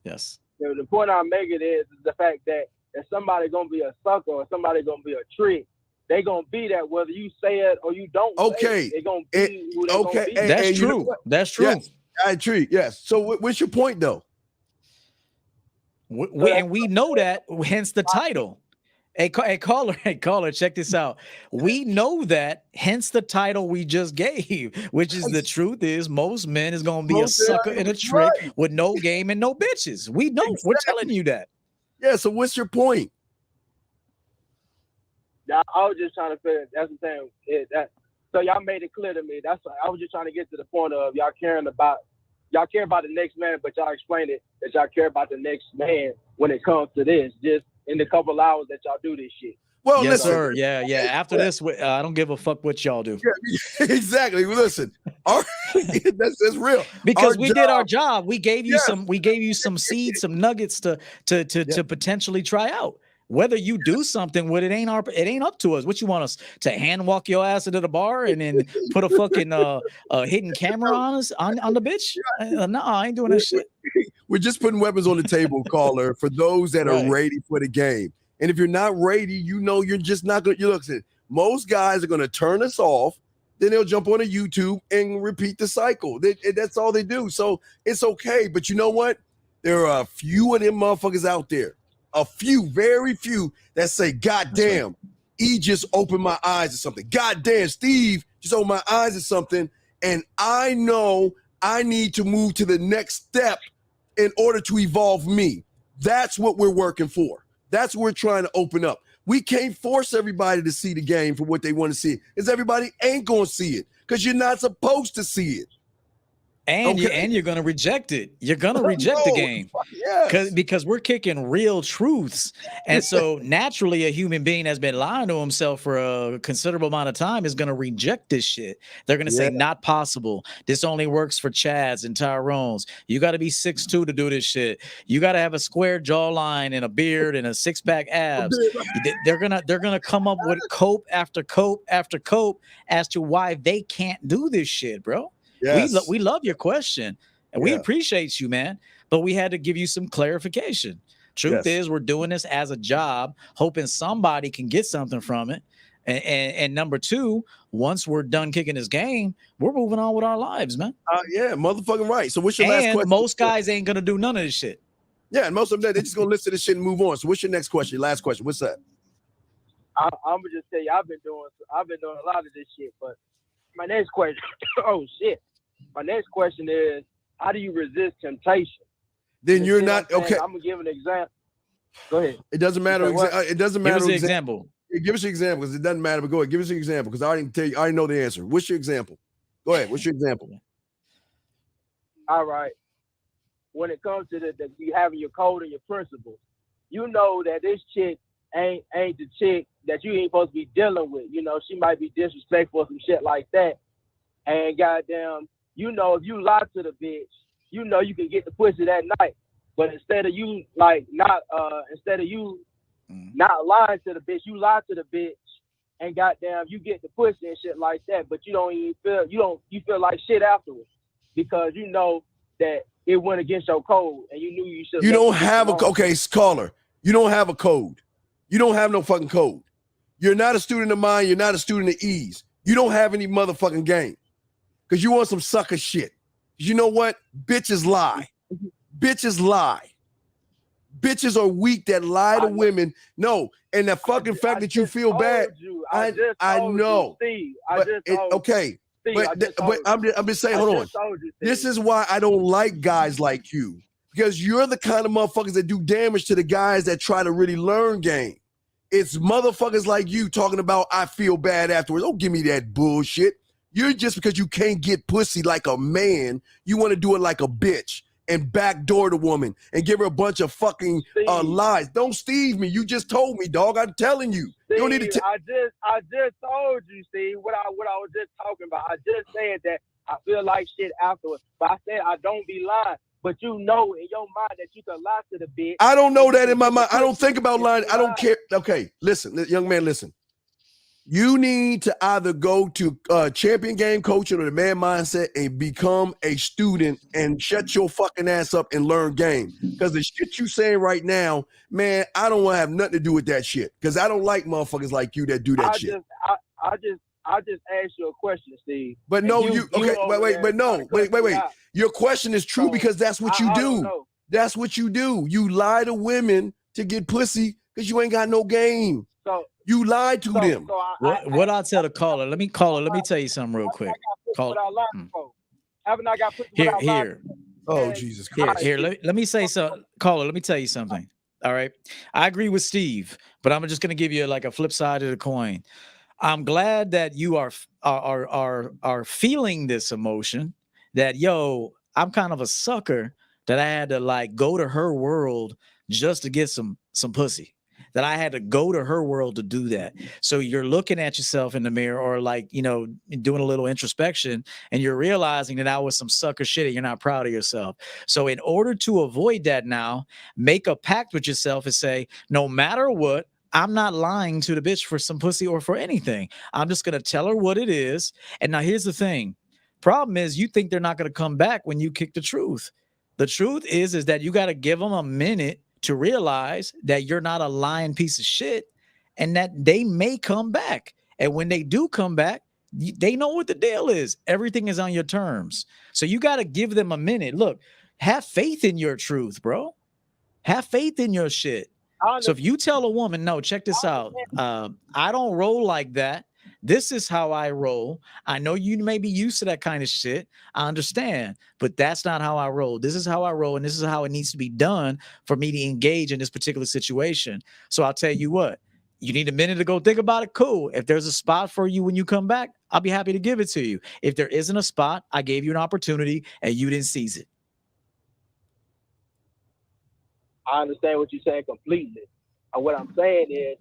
Yes. The point I'm making is the fact that if somebody gonna be a sucker or somebody gonna be a trick, they gonna be that whether you say it or you don't. Okay. They gonna be who they gonna be. That's true. You know that's true. Yes, I agree. Yes. So what's your point though? We know that, hence the title. Hey, caller, check this out. We know that, hence the title we just gave, which is the truth is most men is going to be a sucker and a trick with no game and no bitches. We know. Exactly. We're telling you that. Yeah, so what's your point? I was just trying to figure, that's the thing. So y'all made it clear to me. I was just trying to get to the point of y'all care about the next man, but y'all explained it that y'all care about the next man when it comes to this. Just in the couple hours that y'all do this shit. Well, yes, listen, sir. Yeah. After this, I don't give a fuck what y'all do. Yeah, exactly. Listen, that's real. Because we did our job. We gave you some. We gave you some seeds, some nuggets to potentially try out. Whether you do something with it ain't up to us. What you want us to hand walk your ass into the bar and then put a fucking hidden camera on us on the bitch? No, I ain't doing that shit. We're just putting weapons on the table, caller, for those that are ready for the game. And if you're not ready, you're just not going to. You look, most guys are going to turn us off. Then they'll jump on a YouTube and repeat the cycle. That's all they do. So it's okay. But you know what? There are a few of them motherfuckers out there. A few, very few, that say, God damn, he just opened my eyes to something. God damn, Steve just opened my eyes to something. And I know I need to move to the next step in order to evolve me. That's what we're working for. That's what we're trying to open up. We can't force everybody to see the game for what they want to see, because everybody ain't going to see it, because you're not supposed to see it. And you're gonna reject it. You're gonna reject the game, because we're kicking real truths, and so naturally, a human being that's been lying to himself for a considerable amount of time is gonna reject this shit. They're gonna say, "Not possible. This only works for Chads and Tyrones. You got to be 6'2" to do this shit. You got to have a square jawline and a beard and a 6-pack abs." They're gonna come up with cope after cope after cope as to why they can't do this shit, bro. Yes. We love your question and we appreciate you, man. But we had to give you some clarification. Truth is, we're doing this as a job, hoping somebody can get something from it. And number two, once we're done kicking this game, we're moving on with our lives, man. Yeah, motherfucking right. So what's your last question? Most guys ain't gonna do none of this shit. Yeah, and most of them, they're just gonna listen to this shit and move on. So what's your next question? Your last question? What's that? I'm gonna just tell you, I've been doing a lot of this shit, but my next question, my next question is, how do you resist temptation? Then you're not okay. I'm gonna give an example. Go ahead. It doesn't matter. It doesn't matter. Give us an example. Give us an example, because it doesn't matter. But go ahead, give us an example, because I already tell you. I already know the answer. What's your example? Go ahead. What's your example? All right. When it comes to you having your code and your principles, you know that this chick ain't the chick that you ain't supposed to be dealing with. You know, she might be disrespectful or some shit like that. And goddamn, you know, if you lie to the bitch, you know you can get the pussy that night. But instead of you not lying to the bitch, you lie to the bitch, and goddamn, you get the pussy and shit like that. But you don't even you feel like shit afterwards, because you know that it went against your code, and you knew you should. You don't have caller. You don't have a code. You don't have no fucking code. You're not a student of mine. You're not a student of ease. You don't have any motherfucking game, because you want some sucker shit. You know what? Bitches lie. Bitches lie. Bitches are weak that lie to women. No, and the fucking fact that you feel bad. I know. Steve, okay, I'm just saying, hold on. This is why I don't like guys like you, because you're the kind of motherfuckers that do damage to the guys that try to really learn game. It's motherfuckers like you talking about I feel bad afterwards. Don't give me that bullshit. You're just because you can't get pussy like a man, you want to do it like a bitch and backdoor the woman and give her a bunch of fucking lies. Don't Steve me. You just told me, dog. I'm telling you. Steve, you don't need to I just told you, Steve, what I was just talking about. I just said that I feel like shit afterwards. But I said I don't be lying. But you know in your mind that you can lie to the bitch. I don't know that in my mind. I don't think about lying. I don't care. Okay, listen, young man, listen. You need to either go to champion game coaching or the man mindset and become a student and shut your fucking ass up and learn game. Because the shit you saying right now, man, I don't want to have nothing to do with that shit. Because I don't like motherfuckers like you that do that shit. I just asked you a question, Steve. But no, wait. Your question is true because that's what you do. That's what you do. You lie to women to get pussy because you ain't got no game. So you lied to them. What I'll tell the caller, let me tell you something real quick. Haven't I got put here. Oh, Jesus Christ. Here, let me say so. Caller, let me tell you something. All right. I agree with Steve, but I'm just gonna give you like a flip side of the coin. I'm glad that you are feeling this emotion that, yo, I'm kind of a sucker that I had to like go to her world just to get some pussy, that I had to go to her world to do that. So you're looking at yourself in the mirror or like, you know, doing a little introspection and you're realizing that that was some sucker shit and you're not proud of yourself. So in order to avoid that now, make a pact with yourself and say, no matter what, I'm not lying to the bitch for some pussy or for anything. I'm just going to tell her what it is. And now here's the thing. Problem is you think they're not going to come back when you kick the truth. The truth is that you got to give them a minute to realize that you're not a lying piece of shit and that they may come back. And when they do come back, they know what the deal is. Everything is on your terms. So you got to give them a minute. Look, have faith in your truth, bro. Have faith in your shit. So if you tell a woman, no, check this out. I don't roll like that. This is how I roll. I know you may be used to that kind of shit. I understand, but that's not how I roll. This is how I roll, and this is how it needs to be done for me to engage in this particular situation. So I'll tell you what, you need a minute to go think about it. Cool. If there's a spot for you when you come back, I'll be happy to give it to you. If there isn't a spot, I gave you an opportunity and you didn't seize it. I understand what you're saying completely. What I'm saying is,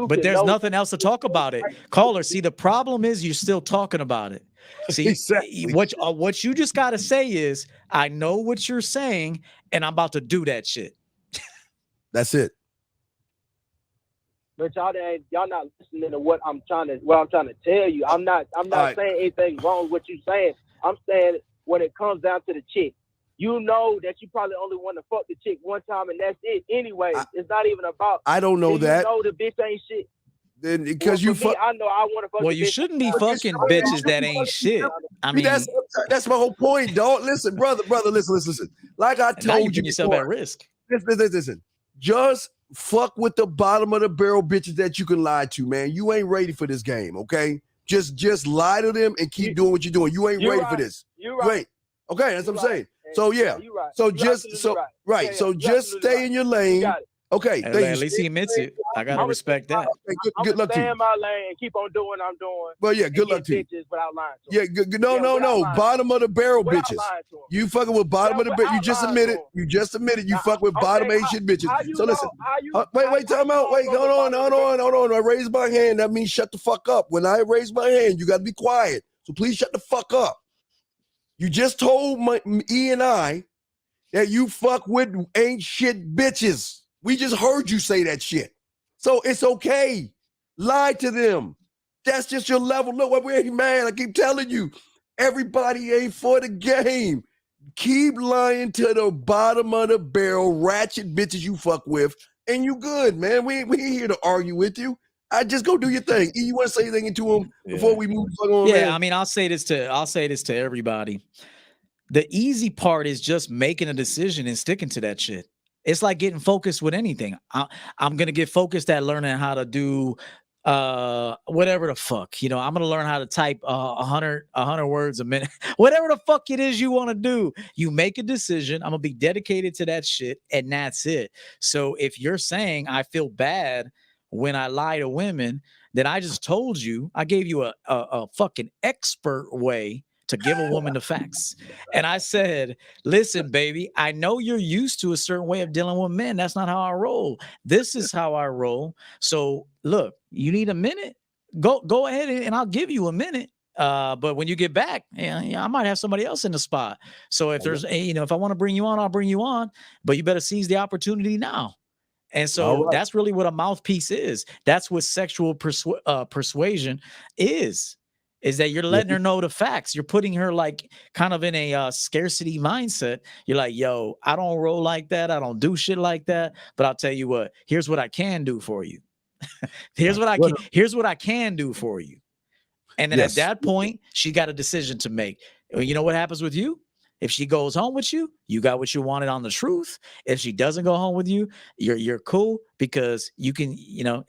but there's nothing else to talk about it. Caller, see, the problem is you're still talking about it. See, exactly. What you just got to say is, I know what you're saying, and I'm about to do that shit. That's it. But y'all not listening to what I'm trying to tell you. I'm not saying anything wrong with what you're saying. I'm saying when it comes down to the chick, you know that you probably only want to fuck the chick one time and that's it. Anyway, it's not even about. I don't know that. You know the bitch ain't shit. Then because you fuck. I know I want to fuck. Well, you shouldn't be fucking bitches that ain't shit. I mean, that's my whole point, dog. Listen, brother, listen. Like I told you, yourself at risk. Listen. Just fuck with the bottom of the barrel bitches that you can lie to, man. You ain't ready for this game, okay? Just lie to them and keep doing what you're doing. You ain't ready for this. You're right. Okay, that's what I'm saying. So yeah, right. so just stay in your lane. Okay, at least he admits it. I gotta respect that. Okay, good luck to you. Stay in my lane and keep on doing what I'm doing. Well, yeah, good luck to you. Without lying to yeah, good. No. Bottom of the barrel bitches. You fucking with bottom of the barrel. You just admitted you fuck with bottom Asian bitches. So listen. Wait, time out. Wait, hold on. I raised my hand. That means shut the fuck up. When I raise my hand, you gotta be quiet. So please shut the fuck up. You just told E and I that you fuck with ain't shit bitches. We just heard you say that shit. So it's okay. Lie to them. That's just your level. Look, we ain't mad. I keep telling you, everybody ain't for the game. Keep lying to the bottom of the barrel, ratchet bitches you fuck with, and you good, man. We ain't here to argue with you. I just go do your thing. You want to say anything to him before we move on? Yeah, man? I mean, I'll say this to everybody. The easy part is just making a decision and sticking to that shit. It's like getting focused with anything. I'm gonna get focused at learning how to do whatever the fuck, I'm gonna learn how to type 100 words a minute. Whatever the fuck it is you want to do, you make a decision. I'm gonna be dedicated to that shit, and that's it. So if you're saying I feel bad when I lie to women, then I just told you, I gave you a fucking expert way to give a woman the facts. And I said, listen, baby, I know you're used to a certain way of dealing with men. That's not how I roll. This is how I roll. So look, you need a minute? Go ahead and I'll give you a minute. But when you get back, I might have somebody else in the spot. So if there's if I want to bring you on, I'll bring you on, but you better seize the opportunity now. And so that's really what a mouthpiece is. That's what sexual persuasion is that you're letting her know the facts. You're putting her like kind of in a scarcity mindset. You're like, yo, I don't roll like that. I don't do shit like that. But I'll tell you what, here's what I can do for you. Here's what I can do for you. And then at that point, she got a decision to make. You know what happens with you? If she goes home with you, you got what you wanted on the truth. If she doesn't go home with you, you're cool because you can,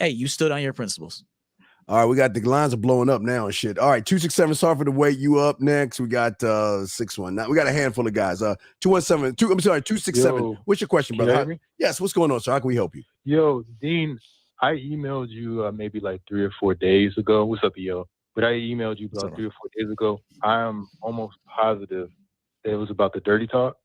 hey, you stood on your principles. All right, we got the lines are blowing up now and shit. All right, 267, sorry for the wait. You up next. We got 61. Now we got a handful of guys. 267. Yo, what's your question, brother? Yes, what's going on, sir? How can we help you? Yo, Dean, I emailed you maybe like 3 or 4 days ago. What's up, yo? But I emailed you about 3 or 4 days ago. I'm almost positive that it was about the dirty talk.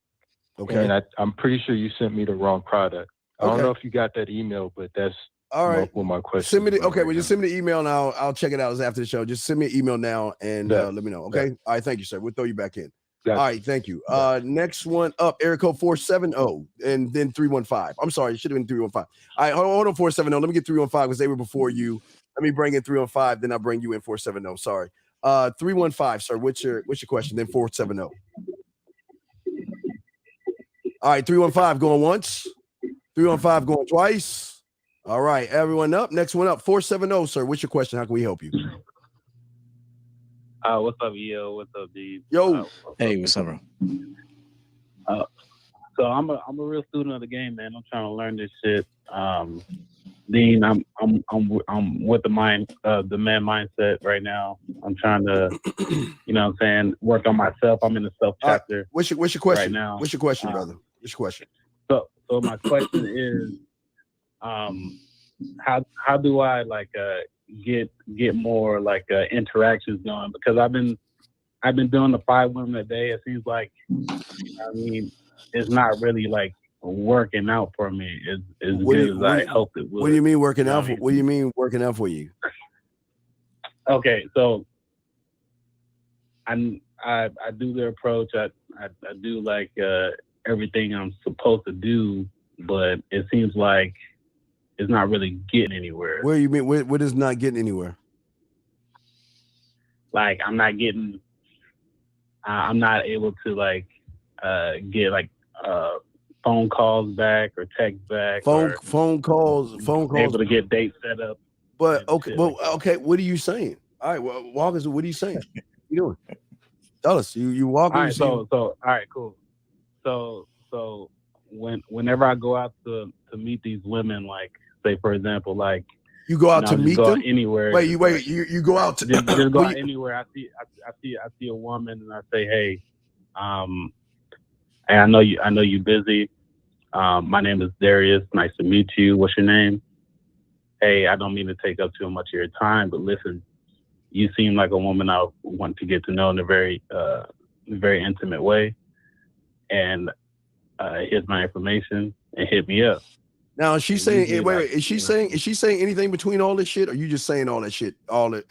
Okay. And I'm pretty sure you sent me the wrong product. I don't know if you got that email, but that's all right. What my question. Send me just send me the email now. I'll check it out after the show. Just send me an email now and let me know. Okay. All right. Thank you, sir. We'll throw you back in. All right. Thank you. Next one up, area code 470 and then 315. I'm sorry. It should have been 315. All right. Hold on 470. Let me get 315 because they were before you. Let me bring in 315. Then I'll bring you in 470. Sorry. 315, sir. What's your question? Then 470. All right. 315 going once. 315 going twice. All right, everyone up. Next one up, 470, sir. What's your question? How can we help you? What's up, yo? What's up, D? Yo. Hey, what's up, bro? So I'm a real student of the game, man. I'm trying to learn this shit. Dean, I'm with the man mindset right now. I'm trying to, work on myself. I'm in the self chapter. What's your question right now? What's your question, brother? What's your question? So my question is, how do I get more interactions going? Because I've been doing the 5 women a day. It seems like, it's not really working out for me as good as I hoped it would. What do you mean working out? What do you mean working out for you? Okay, so I do the approach. I do everything I'm supposed to do, but it seems like it's not really getting anywhere. Where you mean? What is not getting anywhere? I'm not getting. I'm not able to get phone calls back or text back. Phone calls. Able to get dates set up. But okay, What are you saying? All right, well, walk us. What are you saying? What you doing? Tell us. You walking. All right. So all right, cool. So whenever I go out to meet these women, say for example, you go out to meet them anywhere. Wait, you go out to just go out anywhere. I see a woman and I say, hey, hey, I know you busy. My name is Darius. Nice to meet you. What's your name? Hey, I don't mean to take up too much of your time, but listen, you seem like a woman I want to get to know in a very intimate way. And here's my information and hit me up. Now, is she saying? Is she saying anything between all this shit? Or are you just saying all that shit? Yeah.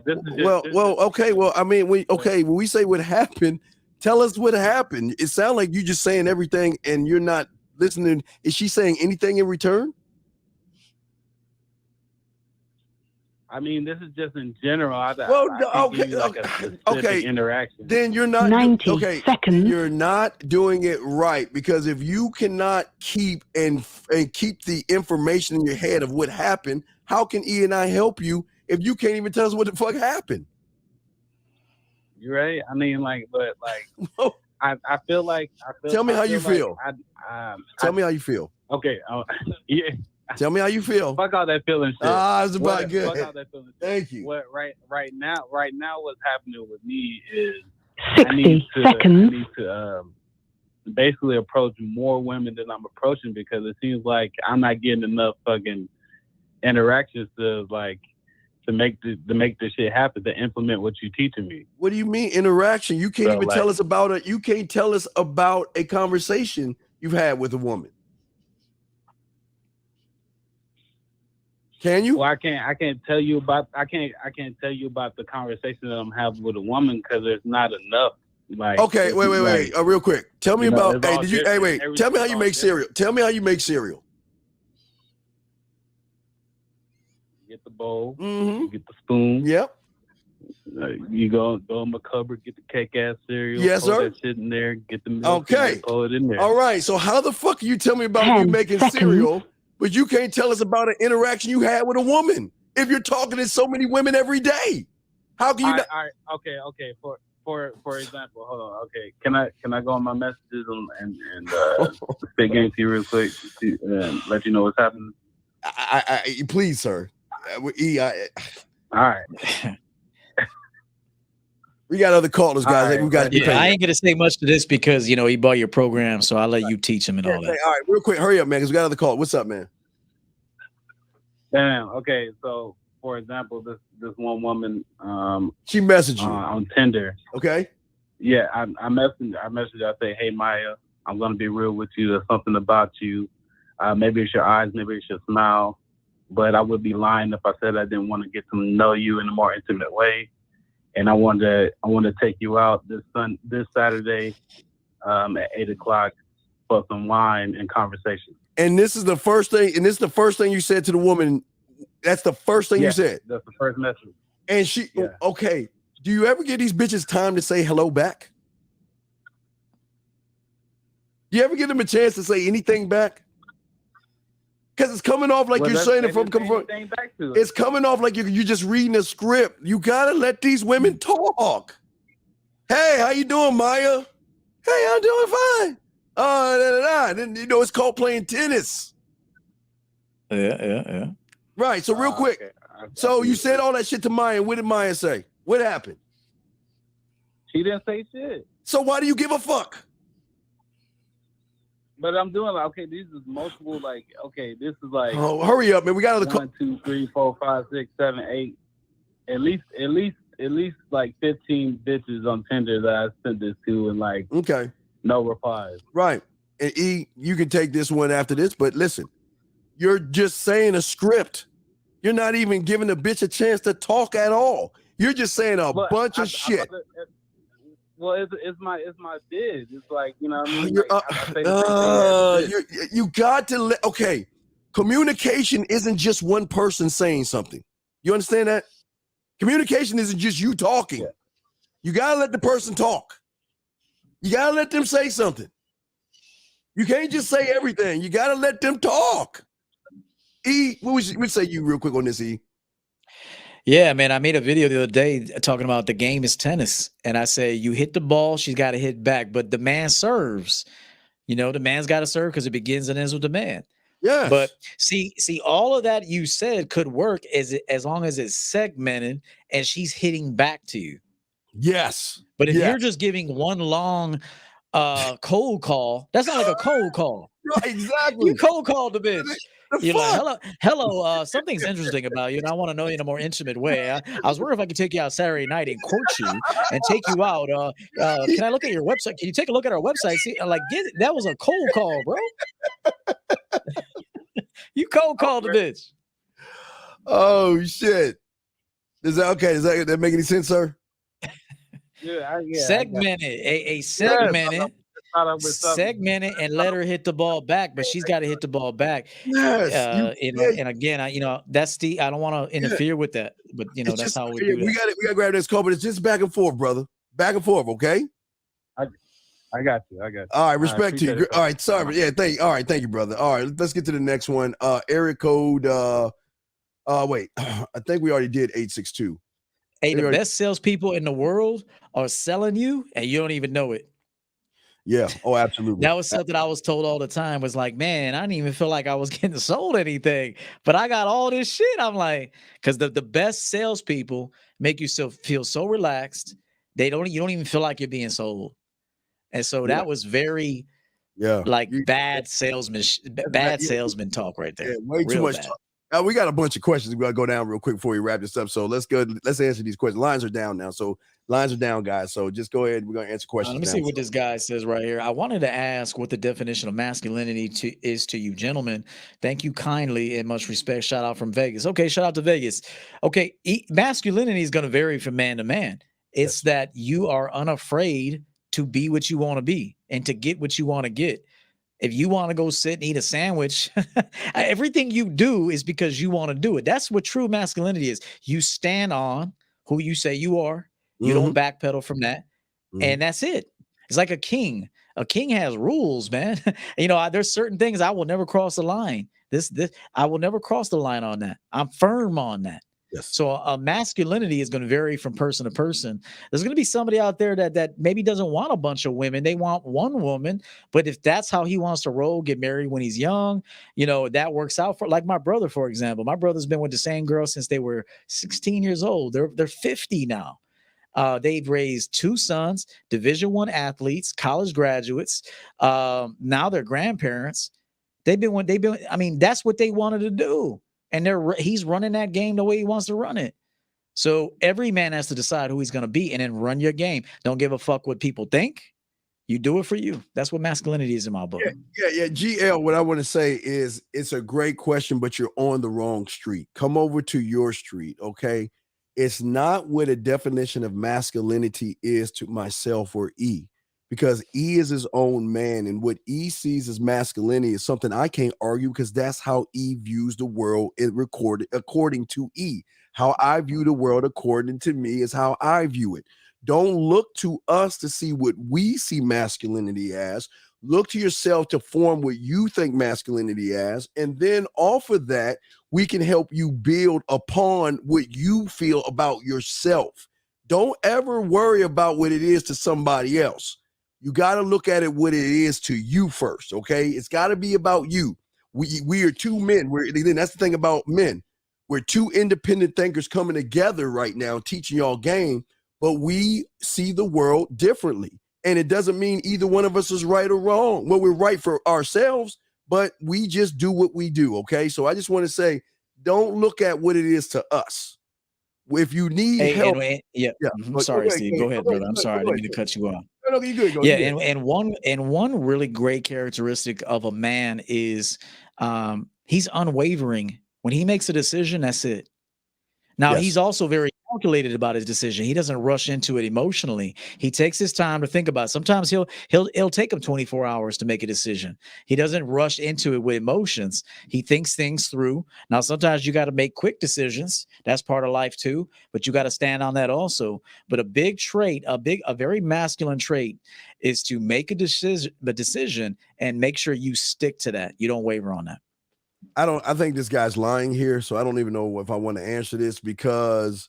This is okay. Well, I mean, when we say what happened, tell us what happened. It sounds like you just saying everything and you're not listening. Is she saying anything in return? I mean, this is just in general. Okay. Interaction. Then you're not 90 seconds. You're not doing it right, because if you cannot keep the information in your head of what happened, how can E and I help you if you can't even tell us what the fuck happened? You're right. I mean, I feel like. Tell me how you feel. Tell me how you feel. Okay. Yeah. Tell me how you feel. Fuck all that feeling shit. It's about good. Fuck all that feeling shit. Thank you. What right now, what's happening with me is 60 seconds. I need to basically approach more women than I'm approaching because it seems like I'm not getting enough fucking interactions to make this shit happen, to implement what you're teaching me. What do you mean interaction? You can't even tell us about it. You can't tell us about a conversation you've had with a woman. Can you? Well, I can't tell you about the conversation that I'm having with a woman because there's not enough. Okay, wait. Real quick. Tell me about. Hey, did you? Hey, wait. Tell me how you make cereal. Tell me how you make cereal. Get the bowl. Mm-hmm. Get the spoon. Yep. You go in my cupboard, get the cake ass cereal. Yes, pour sir. that shit in there. Get the milk. Okay. Pour it in there. All right. So how the fuck you tell me about you making cereal, but you can't tell us about an interaction you had with a woman? If you're talking to so many women every day, how can you? Okay. For example, hold on. Okay, can I go on my messages and spit game to you real quick and let you know what's happening? I please, sir. All right. We got other callers, guys. Right, I ain't gonna say much to this because he bought your program, so I'll let you teach him and all that. All right, real quick, hurry up, man, because we got another call. What's up, man? Damn. Okay, so for example, this one woman, she messaged you on Tinder. Okay. Yeah, I messaged. I say, hey Maya, I'm gonna be real with you. There's something about you. Maybe it's your eyes, maybe it's your smile, but I would be lying if I said I didn't want to get to know you in a more intimate way. And I want to take you out this Saturday at 8:00 for some wine and conversation. And this is the first thing. And this is the first thing you said to the woman. That's the first thing you said. That's the first message. And she, okay. Do you ever give these bitches time to say hello back? Do you ever give them a chance to say anything back? Because it's coming off like you're saying it from. It's coming off like you're just reading a script. You gotta let these women talk. Hey, how you doing, Maya? Hey, I'm doing fine. Then it's called playing tennis. Yeah. Right. So real quick. Okay. So you said all that shit to Maya. What did Maya say? What happened? She didn't say shit. So why do you give a fuck? But I'm doing these is multiple this is like. Oh, hurry up, man! We got another call. 1, 2, 3, 4, 5, 6, 7, 8. At least like 15 bitches on Tinder that I sent this to and no replies. Right. And E, you can take this one after this, but listen, you're just saying a script. You're not even giving the bitch a chance to talk at all. You're just saying a bunch of shit. Well, it's my biz. It's like, you know what I mean? You got to let. Okay, communication isn't just one person saying something. You understand that? Communication isn't just you talking. Yeah. You gotta let the person talk. You gotta let them say something. You can't just say everything. You gotta let them talk. E, what would say you real quick on this, E? Yeah, man, I made a video the other day talking about the game is tennis. And I say, you hit the ball, she's got to hit back. But the man serves. The man's got to serve because it begins and ends with the man. Yeah. But see, all of that you said could work as long as it's segmented and she's hitting back to you. Yes. But if you're just giving one long cold call, that's not like a cold call. Right, exactly. You cold called the bitch. You're like, hello, something's interesting about you, and I want to know you in a more intimate way. I was wondering if I could take you out Saturday night and court you and take you out. Can I look at your website? Can you take a look at our website? See, that was a cold call, bro. You cold called the bitch. Oh shit! Is that okay? Does that make any sense, sir? Segmented, segmented and let her hit the ball back, but she's got to hit the ball back. Yes. And again, that's I don't want to interfere with that, but that's just how we do that. We got to grab this call, but it's just back and forth, brother. Back and forth, okay? I got you. All right, respect to you. All right, sorry. Yeah, thank you, brother. All right, let's get to the next one. Area code. Wait, I think we already did 862. Hey, the best salespeople in the world are selling you, and you don't even know it. Yeah. Oh, absolutely. That was something I was told all the time, was like, man, I didn't even feel like I was getting sold anything, but I got all this shit. I'm like, because the best salespeople make you feel so relaxed. You don't even feel like you're being sold. And so Yeah. that was very Yeah. like You- bad salesman salesman talk right there. Yeah, way too Real much. bad. We got a bunch of questions we gotta go down real quick before we wrap this up. So let's answer these questions. Lines are down now. So lines are down, guys. So just go ahead. We're gonna answer questions. Let me see what this guy says right here. I wanted to ask what the definition of masculinity is to you, gentlemen. Thank you kindly and much respect. Shout out from Vegas. Okay, shout out to Vegas. Okay, masculinity is going to vary from man to man. It's that you are unafraid to be what you want to be and to get what you want to get. If you want to go sit and eat a sandwich, everything you do is because you want to do it. That's what true masculinity is. You stand on who you say you are. You don't backpedal from that. And that's it. It's like a king. A king has rules, man. There's certain things I will never cross the line. This I will never cross the line on that. I'm firm on that. Yes. So masculinity is going to vary from person to person. There's going to be somebody out there that maybe doesn't want a bunch of women. They want one woman. But if that's how he wants to roll, get married when he's young, that works out for, like my brother, for example. My brother's been with the same girl since they were 16 years old. They're 50 now. They've raised 2 sons, Division I athletes, college graduates. Now they're grandparents. I mean, that's what they wanted to do. And he's running that game the way he wants to run it. So every man has to decide who he's going to be and then run your game. Don't give a fuck what people think. You do it for you. That's what masculinity is in my book. Yeah. GL, what I want to say is it's a great question, but you're on the wrong street. Come over to your street, okay? It's not what a definition of masculinity is to myself or E, because E is his own man, and what E sees as masculinity is something I can't argue, because that's how E views the world. It recorded according to E. How I view the world according to me is how I view it. Don't look to us to see what we see masculinity as. Look to yourself to form what you think masculinity as, and then off of that, we can help you build upon what you feel about yourself. Don't ever worry about what it is to somebody else. You got to look at it what it is to you first, okay? It's got to be about you. We are 2 men. That's the thing about men. We're 2 independent thinkers coming together right now, teaching y'all game, but we see the world differently. And it doesn't mean either one of us is right or wrong. Well, we're right for ourselves, but we just do what we do, okay? So I just want to say, don't look at what it is to us. If you need help. Sorry, Steve. Go ahead, brother. I'm sorry. I didn't mean to cut you off. No, you're good. And one really great characteristic of a man is he's unwavering. When he makes a decision, that's it. Now, he's also very calculated about his decision. He doesn't rush into it emotionally. He takes his time to think about it. Sometimes it'll take him 24 hours to make a decision. He doesn't rush into it with emotions. He thinks things through. Now, sometimes you got to make quick decisions. That's part of life too, but you got to stand on that also. But a big trait, a very masculine trait, is to make a decision and make sure you stick to that. You don't waver on that. I think this guy's lying here, so I don't even know if I want to answer this, because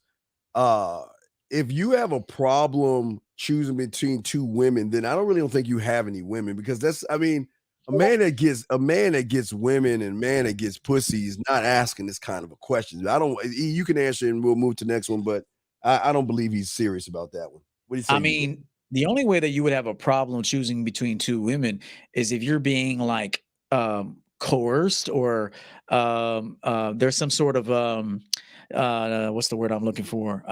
if you have a problem choosing between 2 women, then I don't think you have any women, because a man that gets women and a man that gets pussy is not asking this kind of a question. You can answer and we'll move to the next one, but I don't believe he's serious about that one. What do you say? The only way that you would have a problem choosing between 2 women is if you're being like coerced, or there's some sort of what's the word I'm looking for?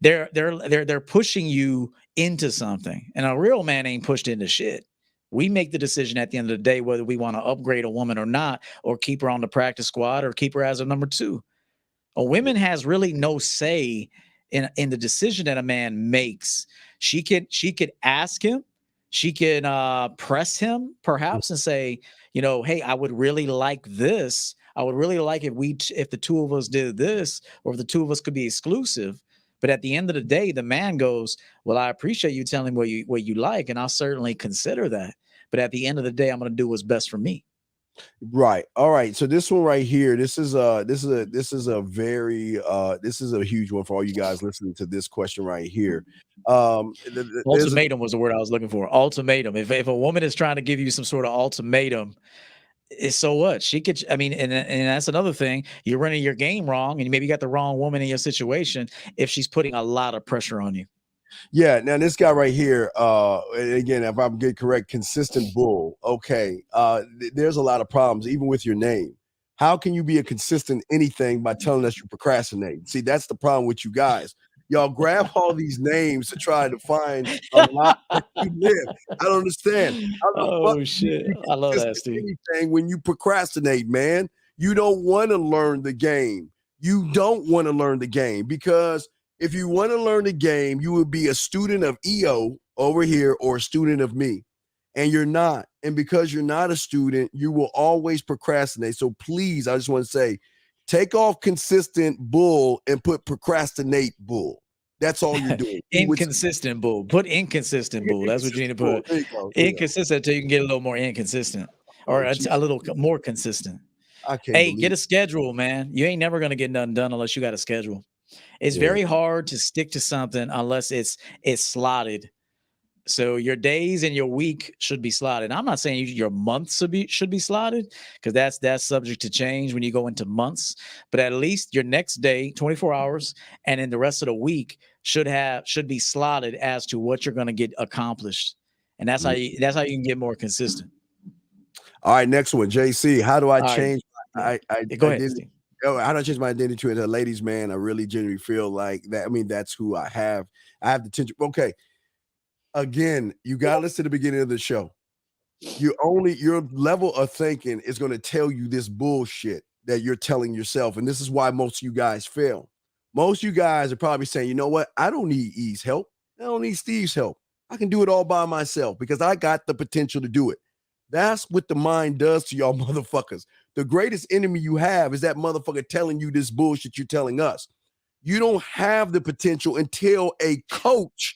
They're pushing you into something, and a real man ain't pushed into shit. We make the decision at the end of the day whether we want to upgrade a woman or not, or keep her on the practice squad, or keep her as a number 2. A woman has really no say in the decision that a man makes. She could ask him. She can press him perhaps and say, hey, I would really like this. I would really like if the 2 of us did this, or if the 2 of us could be exclusive. But at the end of the day, the man goes, well, I appreciate you telling me what you like, and I'll certainly consider that. But at the end of the day, I'm going to do what's best for me. Right. All right. So this one right here, this is a very this is a huge one for all you guys listening to this question right here. There's a Ultimatum was the word I was looking for. Ultimatum. If a woman is trying to give you some sort of ultimatum, so what? She could. I mean, and that's another thing. You're running your game wrong, and you maybe got the wrong woman in your situation if she's putting a lot of pressure on you. Yeah, now this guy right here, and again, if I'm getting correct, consistent bull. Okay, there's a lot of problems even with your name. How can you be a consistent anything by telling us you procrastinate? See, that's the problem with you guys. Y'all grab all these names to try to find a lot that you live. I don't understand. How the fuck Oh can you shit! be I love that, consistent Steve. anything when you procrastinate, man? You don't want to learn the game. You don't want to learn the game because if you want to learn the game, you would be a student of EO over here or a student of me. And you're not. And because you're not a student, you will always procrastinate. So please, I just want to say, take off consistent bull and put procrastinate bull. That's all you're doing. Inconsistent bull. Put inconsistent bull. That's what you need to put. There you go. There you go. Inconsistent until you can get a little more inconsistent or Oh, a little more consistent. I can't Hey, believe get a schedule, man. You ain't never gonna get nothing done unless you got a schedule. It's Yeah. very hard to stick to something unless it's slotted. So your days and your week should be slotted. I'm not saying your months should be slotted because that's subject to change when you go into months. But at least your next day, 24 hours, and then the rest of the week should be slotted as to what you're going to get accomplished. And that's how you can get more consistent. All right, next one, JC. How do I All right. change? Yeah. I Go ahead, didn't. Steve. How do I change my identity to a ladies' man? I really genuinely feel like that. I mean, that's who I have. I have the tension. Okay. Again, you got to listen to the beginning of the show. Your level of thinking is going to tell you this bullshit that you're telling yourself. And this is why most of you guys fail. Most of you guys are probably saying, you know what? I don't need E's help. I don't need Steve's help. I can do it all by myself because I got the potential to do it. That's what the mind does to y'all motherfuckers. The greatest enemy you have is that motherfucker telling you this bullshit you're telling us. You don't have the potential until a coach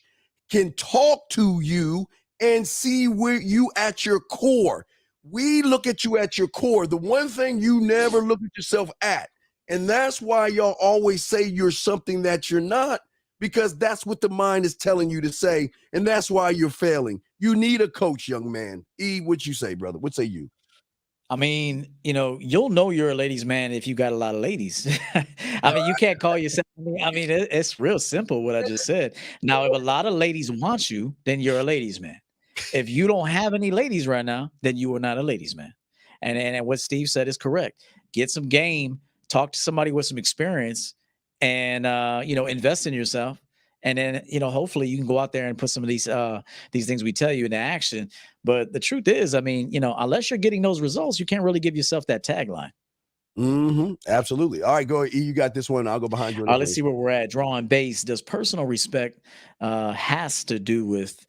can talk to you and see where you at your core. We look at you at your core. The one thing you never look at yourself at. And that's why y'all always say you're something that you're not, because that's what the mind is telling you to say. And that's why you're failing. You need a coach, young man. E, what you say, brother? What say you? I mean, you'll know you're a ladies' man if you got a lot of ladies. I mean, you can't call yourself. I mean, it's real simple what I just said. Now, if a lot of ladies want you, then you're a ladies' man. If you don't have any ladies right now, then you are not a ladies' man. And what Steve said is correct. Get some game, talk to somebody with some experience, and invest in yourself. And then, hopefully you can go out there and put some of these things we tell you into action. But the truth is, I mean, unless you're getting those results, you can't really give yourself that tagline. Absolutely. All right, go ahead. E, you got this one. I'll go behind you. Let's see where we're at. Drawing base. Does personal respect has to do with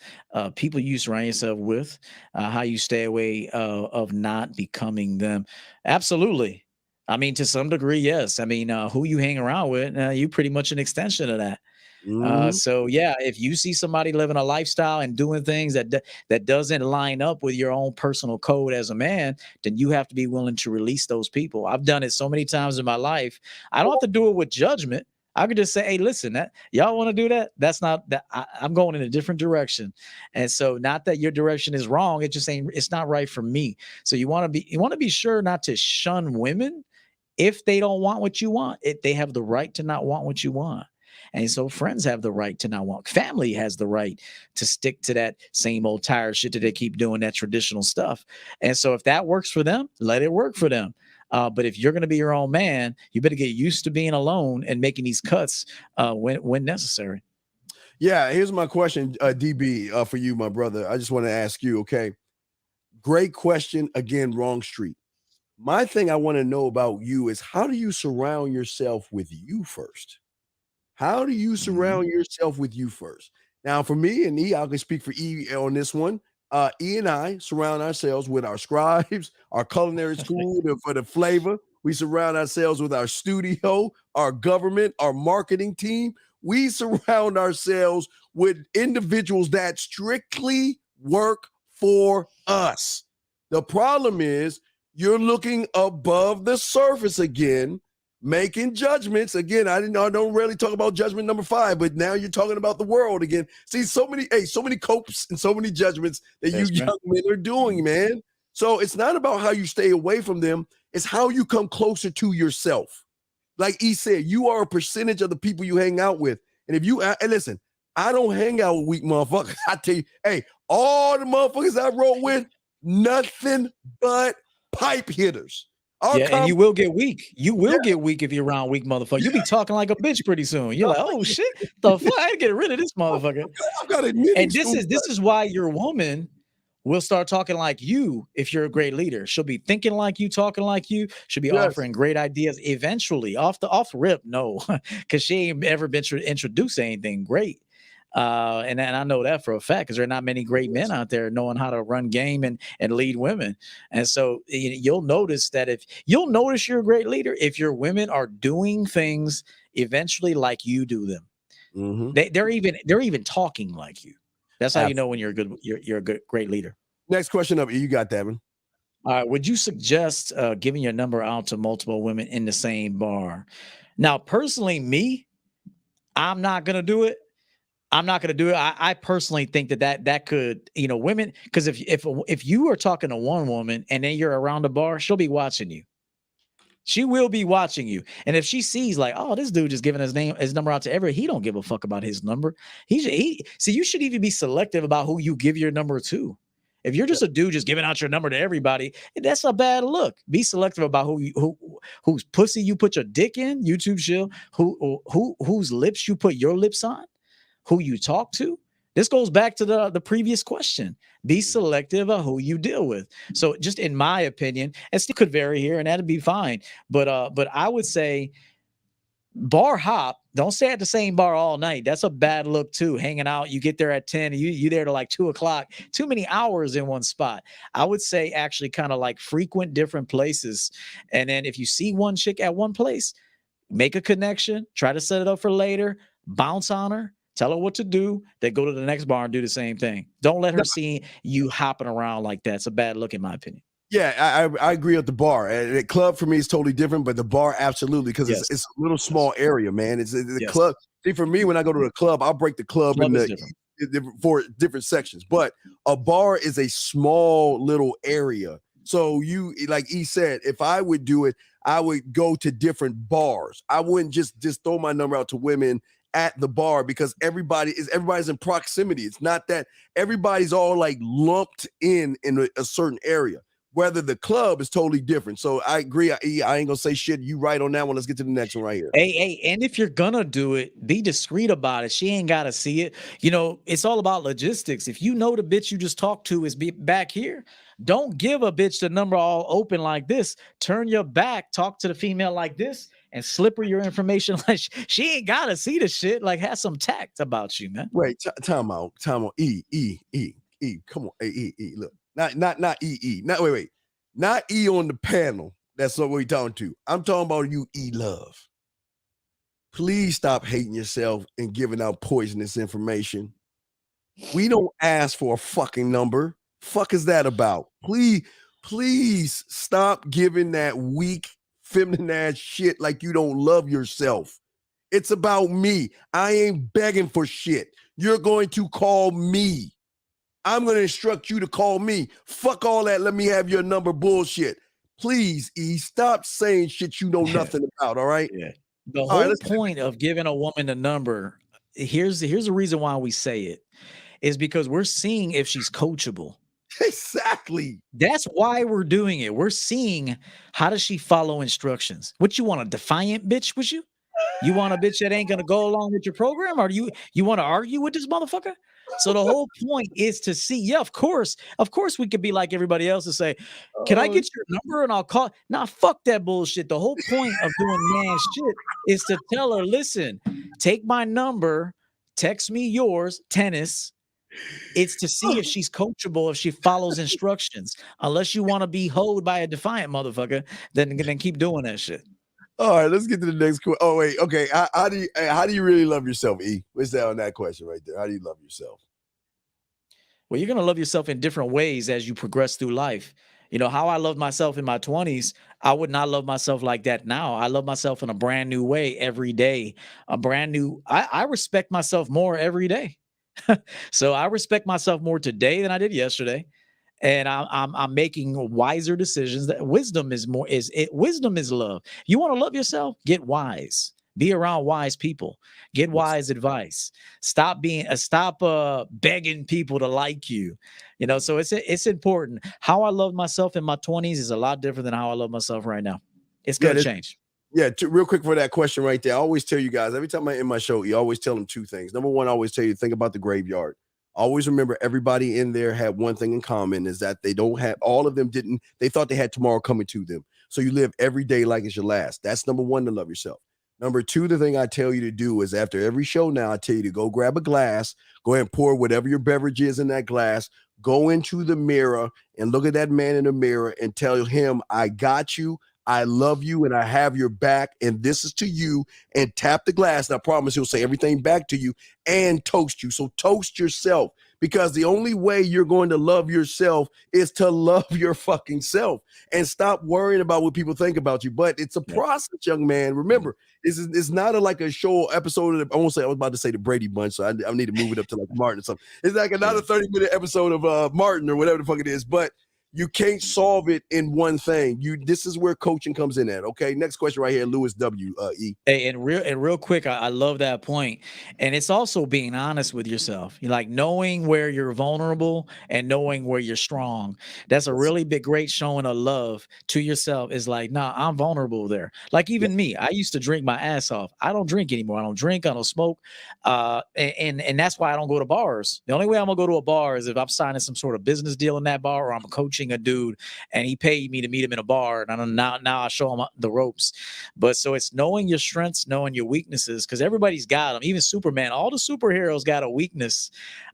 people you surround yourself with, how you stay away of not becoming them? Absolutely. I mean, to some degree, yes. I mean, who you hang around with, you pretty much an extension of that. So yeah, if you see somebody living a lifestyle and doing things that doesn't line up with your own personal code as a man, then you have to be willing to release those people. I've done it so many times in my life. I don't have to do it with judgment. I could just say, hey, listen, that y'all want to do that? That's not that I'm going in a different direction. And so not that your direction is wrong. It just ain't, it's not right for me. So you want to be sure not to shun women if they don't want what you want. They have the right to not want what you want. And so friends have the right to not want. Family has the right to stick to that same old tired shit that they keep doing, that traditional stuff. And so if that works for them, let it work for them. But if you're going to be your own man, you better get used to being alone and making these cuts when necessary. Yeah, here's my question, DB, for you, my brother. I just want to ask you, okay, great question. Again, wrong street. My thing I want to know about you is how do you surround yourself with you first? How do you surround yourself with you first? Now, for me and E, I can speak for E on this one. E and I surround ourselves with our scribes, our culinary school for the flavor. We surround ourselves with our studio, our government, our marketing team. We surround ourselves with individuals that strictly work for us. The problem is You're looking above the surface again, making judgments. Again, I don't really talk about judgment number 5, but now you're talking about the world again. See, so many copes and so many judgments that you young men are doing, man. So it's not about how you stay away from them. It's how you come closer to yourself. Like he said, you are a percentage of the people you hang out with. And if you, and listen, I don't hang out with weak motherfuckers. I tell you, hey, all the motherfuckers I roll with, nothing but pipe hitters. And you will get weak. You will get weak if you're around weak motherfuckers. You'll be talking like a bitch pretty soon. You're like, oh shit, the fuck, I gotta get rid of this motherfucker. I've got to admit, and this is why your woman will start talking like you if you're a great leader. She'll be thinking like you, talking like you. She'll be offering great ideas eventually. Off rip, no, because she ain't ever been introduced to anything great. And I know that for a fact because there are not many great men out there knowing how to run game and lead women. And so you'll notice that you're a great leader if your women are doing things eventually like you do them. Mm-hmm. They're even talking like you. That's how you know when you're a great leader. Next question up. You got that one. All right. Would you suggest giving your number out to multiple women in the same bar? Now, personally, me, I'm not gonna do it. I personally think that could, women, because if you are talking to one woman and then you're around the bar, she'll be watching you. She will be watching you. And if she sees like, oh, this dude just giving his number out to everyone, he don't give a fuck about his number. So you should even be selective about who you give your number to. If you're just a dude just giving out your number to everybody, that's a bad look. Be selective about whose pussy you put your dick in, YouTube shill, whose lips you put your lips on, who you talk to. This goes back to the previous question. Be selective of who you deal with. So just in my opinion, and still could vary here, and that'd be fine. But I would say bar hop. Don't stay at the same bar all night. That's a bad look too. Hanging out, you get there at 10, you there to like 2:00. Too many hours in one spot. I would say actually kind of like frequent different places. And then if you see one chick at one place, make a connection. Try to set it up for later. Bounce on her. Tell her what to do. Then go to the next bar and do the same thing. Don't let her see you hopping around like that. It's a bad look, in my opinion. Yeah, I agree at the bar. The club for me is totally different, but the bar absolutely because it's a little small area, man. It's the club. See, for me, when I go to the club, I'll break the club into for different sections. But a bar is a small little area. So you, like he said, if I would do it, I would go to different bars. I wouldn't just throw my number out to women at the bar because everybody's in proximity. It's not that everybody's all like lumped in a certain area. Whether the club is totally different. So I agree. I ain't gonna say shit. You right on that one. Let's get to the next one right here. Hey, and if you're gonna do it, be discreet about it. She ain't gotta see it. It's all about logistics. If you know the bitch you just talked to is back here, don't give a bitch the number all open like this. Turn your back, talk to the female like this, and slip her your information. Like she ain't gotta see the shit. Like have some tact about you, man. Wait, time out. E. Come on, E. Look. Not E. Wait. Not E on the panel. That's what we're talking to. I'm talking about you, E Love. Please stop hating yourself and giving out poisonous information. We don't ask for a fucking number. Fuck is that about? Please stop giving that weak, feminine ass shit like you don't love yourself. It's about me. I ain't begging for shit. You're going to call me. I'm going to instruct you to call me. Fuck all that. Let me have your number bullshit. Please, E, stop saying shit you know nothing about, all right? Yeah. The whole point of giving a woman a number, here's the reason why we say it, is because we're seeing if she's coachable. Exactly. That's why we're doing it. We're seeing how does she follow instructions. What you want, a defiant bitch with you? You want a bitch that ain't going to go along with your program? Or you want to argue with this motherfucker? So the whole point is to see, of course we could be like everybody else and say, can I get your number and I'll call? Nah, fuck that bullshit. The whole point of doing man shit is to tell her, listen, take my number, text me yours, tennis. It's to see if she's coachable, if she follows instructions. Unless you want to be hoed by a defiant motherfucker, then keep doing that shit. All right, let's get to the next question. Oh, wait. Okay. How do you really love yourself, E? What's that on that question right there? How do you love yourself? Well, you're going to love yourself in different ways as you progress through life. You know, how I loved myself in my 20s, I would not love myself like that now. I love myself in a brand new way every day. I respect myself more every day. So I respect myself more today than I did yesterday. And I'm making wiser decisions. That wisdom is more is it wisdom is love. You want to love yourself? Get wise. Be around wise people. Get wise advice. Stop begging people to like you. You know, so it's important. How I love myself in my 20s is a lot different than how I love myself right now. It's Yeah, gonna change. Yeah, real quick for that question right there. I always tell you guys, every time I end my show, you always tell them two things. Number one, I always tell you, think about the graveyard. Always remember everybody in there had one thing in common, is that they don't have, all of them didn't, they thought they had tomorrow coming to them. So you live every day like it's your last. That's number one, to love yourself. Number two, the thing I tell you to do is after every show now, I tell you to go grab a glass, go ahead and pour whatever your beverage is in that glass, go into the mirror and look at that man in the mirror and tell him, I got you. I love you and I have your back, and this is to you, and tap the glass. And I promise he'll say everything back to you and toast you. So toast yourself, because the only way you're going to love yourself is to love your fucking self and stop worrying about what people think about you. But it's a process, young man. Remember, it's not like a show episode of I was about to say the Brady Bunch, so I need to move it up to like Martin or something. It's like another 30-minute episode of Martin or whatever the fuck it is. But you can't solve it in one thing. This is where coaching comes in at. Okay. Next question right here, Lewis W. E. Hey, and real quick, I love that point. And it's also being honest with yourself. You like knowing where you're vulnerable and knowing where you're strong. That's a really great showing of love to yourself. Is like, nah, I'm vulnerable there. Like even me, I used to drink my ass off. I don't drink anymore. I don't drink. I don't smoke. And that's why I don't go to bars. The only way I'm gonna go to a bar is if I'm signing some sort of business deal in that bar, or I'm coaching a dude and he paid me to meet him in a bar, and now I show him the ropes. But so it's knowing your strengths, knowing your weaknesses, because everybody's got them. Even Superman, all the superheroes got a weakness,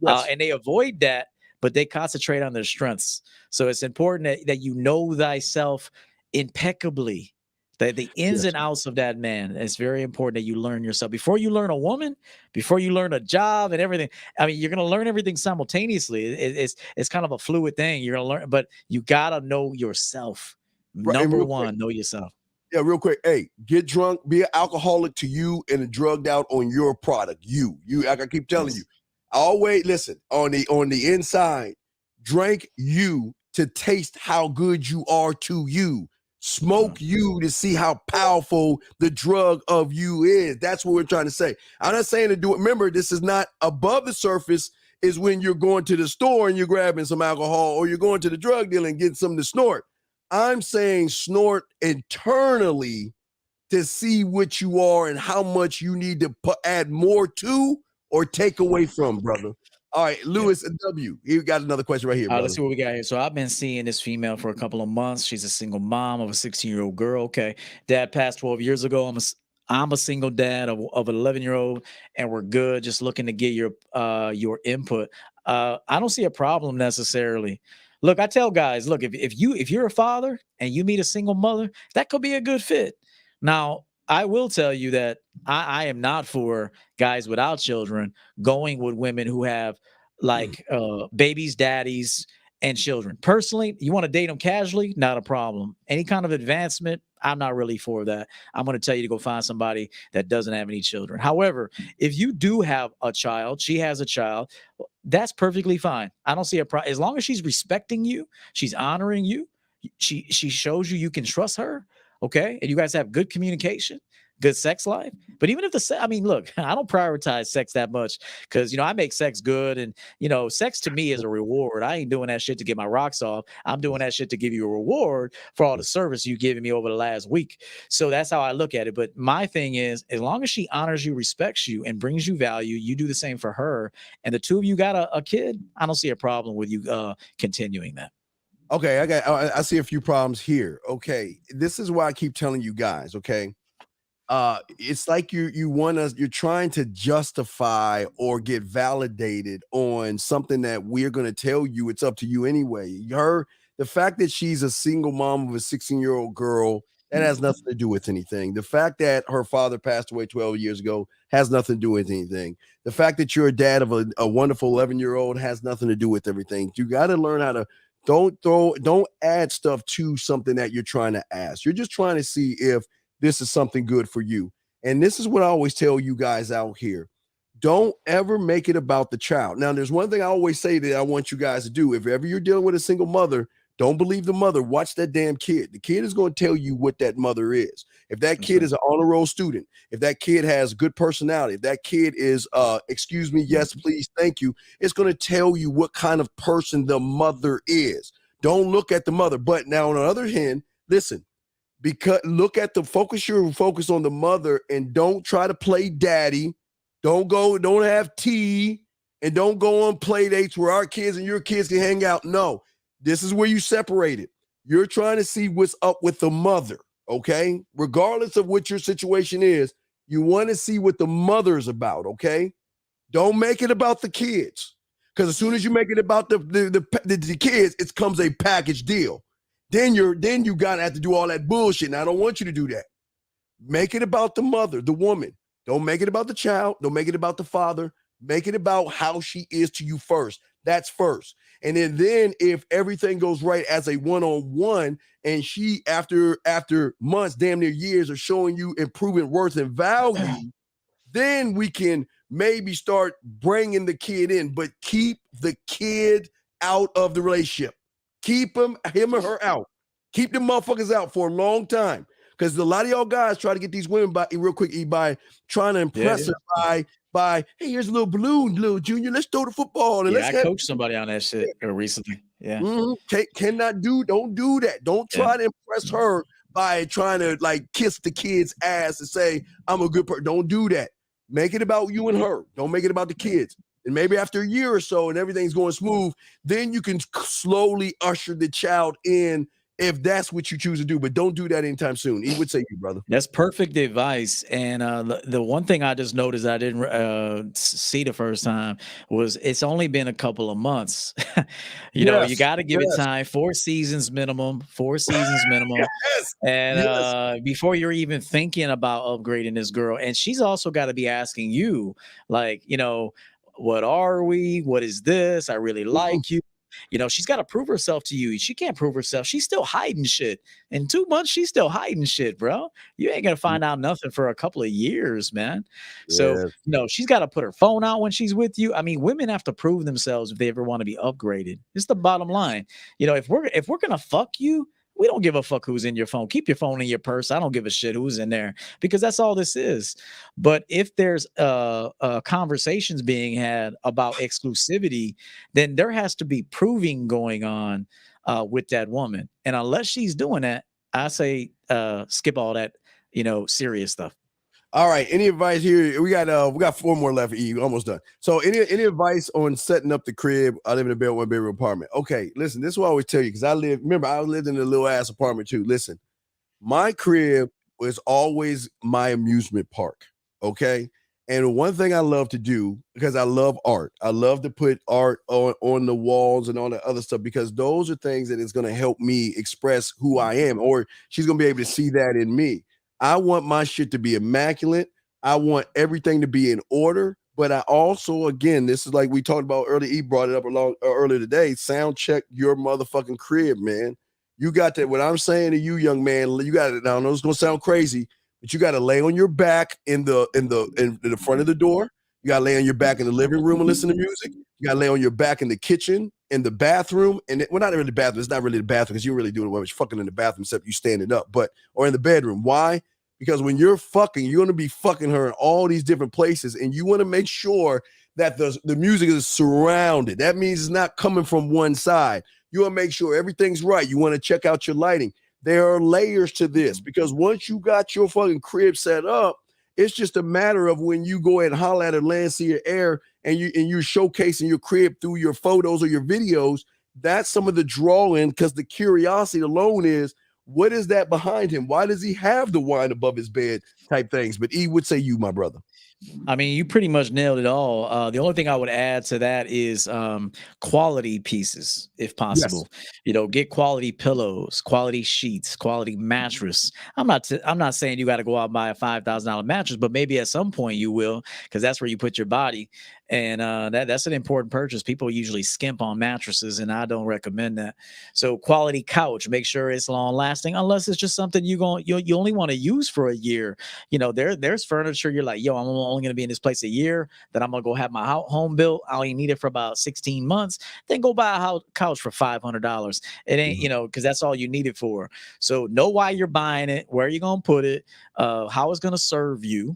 and they avoid that, but they concentrate on their strengths. So it's important that you know thyself impeccably. The ins and outs of that man. It's very important that you learn yourself before you learn a woman, before you learn a job and everything. I mean, you're going to learn everything simultaneously. It's kind of a fluid thing. You're going to learn, but you got to know yourself. Number one, know yourself. Yeah, real quick. Hey, get drunk, be an alcoholic to you, and drugged out on your product. You, like I keep telling you. Always listen, on the inside, drink you to taste how good you are to you. Smoke you to see how powerful the drug of you is. That's what we're trying to say. I'm not saying to do it. Remember, this is not above the surface. Is when you're going to the store and you're grabbing some alcohol, or you're going to the drug dealer and getting something to snort. I'm saying snort internally to see what you are and how much you need to add more to or take away from, brother. All right, Lewis and W. You got another question right here, brother. Let's see what we got here. So I've been seeing this female for a couple of months. She's a single mom of a 16-year-old girl. Okay, dad passed 12 years ago. I'm a single dad of an 11-year-old, and we're good. Just looking to get your input. I don't see a problem necessarily. Look, I tell guys, look, if you're a father and you meet a single mother, that could be a good fit. Now, I will tell you that I am not for guys without children going with women who have like babies, daddies, and children. Personally, you want to date them casually, not a problem. Any kind of advancement, I'm not really for that. I'm going to tell you to go find somebody that doesn't have any children. However, if you do have a child, she has a child, that's perfectly fine. I don't see a problem. As long as she's respecting you, she's honoring you, she shows you can trust her, okay? And you guys have good communication, good sex life. But even if look, I don't prioritize sex that much because, I make sex good. And, sex to me is a reward. I ain't doing that shit to get my rocks off. I'm doing that shit to give you a reward for all the service you've given me over the last week. So that's how I look at it. But my thing is, as long as she honors you, respects you, and brings you value, you do the same for her. And the two of you got a kid, I don't see a problem with you continuing that. Okay, I see a few problems here. Okay, this is why I keep telling you guys, okay? It's like you're trying to justify or get validated on something that we're going to tell you. It's up to you anyway. The fact that she's a single mom of a 16-year-old girl, that has nothing to do with anything. The fact that her father passed away 12 years ago has nothing to do with anything. The fact that you're a dad of a wonderful 11-year-old has nothing to do with everything. You got to learn how to Don't add stuff to something that you're trying to ask. You're just trying to see if this is something good for you. And this is what I always tell you guys out here. Don't ever make it about the child. Now, there's one thing I always say that I want you guys to do. If ever you're dealing with a single mother, don't believe the mother. Watch that damn kid. The kid is going to tell you what that mother is. If that kid is an honor roll student, if that kid has good personality, if that kid is, excuse me, yes, please, thank you, it's going to tell you what kind of person the mother is. Don't look at the mother. But now, on the other hand, listen, because look at the focus on the mother and don't try to play daddy. Don't have tea, and don't go on play dates where our kids and your kids can hang out. No, this is where you separate it. You're trying to see what's up with the mother, okay? Regardless of what your situation is, you want to see what the mother's about, okay? Don't make it about the kids, because as soon as you make it about the kids, it becomes a package deal. Then you gotta have to do all that bullshit. And I don't want you to do that. Make it about the mother, the woman. Don't make it about the child. Don't make it about the father. Make it about how she is to you first. That's first. And then if everything goes right as a one-on-one, and she, after months, damn near years, are showing you improving worth and value, then we can maybe start bringing the kid in. But keep the kid out of the relationship. Keep him or her out. Keep the motherfuckers out for a long time. Because a lot of y'all guys try to get these women by trying to impress her by, hey, here's a little balloon, little junior. Let's throw the football. And I coached somebody on that shit recently. Yeah. Mm-hmm. Don't do that. Don't try to impress her by trying to like kiss the kid's ass and say, I'm a good person. Don't do that. Make it about you and her. Don't make it about the kids. And maybe after a year or so and everything's going smooth, then you can slowly usher the child in if that's what you choose to do. But don't do that anytime soon. He would say you, brother. That's perfect advice. And the one thing I just noticed I didn't see the first time was it's only been a couple of months. You know, you got to give it time. 4 seasons minimum. And before you're even thinking about upgrading this girl. And she's also got to be asking you, like, you know, what are we? What is this? I really like you. You know, she's got to prove herself to you. She can't prove herself. She's still hiding shit. In 2 months, she's still hiding shit, bro. You ain't going to find out nothing for a couple of years, man. So, you know, she's got to put her phone out when she's with you. I mean, women have to prove themselves if they ever want to be upgraded. It's the bottom line. You know, if we're going to fuck you, we don't give a fuck who's in your phone. Keep your phone in your purse. I don't give a shit who's in there, because that's all this is. But if there's conversations being had about exclusivity, then there has to be proving going on with that woman. And unless she's doing that, I say skip all that, you know, serious stuff. All right. Any advice here? We got 4 more left. Almost done. So any advice on setting up the crib? I live in a 1-bedroom apartment. Okay, listen, this is what I always tell you, because I lived in a little ass apartment too. Listen, my crib was always my amusement park. Okay. And one thing I love to do, because I love art, I love to put art on the walls and all that other stuff, because those are things that is going to help me express who I am, or she's going to be able to see that in me. I want my shit to be immaculate. I want everything to be in order. But I also, again, this is like we talked about earlier. He brought it up earlier today. Sound check your motherfucking crib, man. You got that. What I'm saying to you, young man, you got it. Now, I know it's gonna sound crazy, but you got to lay on your back in the front of the door. You got to lay on your back in the living room and listen to music. You got to lay on your back in the kitchen, in the bathroom, and not really the bathroom. It's not really the bathroom, because you're really doing much fucking in the bathroom except you standing up, or in the bedroom. Why? Because when you're fucking, you're going to be fucking her in all these different places, and you want to make sure that the music is surrounded. That means it's not coming from one side. You want to make sure everything's right. You want to check out your lighting. There are layers to this, because once you got your fucking crib set up, it's just a matter of when you go ahead and holler at her, land, see your air, and you're showcasing your crib through your photos or your videos. That's some of the drawing, because the curiosity alone is, what is that behind him? Why does he have the wine above his bed type things? But E would say you, my brother. I mean, you pretty much nailed it all. The only thing I would add to that is quality pieces, if Yes. possible. Get quality pillows, quality sheets, quality mattress. I'm not saying you got to go out and buy a $5,000 mattress, but maybe at some point you will, because that's where you put your body, and that's an important purchase. People usually skimp on mattresses, and I don't recommend that. So quality couch, make sure it's long lasting, unless it's just something you only want to use for a year. There's furniture you're like, yo, I'm only going to be in this place a year, then I'm going to go have my home built. I only need it for about 16 months. Then go buy a couch for $500. It ain't, because that's all you need it for. So know why you're buying it, where you're going to put it, how it's going to serve you.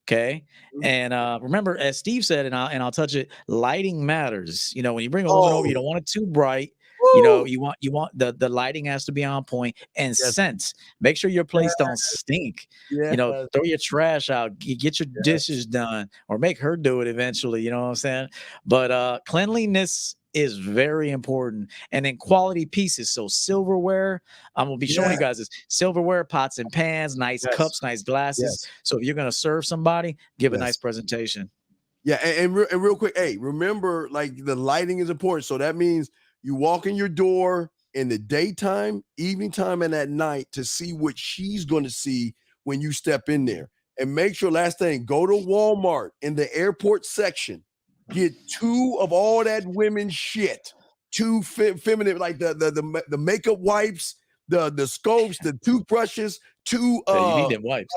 Okay. And remember, as Steve said, and I'll touch it, lighting matters. When you bring a woman over, you don't want it too bright. Woo! You want the lighting has to be on point, and Yes. scents. Make sure your place don't stink. Yeah. Throw your trash out, get your dishes done, or make her do it eventually. You know what I'm saying? But cleanliness is very important, and then quality pieces. So silverware, I'm gonna be showing you guys this silverware, pots and pans, nice cups, nice glasses. So if you're gonna serve somebody, give a nice presentation. Yeah, and real quick, hey, remember, like, the lighting is important. So that means you walk in your door in the daytime, evening time, and at night to see what she's going to see when you step in there. And make sure, last thing, go to Walmart in the airport section, get 2 of all that women's shit, 2 feminine, like the makeup wipes, the scopes, the toothbrushes, 2 you need them wipes.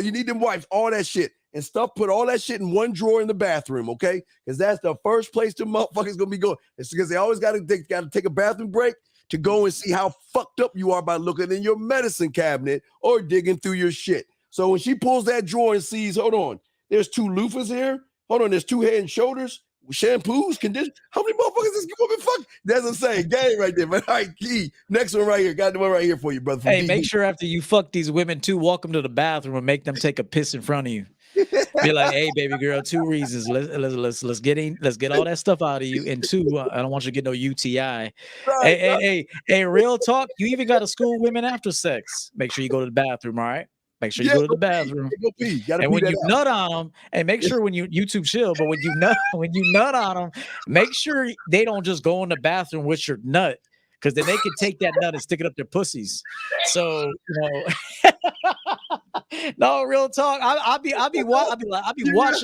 you need them wipes, all that shit. And stuff, put all that shit in one drawer in the bathroom, okay? Because that's the first place the motherfuckers gonna be going. It's because they always gotta take a bathroom break to go and see how fucked up you are by looking in your medicine cabinet or digging through your shit. So when she pulls that drawer and sees, hold on, there's 2 loofahs here. Hold on, there's 2 Head and Shoulders, shampoos, conditioners. How many motherfuckers is this woman fuck? That's a saying, game right there. But all right, Key, next one right here. Got the one right here for you, brother. Hey, make sure after you fuck these women too, walk them to the bathroom and make them take a piss in front of you. Be like, hey, baby girl, 2 reasons. Let's get all that stuff out of you. And 2, I don't want you to get no UTI. Hey, real talk. You even got to school women after sex. Make sure you go to the bathroom. All right. Make sure you go to the bathroom. And when you nut on them, and make sure when you YouTube chill, but when you nut on them, make sure they don't just go in the bathroom with your nut, because then they can take that nut and stick it up their pussies. So no, real talk. I'll be watching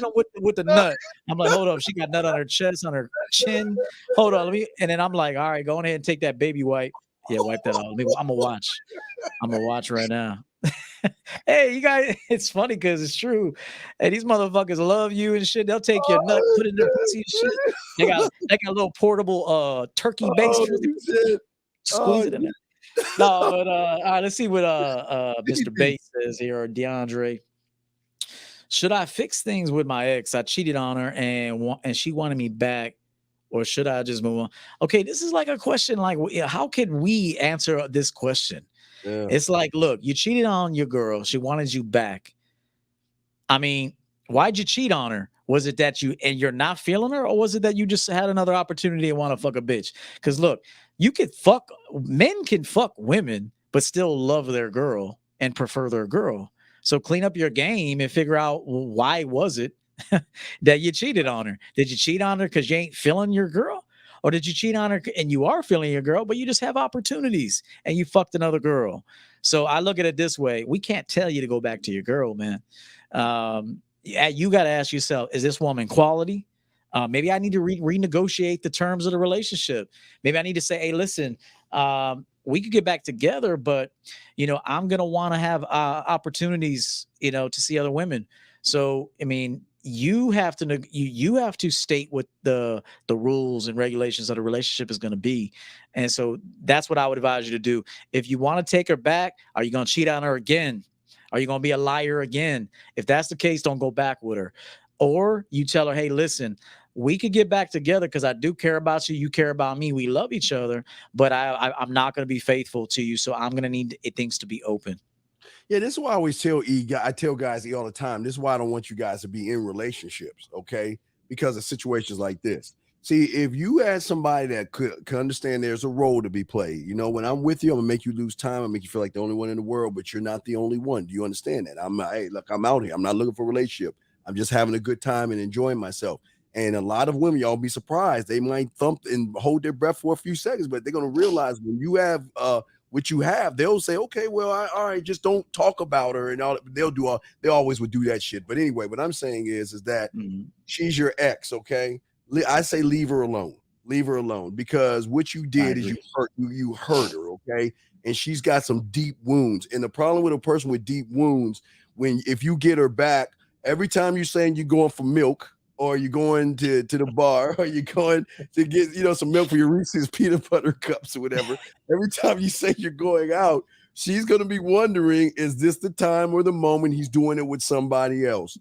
them with the nut. I'm like, hold up, she got nut on her chest, on her chin. Hold on, and then I'm like, all right, go on ahead and take that baby wipe. Yeah, wipe that off. I'm gonna watch. I'm gonna watch right now. Hey, you guys, it's funny because it's true. Hey, these motherfuckers love you and shit. They'll take your nut, put it in their pussy and shit. They got a little portable turkey baster. Squeeze it in there. No, but all right, let's see what Mr. Bates says here, or DeAndre. Should I fix things with my ex? I cheated on her and she wanted me back, or should I just move on? Okay, this is like a question like, how can we answer this question? Yeah. It's like, look, you cheated on your girl. She wanted you back. I mean, why'd you cheat on her? Was it that you're not feeling her, or was it that you just had another opportunity and want to fuck a bitch? Because look, men can fuck women, but still love their girl and prefer their girl. So clean up your game and figure out, why was it that you cheated on her? Did you cheat on her because you ain't feeling your girl? Or did you cheat on her and you are feeling your girl, but you just have opportunities and you fucked another girl? So I look at it this way. We can't tell you to go back to your girl, man. You got to ask yourself, is this woman quality? Maybe I need to renegotiate the terms of the relationship. Maybe I need to say, hey, listen, we could get back together, but, I'm going to want to have opportunities, to see other women. So, I mean, you have to state what the rules and regulations of the relationship is going to be. And so that's what I would advise you to do. If you want to take her back, are you going to cheat on her again? Are you going to be a liar again? If that's the case, don't go back with her. Or you tell her, hey, listen, we could get back together because I do care about you. You care about me. We love each other, but I'm not going to be faithful to you. So I'm going to need things to be open. Yeah, this is why I always I tell guys all the time, this is why I don't want you guys to be in relationships, okay? Because of situations like this. See, if you had somebody that could understand there's a role to be played, when I'm with you, I'm gonna make you lose time. I'm make you feel like the only one in the world, but you're not the only one. Do you understand that? I'm out here. I'm not looking for a relationship. I'm just having a good time and enjoying myself. And a lot of women, y'all be surprised. They might thump and hold their breath for a few seconds, but they're going to realize when you have what you have, they'll say, okay, well, all right, just don't talk about her and all. They always would do that shit. But anyway, what I'm saying is that she's your ex, okay? I say leave her alone. Leave her alone, because what you did is you hurt her, okay? And she's got some deep wounds. And the problem with a person with deep wounds, if you get her back, every time you're saying you're going for milk, or you're going to the bar, or you're going to get, some milk for your Reese's peanut butter cups or whatever. Every time you say you're going out, she's going to be wondering, is this the time or the moment he's doing it with somebody else?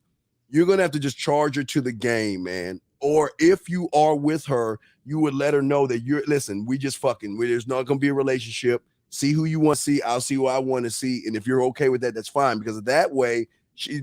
You're going to have to just charge her to the game, man. Or if you are with her, you would let her know that listen, we just fucking, there's not going to be a relationship. See who you want to see. I'll see who I want to see. And if you're okay with that, that's fine. Because that way,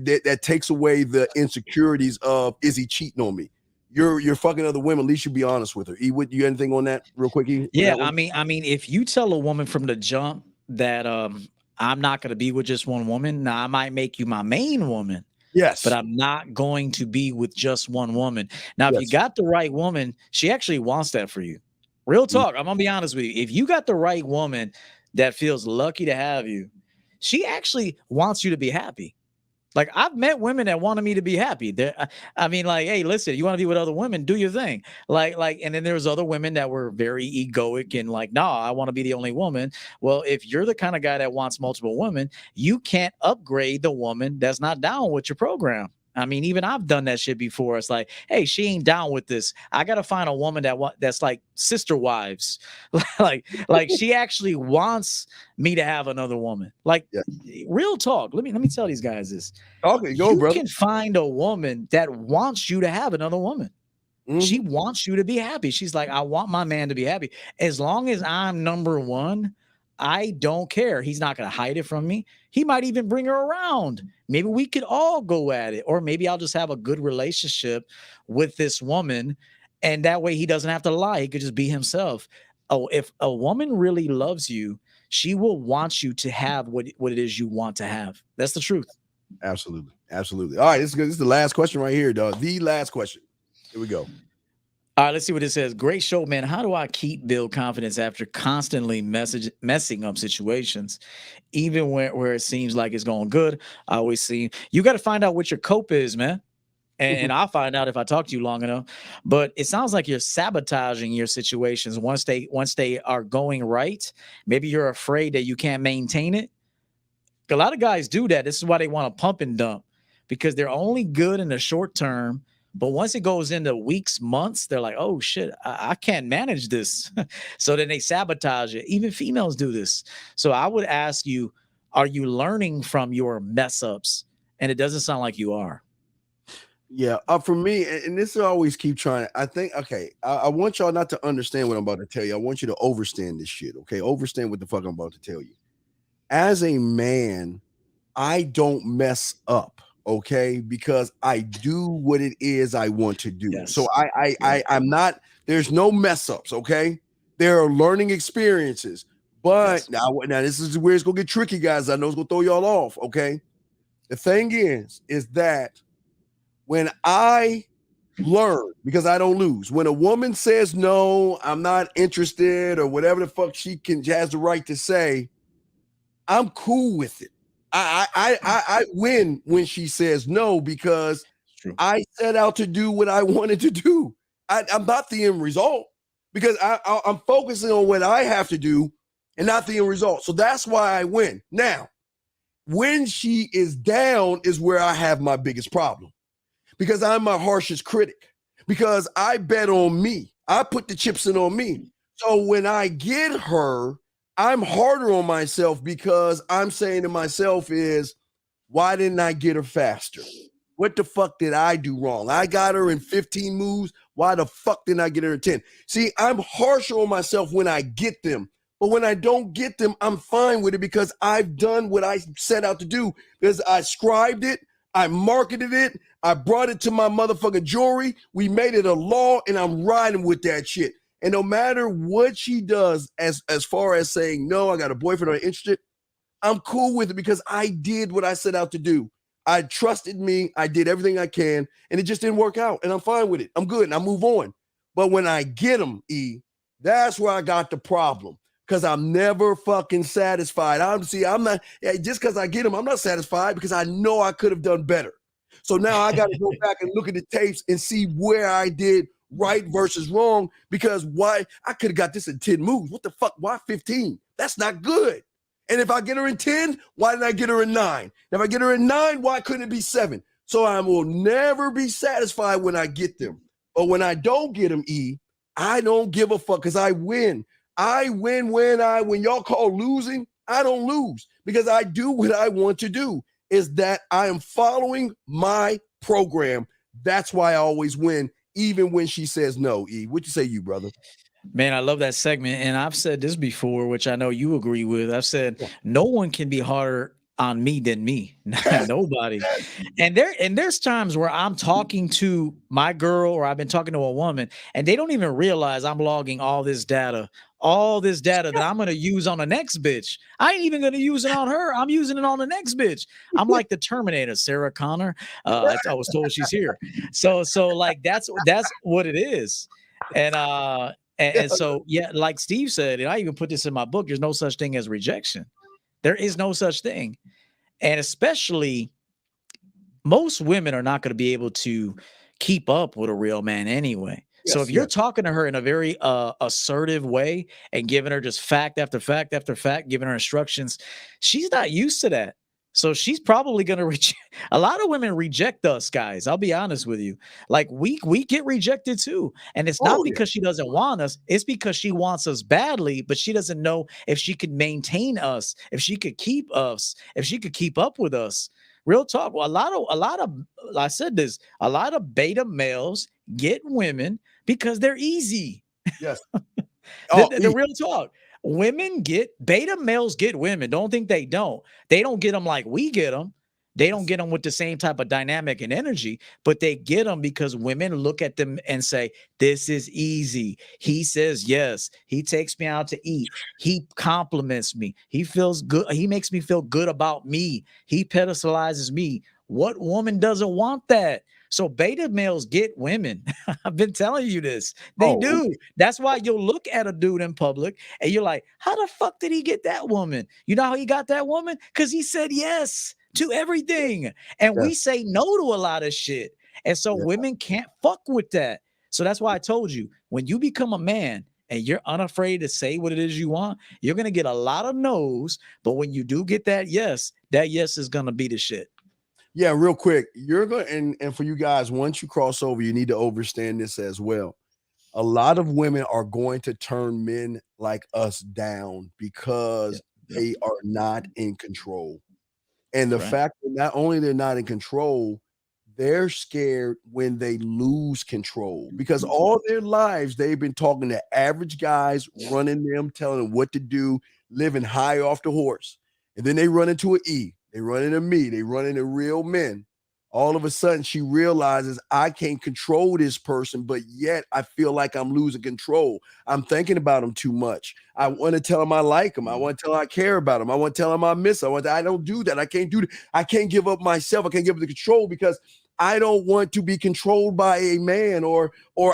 that takes away the insecurities of, is he cheating on me? You're fucking other women. At least you be honest with her. E, would you anything on that real quick? E, yeah, I mean, if you tell a woman from the jump that I'm not going to be with just one woman, now I might make you my main woman. Yes, but I'm not going to be with just one woman. Now, if you got the right woman, she actually wants that for you. Real talk. I'm gonna be honest with you. If you got the right woman that feels lucky to have you, she actually wants you to be happy. Like, I've met women that wanted me to be happy. I mean, like, hey, listen, you want to be with other women, do your thing. Like, and then there's other women that were very egoic and like, nah, I want to be the only woman. Well, if you're the kind of guy that wants multiple women, you can't upgrade the woman that's not down with your program. I mean, even I've done that shit before. It's like, hey, she ain't down with this. I got to find a woman that's like sister wives. like she actually wants me to have another woman. Like, real talk. Let me tell these guys this. Okay, go, you brother. You can find a woman that wants you to have another woman. She wants you to be happy. She's like, I want my man to be happy. As long as I'm number one, I don't care. He's not going to hide it from me. He might even bring her around. Maybe we could all go at it. Or maybe I'll just have a good relationship with this woman. And that way he doesn't have to lie. He could just be himself. Oh, if a woman really loves you, she will want you to have what it is you want to have. That's the truth. Absolutely. Absolutely. All right. This is good. This is the last question right here, dog. The last question. Here we go. All right, let's see what it says. Great show, man. How do I build confidence after constantly messing up situations, even where it seems like it's going good? I always see you got to find out what your cope is, man. And I'll find out if I talk to you long enough. But it sounds like you're sabotaging your situations once they are going right. Maybe you're afraid that you can't maintain it. A lot of guys do that. This is why they want to pump and dump, because they're only good in the short term. But once it goes into weeks, months, they're like, oh, shit, I can't manage this. So then they sabotage it. Even females do this. So I would ask you, are you learning from your mess ups? And it doesn't sound like you are. Yeah, for me, and this is always keep trying. I think, okay, I want y'all not to understand what I'm about to tell you. I want you to overstand this shit, okay? Overstand what the fuck I'm about to tell you. As a man, I don't mess up. Okay, because I do what it is I want to do. Yes. So I'm not, there's no mess ups. Okay, there are learning experiences, but now this is where it's gonna get tricky, guys. I know it's gonna throw y'all off. Okay, the thing is that when I learn, because I don't lose, when a woman says no, I'm not interested, or whatever the fuck she has the right to say, I'm cool with it. I win when she says no, because I set out to do what I wanted to do. I'm not the end result, because I'm focusing on what I have to do and not the end result. So that's why I win. Now, when she is down is where I have my biggest problem, because I'm my harshest critic, because I bet on me. I put the chips in on me. So when I get her, I'm harder on myself, because I'm saying to myself is, why didn't I get her faster? What the fuck did I do wrong? I got her in 15 moves. Why the fuck didn't I get her in 10? See, I'm harsher on myself when I get them. But when I don't get them, I'm fine with it, because I've done what I set out to do, because I scribed it, I marketed it, I brought it to my motherfucking jury, we made it a law, and I'm riding with that shit. And no matter what she does, as far as saying, no, I got a boyfriend, I'm interested, I'm cool with it, because I did what I set out to do. I trusted me. I did everything I can, and it just didn't work out. And I'm fine with it. I'm good, and I move on. But when I get them, that's where I got the problem. Because I'm never fucking satisfied. I'm not just because I get them, I'm not satisfied because I know I could have done better. So now I got to go back and look at the tapes and see where I did right versus wrong. Because why I could have got this in 10 moves. What the fuck? Why 15? That's not good. And if I get her in 10, why didn't I get her in 9? If I get her in 9, why couldn't it be 7? So I will never be satisfied when I get them. But when I don't get them, I don't give a fuck because I win. I win when y'all call losing, I don't lose because I do what I want to do. Is that I am following my program. That's why I always win, even when she says no. What you say, you brother? Man, I love that segment. And I've said this before, which I know you agree with. I've said no one can be harder on me than me. Nobody. And there's times where I'm talking to my girl or I've been talking to a woman and they don't even realize I'm logging all this data that I'm going to use on the next bitch. I ain't even going to use it on her. I'm using it on the next bitch. I'm like the Terminator, Sarah Connor. I was told she's here. So like that's what it is. And so, yeah, like Steve said, and I even put this in my book, there's no such thing as rejection. There is no such thing. And especially most women are not going to be able to keep up with a real man anyway. Yes, so if you're talking to her in a very assertive way and giving her just fact after fact after fact, giving her instructions, she's not used to that. So she's probably going to reject. A lot of women reject us, guys. I'll be honest with you. Like we get rejected too. And it's not because she doesn't want us. It's because she wants us badly, but she doesn't know if she could maintain us, if she could keep us, if she could keep up with us. Real talk. Well, a lot of, I said this, a lot of beta males get women because they're easy. Yes. The real talk. Beta males get women. Don't think they don't. They don't get them like we get them. They don't get them with the same type of dynamic and energy, but they get them because women look at them and say, this is easy. He says yes. He takes me out to eat. He compliments me. He feels good. He makes me feel good about me. He pedestalizes me. What woman doesn't want that? So beta males get women. I've been telling you this. They do. That's why you'll look at a dude in public and you're like, how the fuck did he get that woman? You know how he got that woman? Because he said yes to everything. And we say no to a lot of shit. And so women can't fuck with that. So that's why I told you, when you become a man and you're unafraid to say what it is you want, you're going to get a lot of no's. But when you do get that yes is going to be the shit. Yeah, real quick. You're going and for you guys, once you cross over, you need to understand this as well. A lot of women are going to turn men like us down because they are not in control. And the fact that not only they're not in control, they're scared when they lose control because all their lives they've been talking to average guys, running them, telling them what to do, living high off the horse. And then they run into an E. They run into me. They run into real men. All of a sudden, she realizes I can't control this person, but yet I feel like I'm losing control. I'm thinking about him too much. I want to tell him I like him. I want to tell him I care about him. I want to tell him I miss him. I don't do that. I can't do that. I can't give up myself. I can't give up the control because I don't want to be controlled by a man or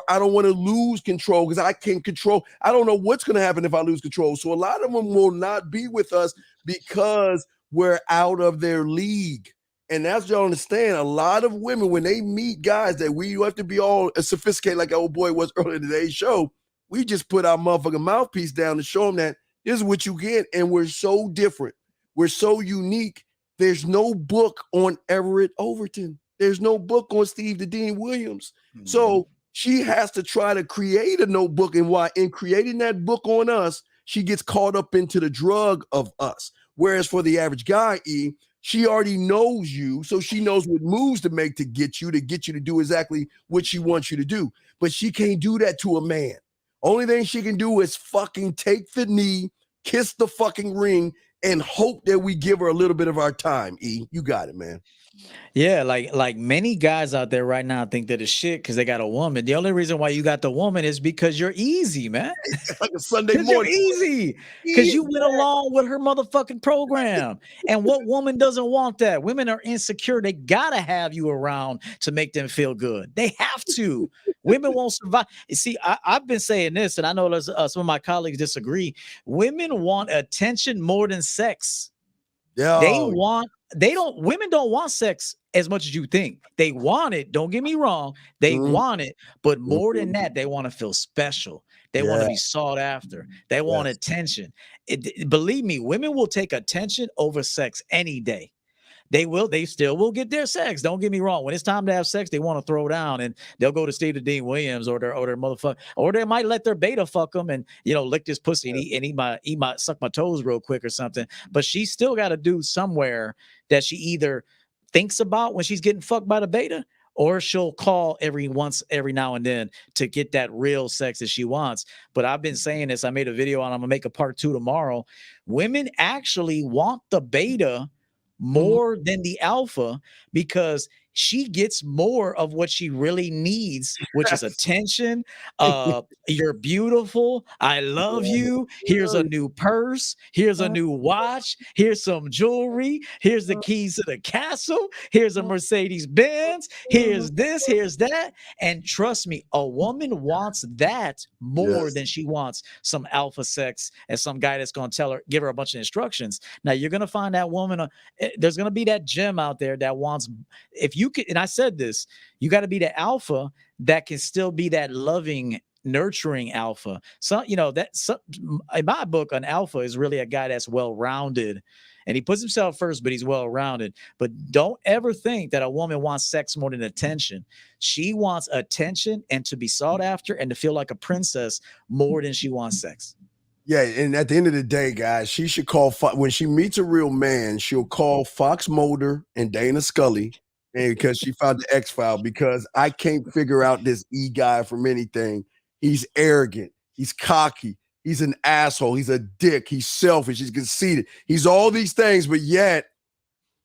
I don't want to lose control because I can't control. I don't know what's going to happen if I lose control. So a lot of them will not be with us because we're out of their league. And that's what y'all understand. A lot of women, when they meet guys that we have to be all sophisticated like our old boy was earlier in today's show, we just put our motherfucking mouthpiece down to show them that this is what you get. And we're so different. We're so unique. There's no book on Everett Overton. There's no book on Steve the Dean Williams. Mm-hmm. So she has to try to create a notebook. And why in creating that book on us, she gets caught up into the drug of us. Whereas for the average guy, she already knows you, so she knows what moves to make to get you to do exactly what she wants you to do. But she can't do that to a man. Only thing she can do is fucking take the knee, kiss the fucking ring, and hope that we give her a little bit of our time. E, you got it, man. Yeah, like many guys out there right now think that it's shit because they got a woman. The only reason why you got the woman is because you're easy, man. It's like a Sunday Because you're morning. easy. Because you went along with her motherfucking program. And what woman doesn't want that? Women are insecure. They gotta have you around to make them feel good. They have to. Women won't survive. You see, I've been saying this, and I know there's some of my colleagues disagree. Women want attention more than sex. Women don't want sex as much as you think. They want it, don't get me wrong. They want it, but more than that, they want to feel special. They want to be sought after. They want attention. Believe me, women will take attention over sex any day. They still will get their sex. Don't get me wrong. When it's time to have sex, they want to throw down and they'll go to Steve the Dean Williams or their motherfucker, or they might let their beta fuck them and lick this pussy and eat my suck my toes real quick or something. But she still got to do somewhere that she either thinks about when she's getting fucked by the beta, or she'll call every now and then to get that real sex that she wants. But I've been saying this. I made a video on. I'm gonna make a part 2 tomorrow. Women actually want the beta more than the alpha because she gets more of what she really needs, which is attention. You're beautiful. I love you. Here's a new purse. Here's a new watch. Here's some jewelry. Here's the keys to the castle. Here's a Mercedes Benz. Here's this. Here's that. And trust me, a woman wants that more than she wants some alpha sex and some guy that's going to give her a bunch of instructions. Now you're going to find that woman. There's going to be that gem out there that wants, if you could, and I said this, you got to be the alpha that can still be that loving, nurturing alpha. So, in my book, an alpha is really a guy that's well-rounded and he puts himself first, but he's well-rounded. But don't ever think that a woman wants sex more than attention. She wants attention and to be sought after and to feel like a princess more than she wants sex. Yeah, and at the end of the day, guys, she should call, when she meets a real man, she'll call Fox Mulder and Dana Scully, and because she found the X-File, because I can't figure out this E guy from anything. He's arrogant. He's cocky. He's an asshole. He's a dick. He's selfish. He's conceited. He's all these things, but yet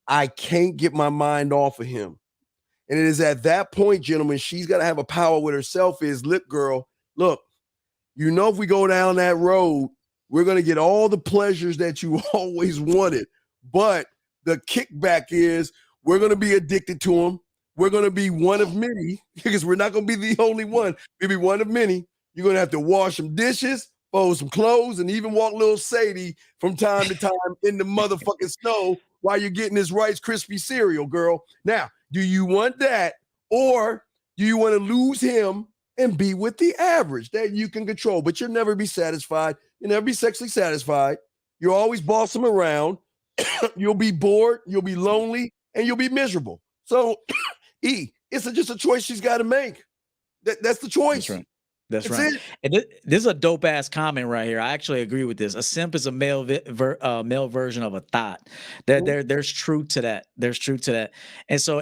I can't get my mind off of him. And it is at that point, gentlemen, she's got to have a power with herself is, look, girl, look, if we go down that road, we're going to get all the pleasures that you always wanted. But the kickback is we're going to be addicted to them. We're going to be one of many, because we're not going to be the only one. We'll be one of many. You're going to have to wash some dishes, fold some clothes, and even walk little Sadie from time to time in the motherfucking snow while you're getting this Rice Krispie cereal, girl. Now, do you want that, or do you want to lose him and be with the average that you can control? But you'll never be satisfied. You'll never be sexually satisfied. You'll always boss him around. You'll be bored. You'll be lonely. And you'll be miserable. So, E, it's just a choice she's got to make. That's the choice. That's right. It. And this is a dope ass comment right here. I actually agree with this. A simp is a male version of a thought. There's truth to that. There's truth to that. And so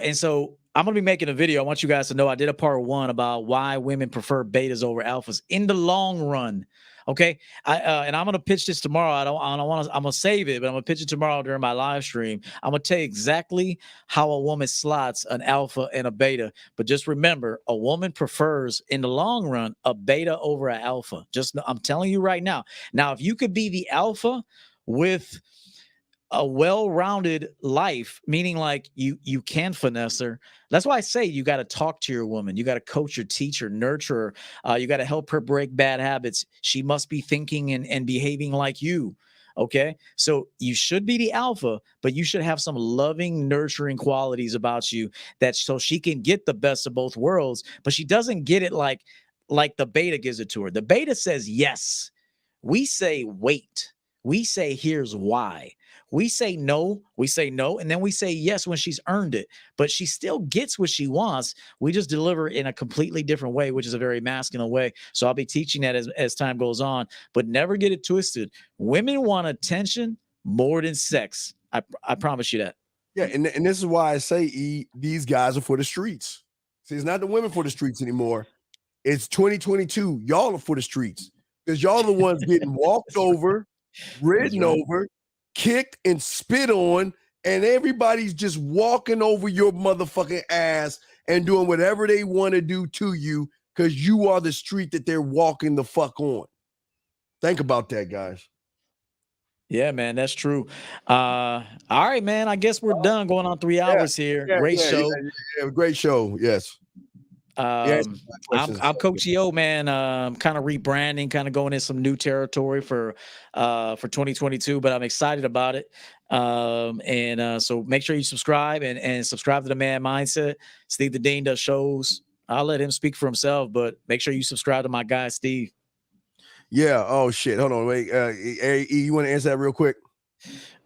I'm going to be making a video. I want you guys to know I did a part 1 about why women prefer betas over alphas in the long run. Okay. And I'm going to pitch this tomorrow. I don't want to, I'm going to save it, but I'm going to pitch it tomorrow during my live stream. I'm going to tell you exactly how a woman slots an alpha and a beta. But just remember, a woman prefers in the long run a beta over an alpha. I'm telling you right now. Now, if you could be the alpha with a well-rounded life, meaning like you can finesse her. That's why I say you got to talk to your woman. You got to coach her, teach her, nurture her. You got to help her break bad habits. She must be thinking and behaving like you. Okay. So you should be the alpha, but you should have some loving, nurturing qualities about you so she can get the best of both worlds, but she doesn't get it like the beta gives it to her. The beta says yes. We say wait. We say here's why. We say no, and then we say yes when she's earned it. But she still gets what she wants. We just deliver in a completely different way, which is a very masculine way. So I'll be teaching that as time goes on. But never get it twisted. Women want attention more than sex. I promise you that. Yeah, and this is why I say, E, these guys are for the streets. See, it's not the women for the streets anymore. It's 2022. Y'all are for the streets because y'all are the ones getting walked over, ridden over, kicked and spit on, and everybody's just walking over your motherfucking ass and doing whatever they want to do to you because you are the street that they're walking the fuck on. Think about that, guys. Yeah, man, that's true. All right, man. I guess we're done. Going on 3 hours here. Great show. Great show. Yes. I'm Coach EO, man. Kind of rebranding, kind of going in some new territory for 2022, but I'm excited about it. So make sure you subscribe and subscribe to the Man Mindset. Steve the Dean does shows. I'll let him speak for himself, but make sure you subscribe to my guy, Steve. Yeah. Oh shit. Hold on. Wait. You want to answer that real quick?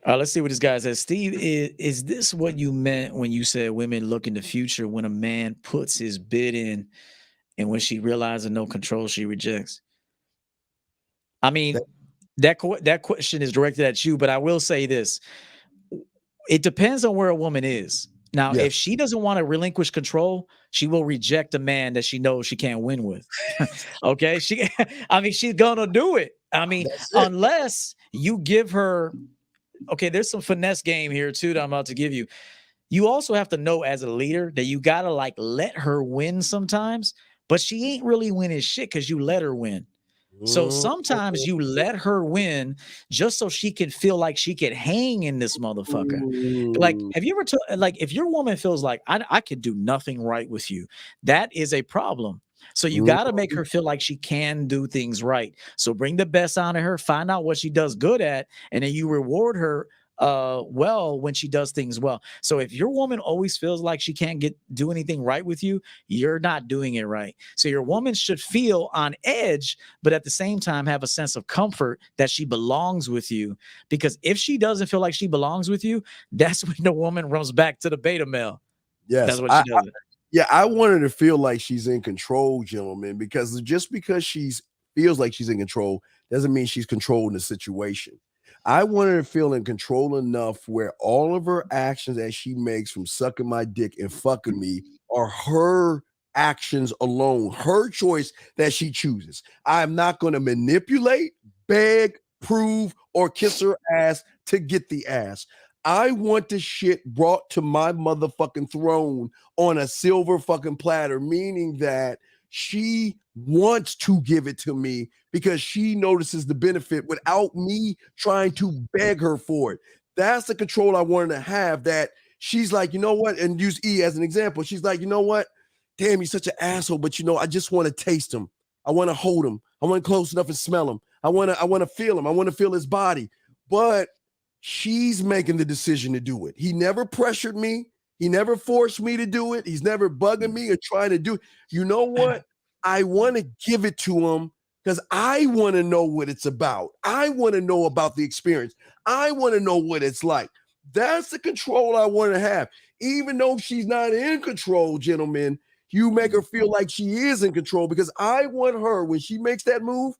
Let's see what this guy says. Steve, is this what you meant when you said women look in the future when a man puts his bid in, and when she realizes no control, she rejects? I mean, that question is directed at you, but I will say this: it depends on where a woman is. Now, if she doesn't want to relinquish control, she will reject a man that she knows she can't win with. Okay. She's gonna do it. I mean, unless you give her, okay, there's some finesse game here too that I'm about to give you. You also have to know as a leader that you gotta like let her win sometimes, but she ain't really winning shit because you let her win. So sometimes you let her win just so she can feel like she can hang in this motherfucker. Like, have you ever like if your woman feels like I could do nothing right with you, that is a problem. So you got to make her feel like she can do things right. So bring the best out of her, find out what she does good at, and then you reward her well when she does things well. So if your woman always feels like she can't do anything right with you, you're not doing it right. So your woman should feel on edge, but at the same time have a sense of comfort that she belongs with you. Because if she doesn't feel like she belongs with you, that's when the woman runs back to the beta male. Yes, that's what she does. I want her to feel like she's in control, gentlemen, because just because she feels like she's in control doesn't mean she's controlling the situation. I want her to feel in control enough where all of her actions that she makes, from sucking my dick and fucking me, are her actions alone, her choice that she chooses. I'm not going to manipulate, beg, prove, or kiss her ass to get the ass. I want this shit brought to my motherfucking throne on a silver fucking platter, meaning that she wants to give it to me because she notices the benefit without me trying to beg her for it. That's the control I want her to have, that she's like, you know what? And use E as an example. She's like, you know what? Damn, he's such an asshole, but you know, I just want to taste him. I want to hold him. I want to close enough and smell him. I want to feel him. I want to feel his body. But she's making the decision to do it. He never pressured me. He never forced me to do it. He's never bugging me or trying to do it. You know what? I want to give it to him because I want to know what it's about. I want to know about the experience. I want to know what it's like. That's the control I want to have. Even though she's not in control, gentlemen, you make her feel like she is in control, because I want her, when she makes that move,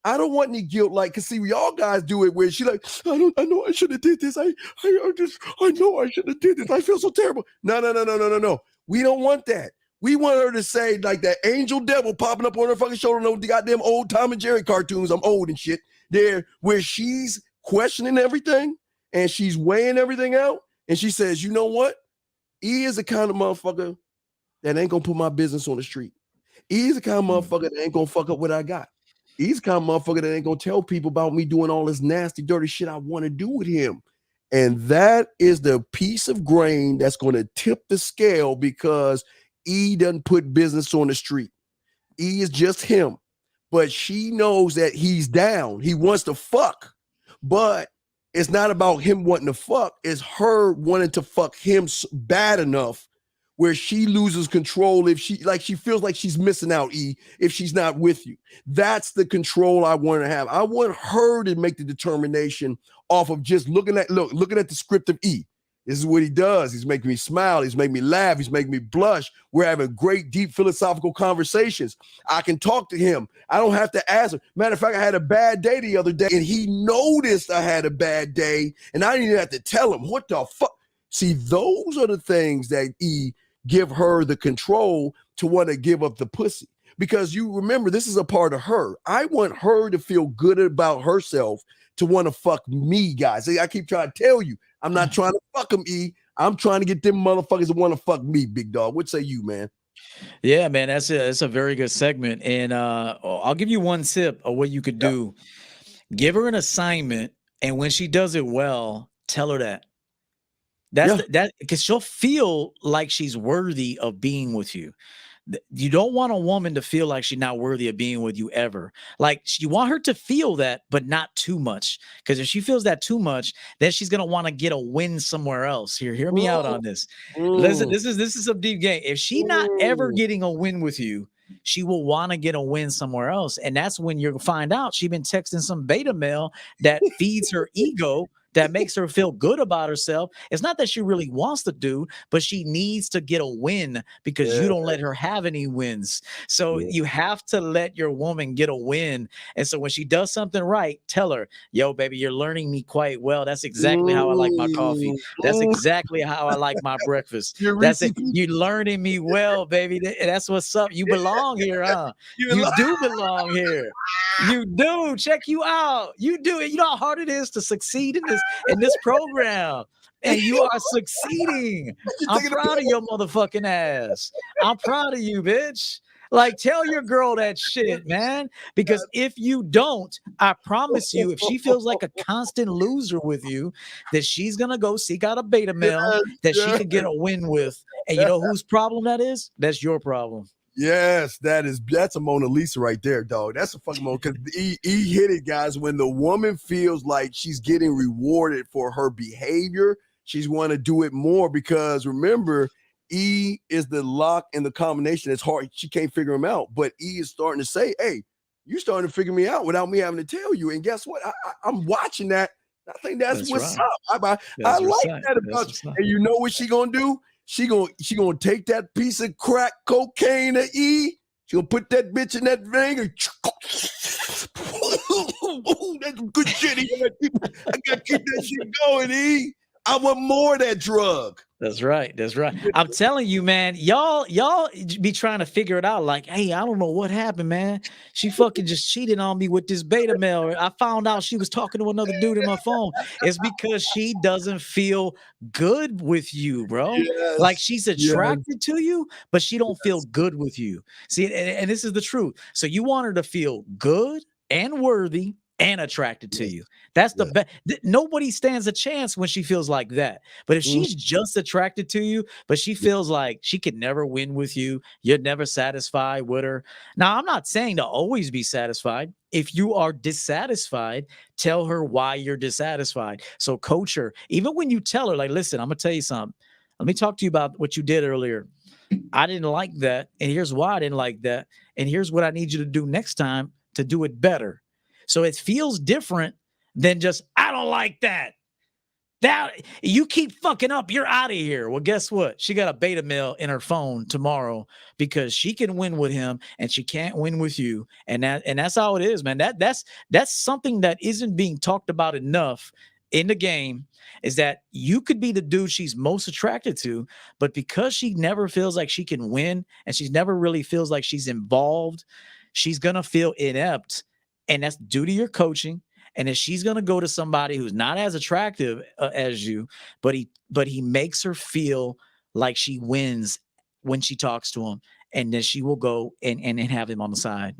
I don't want any guilt. Like, cause see, y'all guys do it where she like, I know I should have did this. I know I should have did this. I feel so terrible. No. We don't want that. We want her to say, like that angel devil popping up on her fucking shoulder, no goddamn old Tom and Jerry cartoons. I'm old and shit. There, where she's questioning everything and she's weighing everything out, and she says, you know what? E is the kind of motherfucker that ain't gonna put my business on the street. E is the kind of motherfucker that ain't gonna fuck up what I got. He's the kind of motherfucker that ain't gonna tell people about me doing all this nasty, dirty shit I want to do with him. And that is the piece of grain that's going to tip the scale, because E doesn't put business on the street. E is just him. But she knows that he's down. He wants to fuck. But it's not about him wanting to fuck. It's her wanting to fuck him bad enough where she loses control if she feels like she's missing out, E, if she's not with you. That's the control I want to have. I want her to make the determination off of just looking at the script of E. This is what he does. He's making me smile. He's making me laugh. He's making me blush. We're having great, deep philosophical conversations. I can talk to him. I don't have to ask him. Matter of fact, I had a bad day the other day, and he noticed I had a bad day, and I didn't even have to tell him. What the fuck? See, those are the things that E give her the control to want to give up the pussy. Because you remember, this is a part of her. I want her to feel good about herself, to want to fuck me, guys. I keep trying to tell you, I'm not trying to fuck them, E. I'm trying to get them motherfuckers to want to fuck me, big dog. What say you, man? Yeah, man, that's a very good segment. And I'll give you one tip of what you could do. Give her an assignment, and when she does it well, tell her that. That's that because she'll feel like she's worthy of being with you. You don't want a woman to feel like she's not worthy of being with you ever. Like you want her to feel that, but not too much. Because if she feels that too much, then she's gonna want to get a win somewhere else. Hear me out on this. Listen, this is some deep game. If she not ever getting a win with you, she will want to get a win somewhere else. And that's when you'll find out she's been texting some beta male that feeds her ego, that makes her feel good about herself. It's not that she really wants to do, but she needs to get a win because you don't let her have any wins. So you have to let your woman get a win. And so when she does something right, tell her, yo, baby, you're learning me quite well. That's exactly how I like my coffee. That's exactly how I like my breakfast. That's it. You're learning me well, baby. That's what's up. You belong here, huh? You do belong here. You do. Check you out. You do it. You know how hard it is to succeed in this program. And you are succeeding. I'm proud of your motherfucking ass. I'm proud of you, bitch. Like, tell your girl that shit, man. Because if you don't, I promise you, if she feels like a constant loser with you, that she's gonna go seek out a beta male that she could get a win with. And you know whose problem that is? That's your problem. Yes, that's a Mona Lisa right there, dog. That's a fucking Mona. Because he hit it, guys. When the woman feels like she's getting rewarded for her behavior, she's want to do it more. Because remember, E is the lock and the combination. It's hard. She can't figure him out. But E is starting to say, "Hey, you're starting to figure me out without me having to tell you." And guess what? I'm watching that. I think that's what's right. up. I like that about you. And you know what she gonna do? She gonna take that piece of crack cocaine to E. She gonna put that bitch in that thing and that's good shit. I gotta keep that shit going, E. I want more of that drug. That's right. That's right. I'm telling you, man, y'all be trying to figure it out. Like, hey, I don't know what happened, man. She fucking just cheated on me with this beta male. I found out she was talking to another dude in my phone. It's because she doesn't feel good with you, bro. Yes. Like she's attracted to you, but she don't feel good with you. See, and this is the truth. So you want her to feel good and worthy and attracted to you. That's the best. Nobody stands a chance when she feels like that. But if she's just attracted to you, but she feels like she could never win with you, you're never satisfied with her. Now, I'm not saying to always be satisfied. If you are dissatisfied, tell her why you're dissatisfied. So coach her. Even when you tell her, like, listen, I'm going to tell you something. Let me talk to you about what you did earlier. I didn't like that. And here's why I didn't like that. And here's what I need you to do next time to do it better. So it feels different than just, I don't like that. That you keep fucking up, you're out of here. Well, guess what? She got a beta male in her phone tomorrow because she can win with him and she can't win with you. And that's how it is, man. That's something that isn't being talked about enough in the game, is that you could be the dude she's most attracted to, but because she never feels like she can win and she's never really feels like she's involved, she's gonna feel inept. And that's due to your coaching. And if she's going to go to somebody who's not as attractive as you, but he makes her feel like she wins when she talks to him, and then she will go and have him on the side.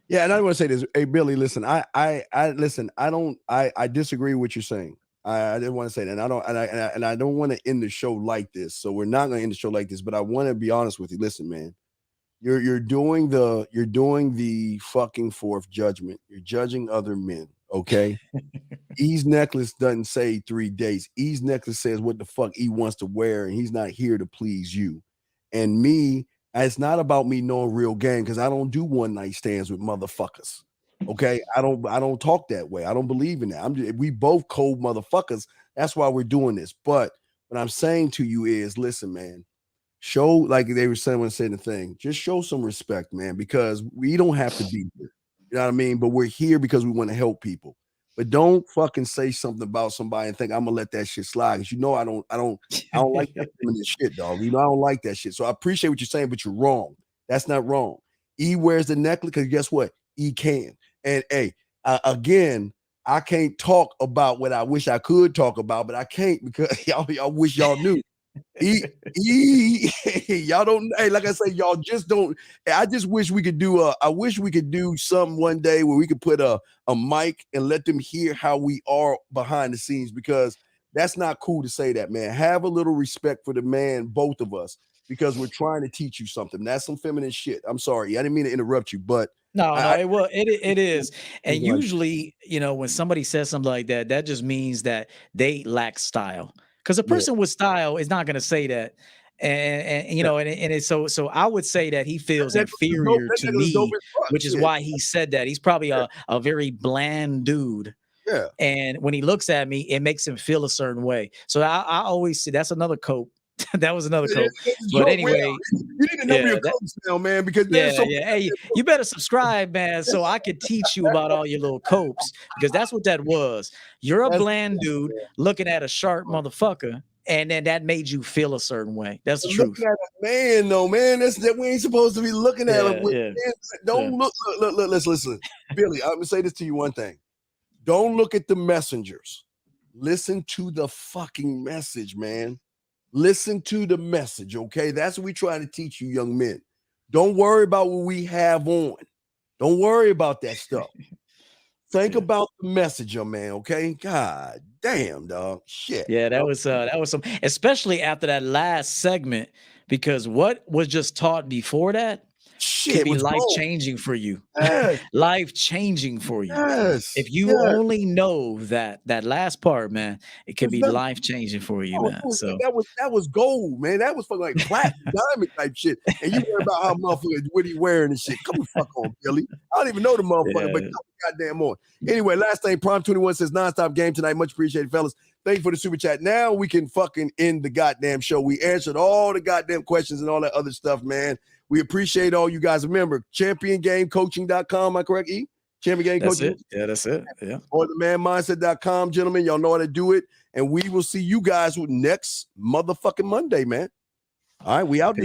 Yeah, and I want to say this. Hey, Billy, listen. I disagree with what you're saying. I didn't want to say that. And I don't want to end the show like this. So we're not going to end the show like this. But I want to be honest with you. Listen, man. You're doing the fucking fourth judgment. You're judging other men, okay? E's necklace doesn't say 3 days. E's necklace says what the fuck E wants to wear, and he's not here to please you. And me, it's not about me knowing real game, because I don't do one night stands with motherfuckers. Okay, I don't talk that way. I don't believe in that. We both cold motherfuckers. That's why we're doing this. But what I'm saying to you is, listen, man. Show, like they were saying when saying the thing, just show some respect, man, because we don't have to be here. You know what I mean? But we're here because we want to help people. But don't fucking say something about somebody and think I'm gonna let that shit slide. Because you know I don't like that shit, dog. You know, I don't like that shit. So I appreciate what you're saying, but you're wrong. That's not wrong. E wears the necklace because guess what? E can. And hey, again, I can't talk about what I wish I could talk about, but I can't because y'all wish y'all knew. Y'all don't. Hey, like I say, y'all just don't. I just wish we could do I wish we could do something one day where we could put a mic and let them hear how we are behind the scenes, because that's not cool to say that, man. Have a little respect for the man, both of us, because we're trying to teach you something. That's some feminine shit. I'm sorry. I didn't mean to interrupt you, but No, I it is. And like, usually, when somebody says something like that, that just means that they lack style. Because a yeah, person with style is not going to say that. And yeah. and it's so I would say that he feels That nigga was dope. inferior That to nigga was dope me, as fuck. which is Shit. why he said that. He's probably Yeah. a very bland dude. Yeah. And when he looks at me, it makes him feel a certain way. So I always see that's another cope. That was another cope. But anyway, you need to number your codes now, man, because there's so Hey, you better subscribe, man, so I could teach you about all your little copes, because that's what that was. You're a bland dude looking at a sharp motherfucker, and then that made you feel a certain way. That's the truth. Looking at a man, though, man. That's that we ain't supposed to be looking at him. Don't look. Listen, Billy. I'm gonna say this to you. One thing: don't look at the messengers. Listen to the fucking message, man. Listen to the message, okay? That's what we try to teach you, young men. Don't worry about what we have on. Don't worry about that stuff. Think about the message, young man, okay? God damn, dog. Shit. Yeah, that was some, especially after that last segment, because what was just taught before that shit could be was life-changing for you. Yes. Life-changing for you. Yes. If you only know that last part, man, it could be life-changing for you, man. So that was gold, man. That was for like platinum diamond type shit. And you worry about how motherfuckers what he wearing and shit. Come the fuck on, Billy. I don't even know the motherfucker, but goddamn on. Anyway, last thing, Prime 21 says nonstop game tonight. Much appreciated, fellas. Thank you for the super chat. Now we can fucking end the goddamn show. We answered all the goddamn questions and all that other stuff, man. We appreciate all you guys. Remember, championgamecoaching.com. Am I correct, E? Champion Game that's Coaching. it. Yeah, that's it. Yeah. Or themanmindset.com, gentlemen. Y'all know how to do it. And we will see you guys next motherfucking Monday, man. All right, we out there.